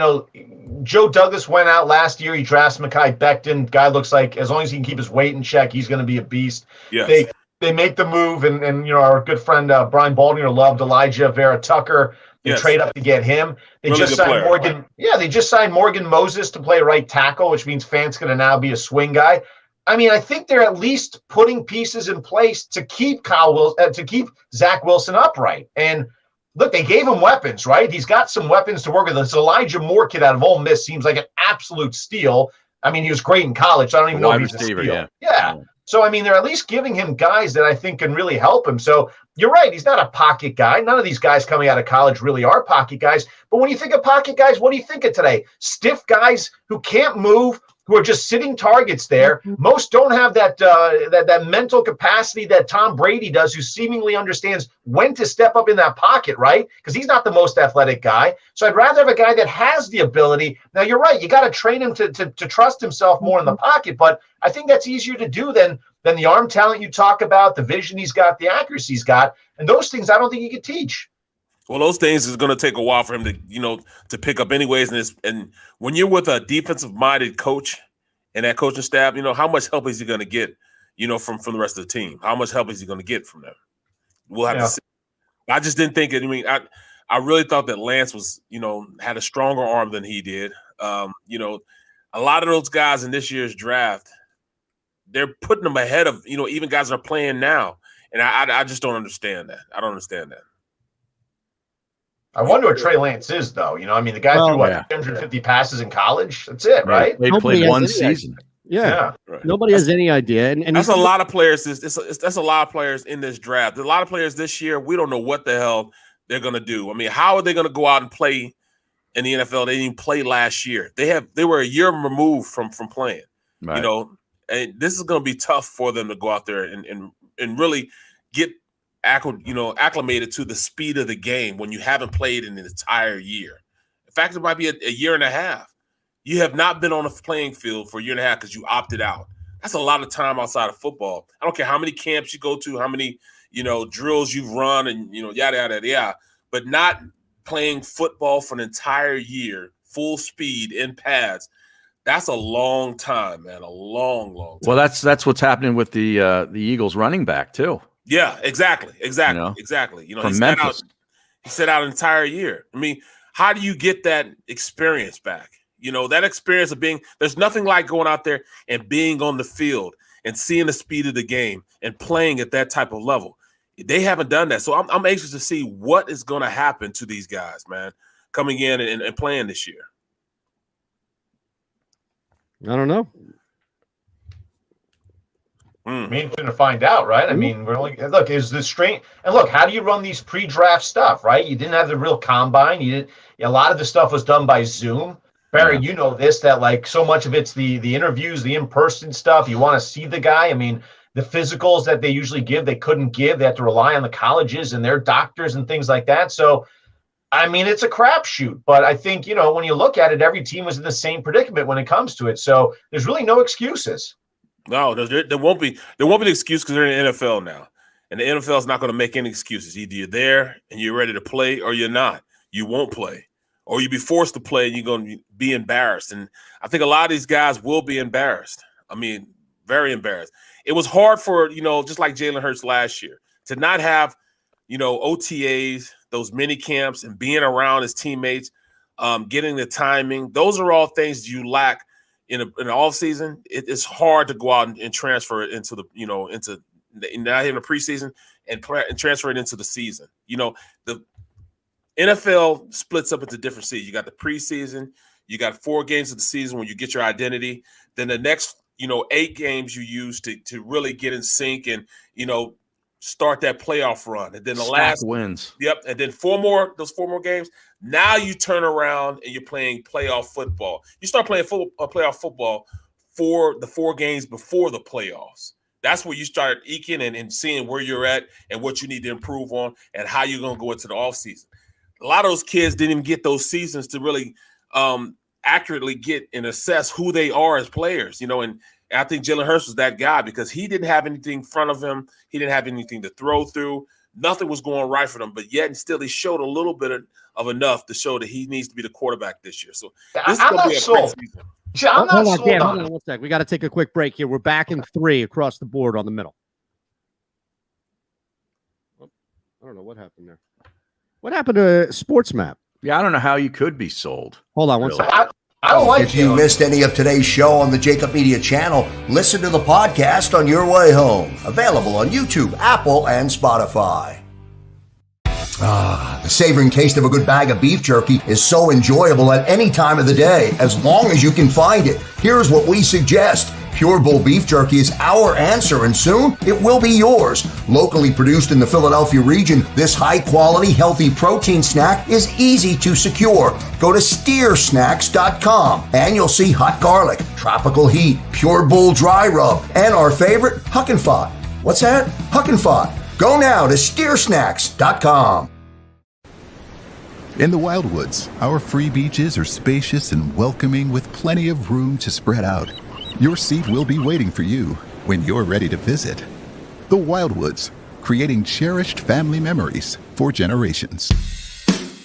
Speaker 13: Joe Douglas went out last year. He drafts Mekhi Becton. Guy looks like as long as he can keep his weight in check, he's going to be a beast.
Speaker 3: Yes.
Speaker 13: They make the move, and our good friend Brian Baldinger loved Elijah Vera Tucker. They trade up to get him. They really just signed Morgan. Right? Yeah, they just signed Morgan Moses to play right tackle, which means Fant's going to now be a swing guy. I mean, I think they're at least putting pieces in place to keep to keep Zach Wilson upright. And look, they gave him weapons, right? He's got some weapons to work with. This Elijah Moore kid out of Ole Miss seems like an absolute steal. I mean, he was great in college. So I don't even know if he's a steal. Yeah. So, I mean, they're at least giving him guys that I think can really help him. So you're right. He's not a pocket guy. None of these guys coming out of college really are pocket guys. But when you think of pocket guys, what do you think of today? Stiff guys who can't move, who are just sitting targets there. Most don't have that mental capacity that Tom Brady does, who seemingly understands when to step up in that pocket, right? Because he's not the most athletic guy. So I'd rather have a guy that has the ability. Now, you're right. You got to train him to trust himself more in the pocket, but I think that's easier to do than the arm talent you talk about, the vision he's got, the accuracy he's got. And those things I don't think he could teach.
Speaker 3: Well, those things is going to take a while for him to pick up anyways. And when you're with a defensive-minded coach and that coaching staff, how much help is he going to get, from the rest of the team? How much help is he going to get from them? We'll have to see. I just didn't think it. I mean, I really thought that Lance was, had a stronger arm than he did. A lot of those guys in this year's draft, they're putting them ahead of, even guys that are playing now. And I just don't understand that. I don't understand that.
Speaker 13: I wonder what Trey Lance is, though. The guy threw 350 passes in college. That's it, right?
Speaker 2: They played one season.
Speaker 1: Yeah. Right. Nobody has any idea. And
Speaker 3: that's a lot of players. That's a lot of players in this draft. A lot of players this year, we don't know what the hell they're going to do. I mean, how are they going to go out and play in the NFL? They didn't even play last year. They were a year removed from playing. Right. And this is going to be tough for them to go out there and really get acclimated to the speed of the game when you haven't played in an entire year. In fact, it might be a year and a half. You have not been on a playing field for a year and a half because you opted out. That's a lot of time outside of football. I don't care how many camps you go to, how many, drills you've run and, yada, yada, yada. But not playing football for an entire year, full speed in pads. That's a long time, man. A long, long time.
Speaker 2: Well, that's what's happening with the Eagles running back too.
Speaker 3: Yeah, exactly. He sat out an entire year. I mean, how do you get that experience back? That experience of there's nothing like going out there and being on the field and seeing the speed of the game and playing at that type of level. They haven't done that. So I'm anxious to see what is going to happen to these guys, man, coming in and playing this year.
Speaker 1: I don't know.
Speaker 13: I mean, going to find out, right? I mean, is this strange? And look, how do you run these pre-draft stuff, right? You didn't have the real combine. A lot of the stuff was done by Zoom. Barry, you know this, that like so much of it's the interviews, the in-person stuff. You want to see the guy. I mean, the physicals that they usually give, they couldn't give. They have to rely on the colleges and their doctors and things like that. So, I mean, it's a crapshoot. But I think, when you look at it, every team was in the same predicament when it comes to it. So there's really no excuses.
Speaker 3: No, there won't be an excuse because they're in the NFL now. And the NFL is not going to make any excuses. Either you're there and you're ready to play or you're not. You won't play. Or you'll be forced to play and you're going to be embarrassed. And I think a lot of these guys will be embarrassed. I mean, very embarrassed. It was hard for, just like Jalen Hurts last year, to not have, OTAs, those mini camps and being around his teammates, getting the timing. Those are all things you lack in an off season. It's hard to go out and transfer it into the, into not in the preseason and transfer it into the season. The NFL splits up into different seasons. You got the preseason, you got 4 games of the season when you get your identity. Then the next, 8 games you use to really get in sync and, start that playoff run. And then the last
Speaker 2: wins.
Speaker 3: Yep. And then those 4 more games. Now you turn around and you're playing playoff football. You start playing playoff football for the 4 games before the playoffs. That's where you start eking and seeing where you're at and what you need to improve on and how you're going to go into the offseason. A lot of those kids didn't even get those seasons to really accurately get and assess who they are as players, and I think Jalen Hurts was that guy because he didn't have anything in front of him. He didn't have anything to throw through. Nothing was going right for them, but yet and still he showed a little bit of enough to show that he needs to be the quarterback this year. So this is going to be a great season.
Speaker 13: I'm not sold on
Speaker 1: hold on 1 sec. We got to take a quick break here. We're back in 3 across the board on the middle. I don't know what happened there. What happened to Sports Map?
Speaker 2: Yeah, I don't know how you could be sold.
Speaker 1: Hold on 1 second.
Speaker 13: I don't like
Speaker 5: If you missed any of today's show on the JAKIB Media channel, listen to the podcast on your way home. Available on YouTube, Apple, and Spotify. The savoring taste of a good bag of beef jerky is so enjoyable at any time of the day, as long as you can find it. Here's what we suggest. Pure Bull beef jerky is our answer, and soon it will be yours. Locally produced in the Philadelphia region, this high-quality, healthy protein snack is easy to secure. Go to steersnacks.com and you'll see hot garlic, tropical heat, Pure Bull dry rub, and our favorite, Huck and Fod. What's that? Huck and Fod. Go now to steersnacks.com.
Speaker 6: In the Wildwoods, our free beaches are spacious and welcoming with plenty of room to spread out. Your seat will be waiting for you when you're ready to visit. The Wildwoods, creating cherished family memories for generations.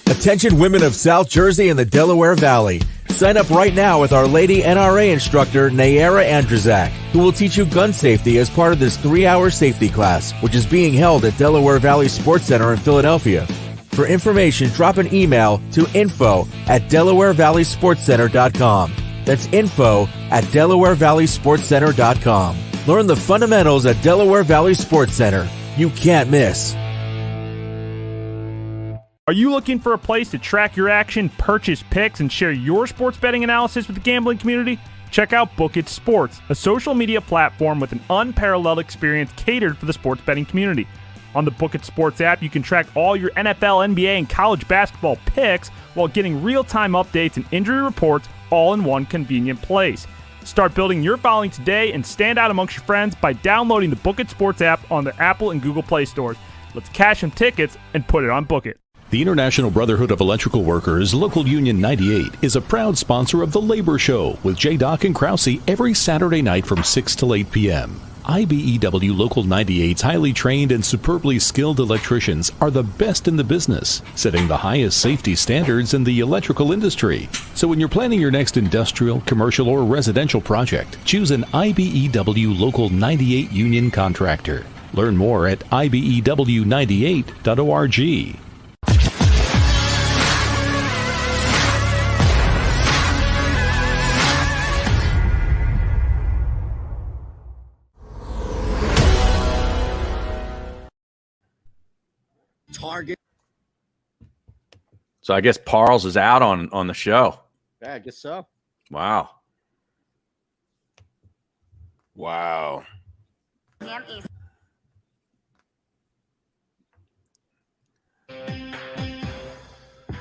Speaker 7: Attention women of South Jersey and the Delaware Valley. Sign up right now with Our Lady NRA instructor Nayara Andrzak, who will teach you gun safety as part of this 3-hour safety class, which is being held at Delaware Valley Sports Center in Philadelphia. For information, drop an email to info@DelawareValleySportsCenter.com. That's info@DelawareValleySportsCenter.com. Learn the fundamentals at Delaware Valley Sports Center. You can't miss.
Speaker 8: Are you looking for a place to track your action, purchase picks, and share your sports betting analysis with the gambling community? Check out JAKIB Sports, a social media platform with an unparalleled experience catered for the sports betting community. On the JAKIB Sports app, you can track all your NFL, NBA, and college basketball picks while getting real-time updates and injury reports all in one convenient place. Start building your following today and stand out amongst your friends by downloading the JAKIB Sports app on the Apple and Google Play stores. Let's cash some tickets and put it on Book It.
Speaker 9: The International Brotherhood of Electrical Workers, Local Union 98, is a proud sponsor of The Labor Show with J. and Krause every Saturday night from 6 till 8 p.m. IBEW Local 98's highly trained and superbly skilled electricians are the best in the business, setting the highest safety standards in the electrical industry. So when you're planning your next industrial, commercial, or residential project, choose an IBEW Local 98 union contractor. Learn more at IBEW98.org.
Speaker 1: Target.
Speaker 2: So I guess Parles is out on the show.
Speaker 1: Yeah, I guess so.
Speaker 2: Wow.
Speaker 3: Wow.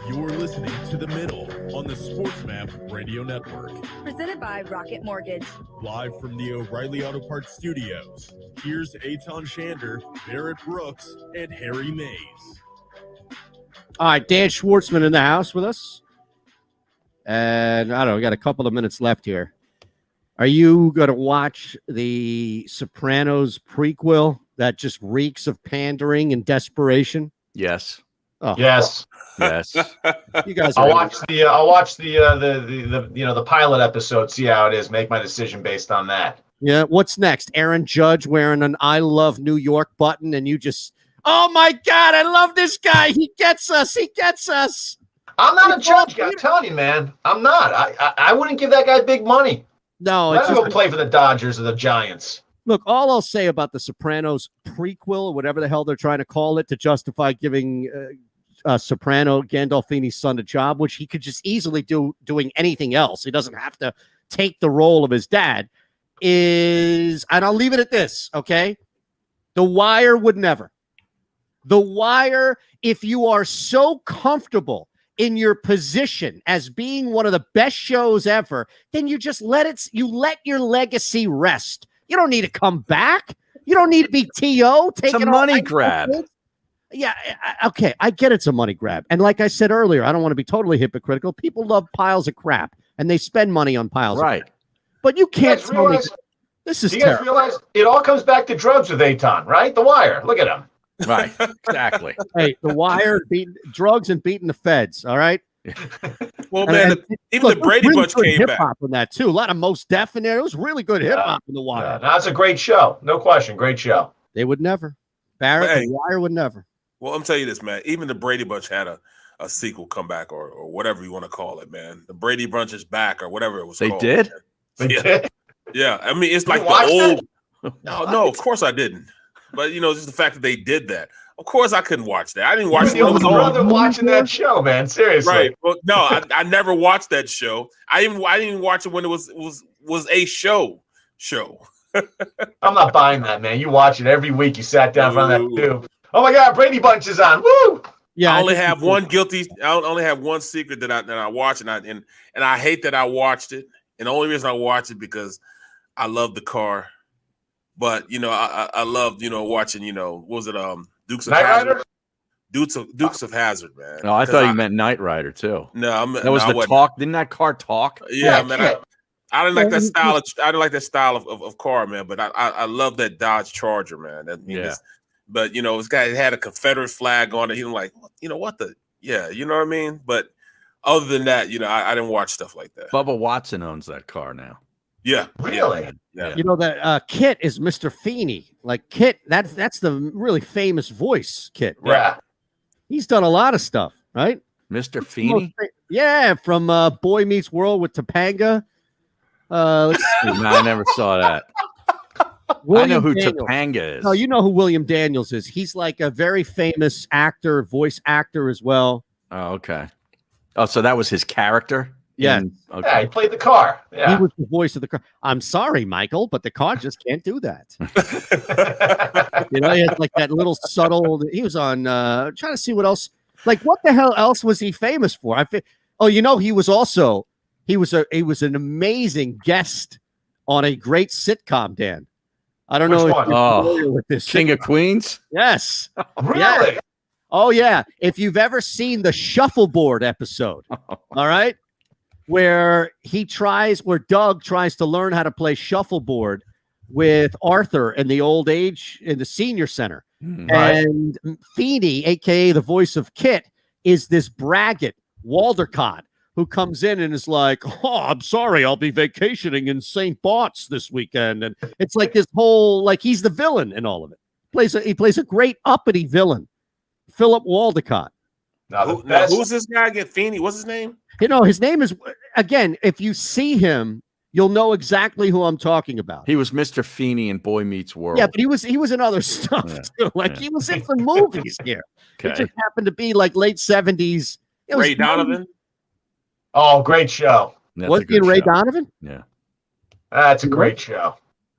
Speaker 4: You're listening to The Middle on the SportsMap Radio Network.
Speaker 10: Presented by Rocket Mortgage.
Speaker 4: Live from the O'Reilly Auto Parts Studios, here's Eytan Shander, Barrett Brooks, and Harry Mays.
Speaker 1: All right, Dan Schwartzman in the house with us. And I don't know, we got a couple of minutes left here. Are you going to watch the Sopranos prequel that just reeks of pandering and desperation?
Speaker 2: Yes.
Speaker 1: Oh.
Speaker 13: Yes.
Speaker 2: Yes.
Speaker 1: You guys.
Speaker 13: I'll watch the pilot episode, see how it is, make my decision based on that.
Speaker 1: Yeah. What's next? Aaron Judge wearing an "I Love New York" button, and you just, oh my God, I love this guy. He gets us. He gets us.
Speaker 13: I'm not a judge guy. I'm telling you, man. I'm not. I wouldn't give that guy big money.
Speaker 1: No,
Speaker 13: let him go play for the Dodgers or the Giants.
Speaker 1: Look, all I'll say about the Sopranos prequel, or whatever the hell they're trying to call it, to justify giving Soprano, Gandolfini's son, a job, which he could just easily do doing anything else. He doesn't have to take the role of his dad. And I'll leave it at this, okay? The Wire would never. The Wire, if you are so comfortable in your position as being one of the best shows ever, then you just let your legacy rest. You don't need to come back. You don't need to be T.O.
Speaker 2: It's a money grab.
Speaker 1: Yeah, okay, I get it's a money grab. And like I said earlier, I don't want to be totally hypocritical. People love piles of crap, and they spend money on piles of crap. But you can't tell me this is terrible.
Speaker 13: You guys realize it all comes back to drugs with Eytan, right? The Wire. Look at him.
Speaker 2: Right, exactly.
Speaker 1: Hey, The Wire, drugs and beating the feds, all right?
Speaker 3: Well, man, even the Brady Bunch came back.
Speaker 1: Hip-hop in that, too. A lot of Most Def in there. It was really good hip-hop in The Wire.
Speaker 13: Yeah, that's a great show. No question. Great show.
Speaker 1: They would never. Barrett,
Speaker 3: Hey.
Speaker 1: The Wire would never.
Speaker 3: Well, I'm telling you this, man. Even the Brady Bunch had a sequel comeback or whatever you want to call it, man. The Brady Bunch is back or whatever it was
Speaker 2: They
Speaker 3: called.
Speaker 2: did?
Speaker 13: They
Speaker 3: Yeah.
Speaker 13: did?
Speaker 3: Yeah. I mean, it's like the
Speaker 13: watch
Speaker 3: old. No, of course I didn't. But, just the fact that they did that. Of course I couldn't watch that. I didn't watch
Speaker 13: You're the only brother watching that show, man. Seriously.
Speaker 3: Right. Well, no, I never watched that show. I didn't even watch it when it was a show. show.
Speaker 13: I'm not buying that, man. You watch it every week. You sat down in front of that tube. Oh my God, Brady Bunch is on. Woo!
Speaker 3: Yeah, I only have one guilty. I only have one secret that I watch, and I hate that I watched it. And the only reason I watched it because I love the car. But I loved watching what was it Dukes of Hazzard? Dukes of Hazzard, man.
Speaker 2: No, I thought you meant Knight Rider too.
Speaker 3: No,
Speaker 2: that was the talk. Didn't that car talk?
Speaker 3: Yeah, man. I didn't like that style. I didn't like that style of car, man. But I love that Dodge Charger, man. But this guy had a Confederate flag on it. He was like, what the? Yeah, you know what I mean. But other than that, I didn't watch stuff like that.
Speaker 2: Bubba Watson owns that car now.
Speaker 3: Yeah,
Speaker 13: really.
Speaker 3: Yeah.
Speaker 1: That Kit is Mr. Feeney. Like Kit, that's the really famous voice. Kit.
Speaker 13: Yeah.
Speaker 1: He's done a lot of stuff, right?
Speaker 2: Mr. Feeney?
Speaker 1: Yeah, from Boy Meets World with Topanga. Let's see.
Speaker 2: No, I never saw that. I know who Topanga is.
Speaker 1: No, you know who William Daniels is. He's like a very famous actor, voice actor as well.
Speaker 2: Oh, okay. Oh, so that was his character?
Speaker 1: Yeah.
Speaker 2: Okay.
Speaker 13: Yeah, he played the car. Yeah.
Speaker 1: He was the voice of the car. I'm sorry, Michael, but the car just can't do that. He had like that little subtle. He was on trying to see what else. Like, what the hell else was he famous for? He was also he was an amazing guest on a great sitcom, Dan. I don't know if you're familiar with this.
Speaker 2: King of Queens?
Speaker 1: Yes.
Speaker 13: Really?
Speaker 1: Yeah. Oh, yeah. If you've ever seen the Shuffleboard episode, all right, where Doug tries to learn how to play shuffleboard with Arthur in the senior center.
Speaker 13: Right.
Speaker 1: And Feeney, a.k.a. the voice of Kit, is this braggart, Waldecott, who comes in and is like, oh, I'm sorry, I'll be vacationing in St. Bart's this weekend. And it's like this whole, like, he's the villain in all of it. He plays a great uppity villain, Philip Waldecott.
Speaker 3: Now, who's this guy again? Feeney? What's his name?
Speaker 1: His name is, again, if you see him, you'll know exactly who I'm talking about.
Speaker 2: He was Mr. Feeney in Boy Meets World.
Speaker 1: Yeah, but he was in other stuff too. Like he was in some movies here.
Speaker 2: Okay.
Speaker 1: It just happened to be like late 70s.
Speaker 3: Ray Donovan.
Speaker 13: Oh, great show.
Speaker 1: Was he in Ray Donovan?
Speaker 2: Yeah.
Speaker 13: That's a great show.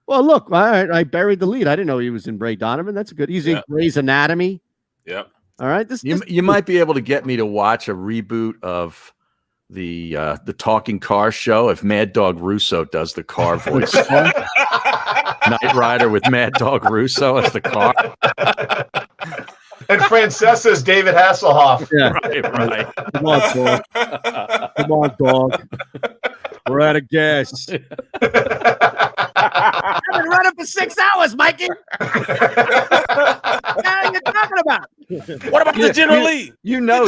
Speaker 1: Well, look, I buried the lead. I didn't know he was in Ray Donovan. That's good. He's in Grey's Anatomy.
Speaker 3: Yep.
Speaker 1: All right.
Speaker 2: You might be able to get me to watch a reboot of the Talking Car show if Mad Dog Russo does the car voice. Knight Rider with Mad Dog Russo as the car.
Speaker 13: And Francesa's David Hasselhoff.
Speaker 1: Yeah.
Speaker 2: Right.
Speaker 1: Come on, dog. Come on, dog. We're out of gas. I've been running for 6 hours, Mikey. What are you talking about?
Speaker 3: What about the General Lee?
Speaker 2: You know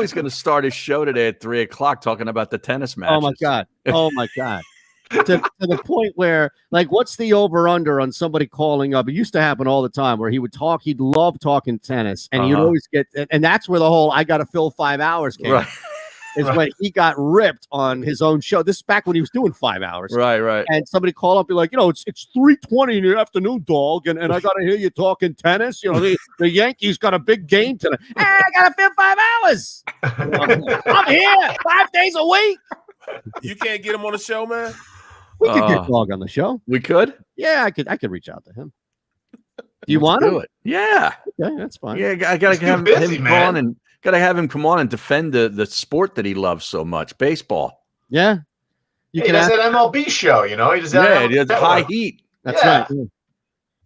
Speaker 3: he's
Speaker 2: going to start his show today at 3:00 talking about the tennis matches.
Speaker 1: Oh my god! Oh my god! to the point where, like, what's the over/under on somebody calling up? It used to happen all the time where he would talk. He'd love talking tennis, and you'd always get. And that's where the whole "I got to fill 5 hours" came.
Speaker 2: Right.
Speaker 1: Is when he got ripped on his own show. This is back when he was doing 5 hours.
Speaker 2: Right.
Speaker 1: And somebody called up, be like, it's 3:20 in the afternoon, dog, and I got to hear you talking tennis. The Yankees got a big game tonight. Hey, I got to fill 5 hours. I'm here 5 days a week.
Speaker 3: You can't get him on the show, man.
Speaker 1: We could get Dog on the show.
Speaker 2: We could?
Speaker 1: Yeah, I could reach out to him. Do you want to
Speaker 2: do it? Yeah.
Speaker 1: Okay, that's fine.
Speaker 2: Yeah, I got to have him on and come on and defend the sport that he loves so much, baseball.
Speaker 1: Yeah.
Speaker 13: He does that MLB show, He does that.
Speaker 2: He does High Heat.
Speaker 1: That's right.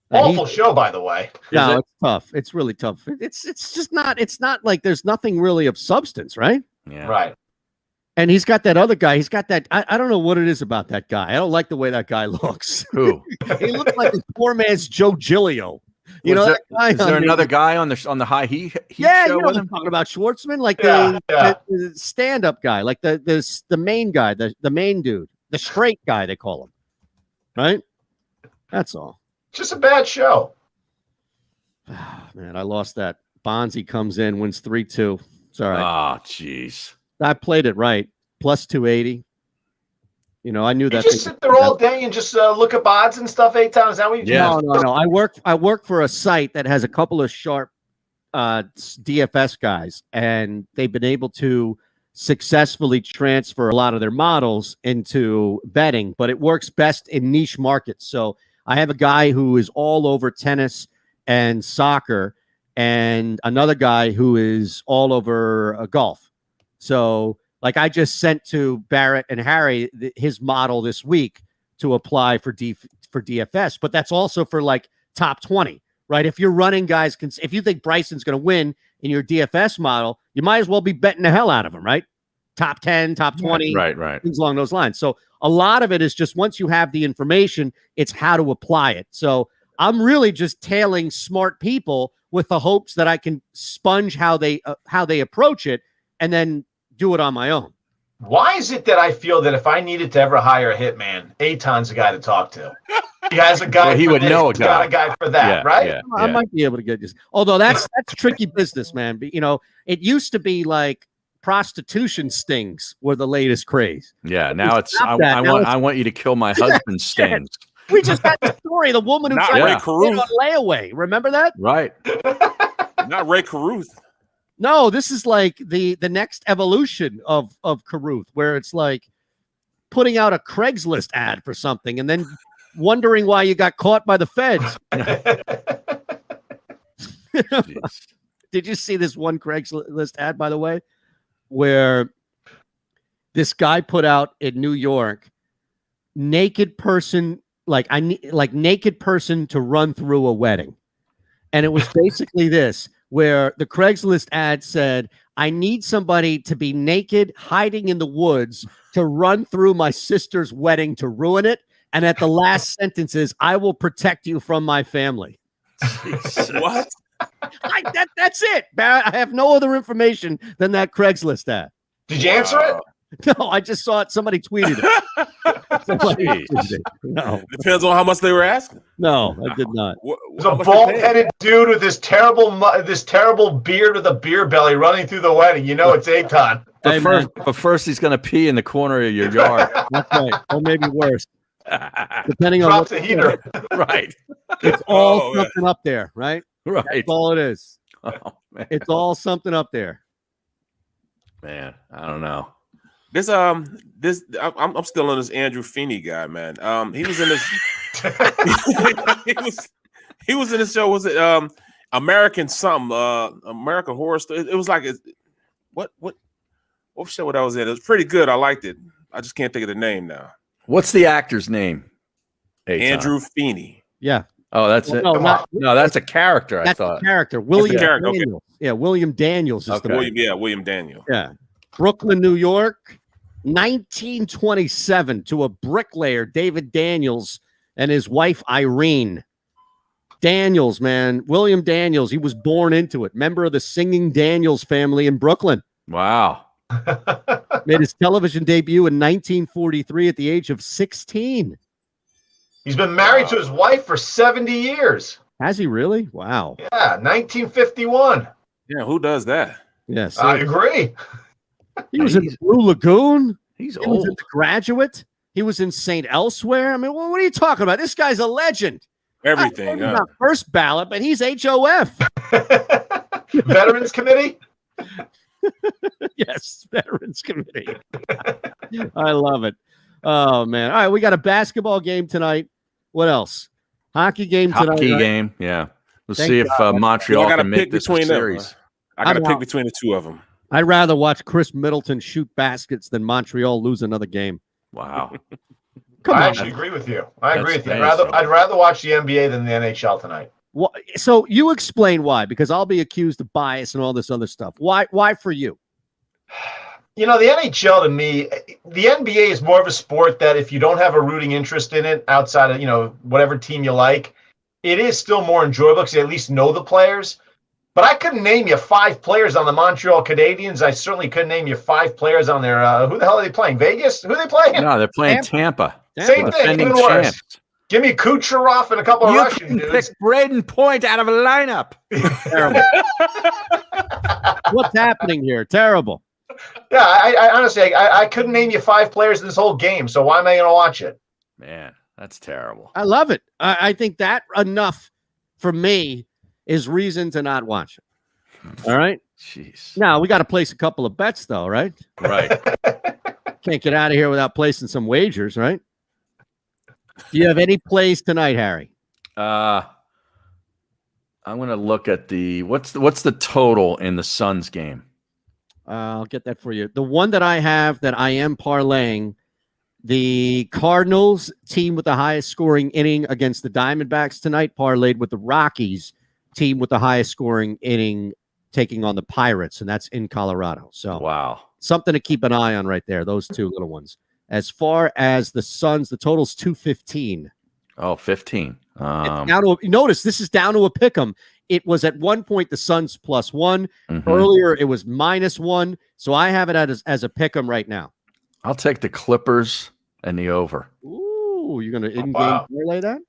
Speaker 13: Awful show, by the way.
Speaker 1: No, it's tough. It's really tough. It's just not. It's not like there's nothing really of substance, right?
Speaker 2: Yeah.
Speaker 13: Right.
Speaker 1: And he's got that other guy. He's got that. I don't know what it is about that guy. I don't like the way that guy looks.
Speaker 2: Who?
Speaker 1: He looks like a poor man's Joe Giglio.
Speaker 2: Is there another guy on the High Heat show with him?
Speaker 1: Talking about Schwartzman, like the stand-up guy, like the main guy, the main dude, the straight guy they call him, right? That's all.
Speaker 13: Just a bad show.
Speaker 1: Man, I lost that. Bonzi comes in, wins 3-2. It's all right.
Speaker 2: Oh, jeez.
Speaker 1: I played it right. Plus 280. I knew that.
Speaker 13: You just sit there all day and just look up odds and stuff, Eytan? Is that what you do?
Speaker 1: No. I work for a site that has a couple of sharp DFS guys, and they've been able to successfully transfer a lot of their models into betting, but it works best in niche markets. So I have a guy who is all over tennis and soccer, and another guy who is all over golf. So like I just sent to Barrett and Harry his model this week to apply for DFS, but that's also for like top 20, right? If you're running guys, if you think Bryson's going to win in your DFS model, you might as well be betting the hell out of him, right? Top 10, top 20,
Speaker 2: right.
Speaker 1: Things along those lines. So a lot of it is just once you have the information, it's how to apply it. So I'm really just tailing smart people with the hopes that I can sponge how they approach it and then do it on my own.
Speaker 13: Why is it that I feel that if I needed to ever hire a hitman, Eytan's a guy to talk to? He has a guy.
Speaker 2: Well, he would know a guy.
Speaker 13: Got a guy for that, right?
Speaker 2: Yeah,
Speaker 1: I might be able to get this. Although that's tricky business, man. But, you know, it used to be like prostitution stings were the latest craze.
Speaker 2: Yeah, now it's I want you to kill my husband's stings.
Speaker 1: We just had the story, the woman who tried
Speaker 3: Ray
Speaker 1: to
Speaker 3: Caruth
Speaker 1: on layaway. Remember that?
Speaker 2: Right.
Speaker 3: Not Ray Caruth.
Speaker 1: No, this is like the next evolution of Caruth, where it's like putting out a Craigslist ad for something and then wondering why you got caught by the feds. Did you see this one Craigslist ad, by the way, where this guy put out in New York, naked person, naked person to run through a wedding. And it was basically this, where the Craigslist ad said, I need somebody to be naked, hiding in the woods to run through my sister's wedding to ruin it. And at the last sentence is, I will protect you from my family.
Speaker 3: What?
Speaker 1: That's it, Barrett. I have no other information than that Craigslist ad.
Speaker 13: Did you answer it?
Speaker 1: No, I just saw it. Somebody tweeted it. No.
Speaker 3: Depends on how much they were asking.
Speaker 1: No, I did not.
Speaker 13: There's a bald-headed dude with this terrible beard with a beer belly running through the wedding. You know it's Eytan.
Speaker 2: But first he's going to pee in the corner of your yard.
Speaker 1: That's right. Or maybe worse. Depending on
Speaker 13: Drop the heater.
Speaker 2: Right.
Speaker 1: It's all something up there, right?
Speaker 2: Right.
Speaker 1: That's all it is.
Speaker 2: Oh, man.
Speaker 1: It's all something up there.
Speaker 2: Man, I don't know.
Speaker 3: I'm still on this Andrew Feeney guy, man. He was in this. he was in this show. Was it American Horror Story? It was like what show that was in? It was pretty good. I liked it. I just can't think of the name now.
Speaker 2: What's the actor's name?
Speaker 3: Andrew Feeney.
Speaker 1: Yeah.
Speaker 2: Oh, that's it. No, that's a character. I thought
Speaker 1: a character. William Daniels. Okay. Yeah, William Daniels is the
Speaker 3: William Daniels.
Speaker 1: Yeah. Brooklyn, New York, 1927, to a bricklayer, David Daniels, and his wife, Irene. Daniels, man. William Daniels. He was born into it. Member of the Singing Daniels family in Brooklyn.
Speaker 2: Wow.
Speaker 1: Made his television debut in 1943 at the age of 16.
Speaker 13: He's been married to his wife for 70 years.
Speaker 1: Has he really? Wow.
Speaker 13: Yeah, 1951.
Speaker 3: Yeah, who does that?
Speaker 1: Yes.
Speaker 13: I agree.
Speaker 1: He was in the Blue Lagoon.
Speaker 2: He
Speaker 1: was in The Graduate. He was in St. Elsewhere. I mean, what are you talking about? This guy's a legend.
Speaker 3: Everything.
Speaker 1: Not first ballot, but he's HOF.
Speaker 13: Veterans Committee?
Speaker 1: Yes, Veterans Committee. I love it. Oh, man. All right, we got a basketball game tonight. What else? Hockey game tonight.
Speaker 2: Hockey game, yeah. We'll see if Montreal can make this a series.
Speaker 3: I got to pick between the two of them.
Speaker 1: I'd rather watch Chris Middleton shoot baskets than Montreal lose another game.
Speaker 2: Wow.
Speaker 13: I actually agree with you. I agree with you. I'd rather watch the NBA than the NHL tonight.
Speaker 1: Well, so you explain why, because I'll be accused of bias and all this other stuff. Why for you?
Speaker 13: You know, the NHL to me, the NBA is more of a sport that if you don't have a rooting interest in it outside of, you know, whatever team you like, it is still more enjoyable because you at least know the players. But I couldn't name you 5 players on the Montreal Canadiens. I certainly couldn't name you 5 players on their who the hell are they playing? Vegas? Who are they playing?
Speaker 2: No, they're playing Tampa.
Speaker 13: Same thing, even worse.
Speaker 2: Champs.
Speaker 13: Give me Kucherov and a couple of Russian dudes.
Speaker 2: Pick Braden Point out of a lineup.
Speaker 1: Terrible. What's happening here? Terrible.
Speaker 13: Yeah, I honestly, I couldn't name you 5 players in this whole game, so why am I going to watch it?
Speaker 2: Man, that's terrible.
Speaker 1: I love it. I think that enough for me is reason to not watch it. All right?
Speaker 2: Jeez.
Speaker 1: Now we got to place a couple of bets, though, right?
Speaker 2: Right.
Speaker 1: Can't get out of here without placing some wagers, right? Do you have any plays tonight, Harry?
Speaker 2: I'm going to look at what's the total in the Suns game?
Speaker 1: I'll get that for you. The one that I have that I am parlaying, the Cardinals team with the highest scoring inning against the Diamondbacks tonight, parlayed with the Rockies team with the highest scoring inning taking on the Pirates, and that's in Colorado. So
Speaker 2: wow, something
Speaker 1: to keep an eye on right there, those two little ones. As far as the Suns, the total's 215.
Speaker 2: Oh, 15.
Speaker 1: Notice this is down to a pick 'em. It was at one point the Suns +1.
Speaker 2: Mm-hmm.
Speaker 1: Earlier, it was -1. So I have it as a pick 'em right now.
Speaker 2: I'll take the Clippers and the over.
Speaker 1: Ooh, you're going to in-game parlay that?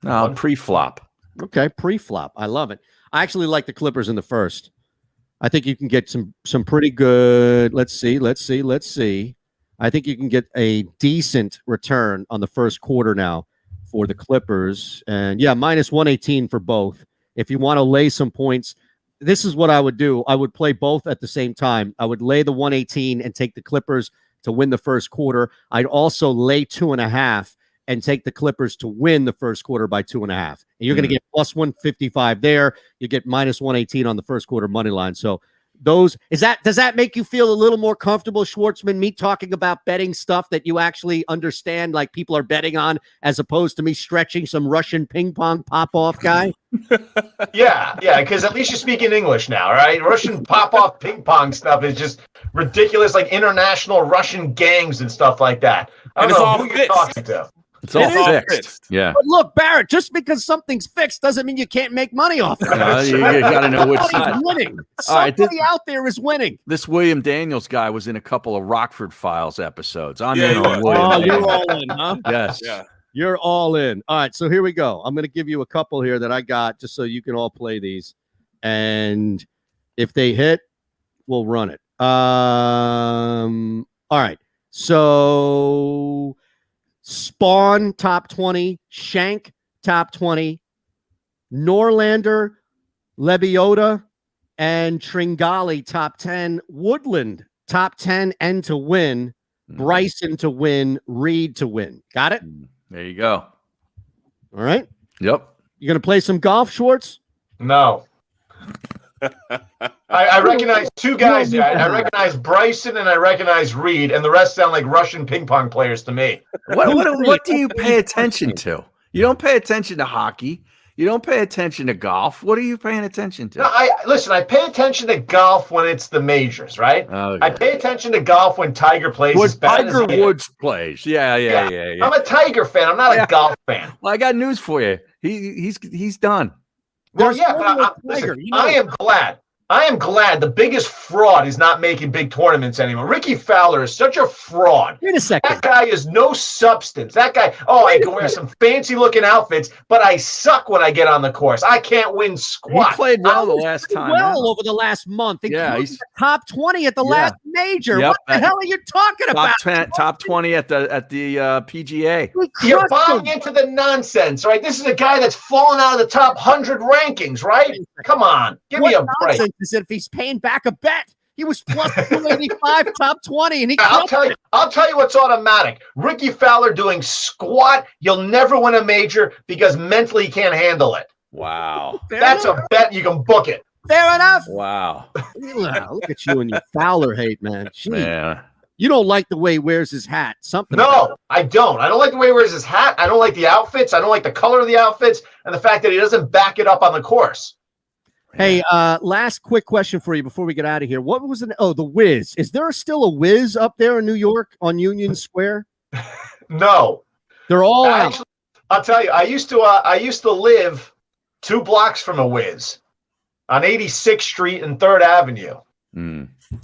Speaker 2: No, pre-flop.
Speaker 1: Okay, pre-flop. I love it. I actually like the Clippers in the first. I think you can get some pretty good. Let's see. I think you can get a decent return on the first quarter now for the Clippers. And yeah, -118 for both. If you want to lay some points, this is what I would do. I would play both at the same time. I would lay the 118 and take the Clippers to win the first quarter. I'd also lay 2.5 and take the Clippers to win the first quarter by 2.5. And you're going to get +155 there. You get -118 on the first quarter money line. So does that make you feel a little more comfortable, Schwartzman, me talking about betting stuff that you actually understand, like people are betting on, as opposed to me stretching some Russian ping pong pop-off guy?
Speaker 13: Yeah, because at least you're speaking English now, right? Russian pop-off ping pong stuff is just ridiculous, like international Russian gangs and stuff like that. I don't know who you're talking to.
Speaker 2: It's all fixed. Yeah.
Speaker 1: But look, Barrett, just because something's fixed doesn't mean you can't make money off it.
Speaker 2: You got to know which side.
Speaker 1: Winning. Somebody out there is winning.
Speaker 2: This William Daniels guy was in a couple of Rockford Files episodes. I'm in on William.
Speaker 1: Oh, you're all in, huh?
Speaker 2: Yes.
Speaker 3: Yeah.
Speaker 1: You're all in. All right, so here we go. I'm going to give you a couple here that I got just so you can all play these. And if they hit, we'll run it. All right. So Spawn top 20, Shank top 20, Norlander, Lebioda, and Tringali top 10, Woodland top 10 and to win, Bryson to win, Reed to win. Got it?
Speaker 2: There you go.
Speaker 1: All right.
Speaker 2: Yep.
Speaker 1: You going to play some golf, Schwartz?
Speaker 13: No. I recognize two guys there. I recognize Bryson and I recognize Reed, and the rest sound like Russian ping pong players to me.
Speaker 2: What do you pay attention to? You don't pay attention to hockey. You don't pay attention to golf. What are you paying attention to?
Speaker 13: No, I pay attention to golf when it's the majors, right?
Speaker 2: Oh, yeah.
Speaker 13: I pay attention to golf when Tiger plays.
Speaker 2: When Tiger Woods plays. Yeah.
Speaker 13: I'm a Tiger fan. I'm not a golf fan.
Speaker 2: Well, I got news for you. He's done.
Speaker 13: Well, yeah, but I am glad the biggest fraud is not making big tournaments anymore. Ricky Fowler is such a fraud.
Speaker 1: Wait a second.
Speaker 13: That guy is no substance. That guy, I can wear some fancy looking outfits, but I suck when I get on the course. I can't win squat.
Speaker 2: He played well the last time.
Speaker 1: Over the last month.
Speaker 2: Yeah,
Speaker 1: he's top 20 at the last major.
Speaker 2: Yep.
Speaker 1: What the hell are you talking about?
Speaker 2: Top 20 at the PGA.
Speaker 13: You're buying into the nonsense, right? This is a guy that's fallen out of the top 100 rankings, right? Come on, give me a break.
Speaker 1: Is if he's paying back a bet. He was plus 285, top 20, and
Speaker 13: I'll tell you what's automatic. Ricky Fowler doing squat, you'll never win a major because mentally he can't handle it.
Speaker 2: Wow.
Speaker 13: That's a bet, you can book it.
Speaker 1: Fair enough.
Speaker 2: Wow.
Speaker 1: Look at you and your Fowler hate, man. Gee.
Speaker 2: Man.
Speaker 1: You don't like the way he wears his hat.
Speaker 13: No, I don't. I don't like the way he wears his hat. I don't like the outfits. I don't like the color of the outfits and the fact that he doesn't back it up on the course.
Speaker 1: Hey, last quick question for you before we get out of here. What was the Wiz? Is there still a Wiz up there in New York on Union Square?
Speaker 13: No.
Speaker 1: They're all out.
Speaker 13: I'll tell you, I used to live 2 blocks from a Wiz on 86th Street and 3rd Avenue.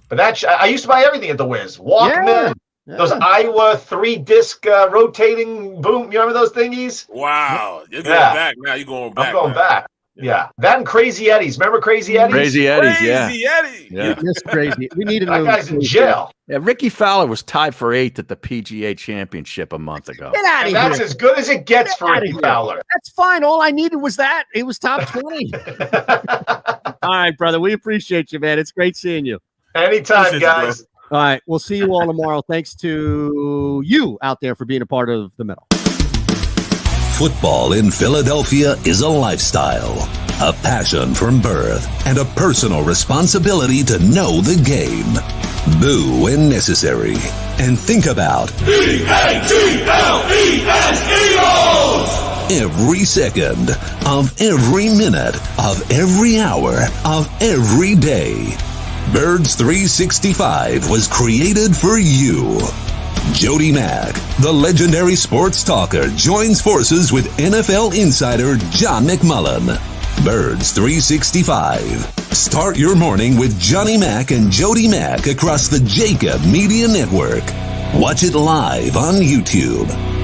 Speaker 13: But I used to buy everything at the Wiz. Walkman, those Iowa 3-disc rotating boom. You remember those thingies?
Speaker 3: Wow. You're going back now. You're going back.
Speaker 13: I'm going back. Yeah, that and Crazy Eddie's. Remember Crazy Eddie's?
Speaker 2: Crazy Eddie's,
Speaker 3: Crazy Eddie.
Speaker 2: Yeah.
Speaker 1: That's crazy. We need
Speaker 13: that guy's in jail.
Speaker 2: Yeah, Ricky Fowler was tied for 8th at the PGA Championship a month ago.
Speaker 1: Get out of here.
Speaker 13: That's as good as it gets for Ricky Fowler.
Speaker 1: That's fine. All I needed was that. It was top 20. All right, brother. We appreciate you, man. It's great seeing you.
Speaker 13: Anytime, guys.
Speaker 1: All right. We'll see you all tomorrow. Thanks to you out there for being a part of the middle.
Speaker 14: Football in Philadelphia is a lifestyle, a passion from birth, and a personal responsibility to know the game. Boo when necessary. And think about EATLES! Every second of every minute of every hour of every day. Birds 365 was created for you. Jody Mack, the legendary sports talker, joins forces with NFL insider John McMullen. Birds 365. Start your morning with Johnny Mack and Jody Mack across the JAKIB Media Network. Watch it live on YouTube.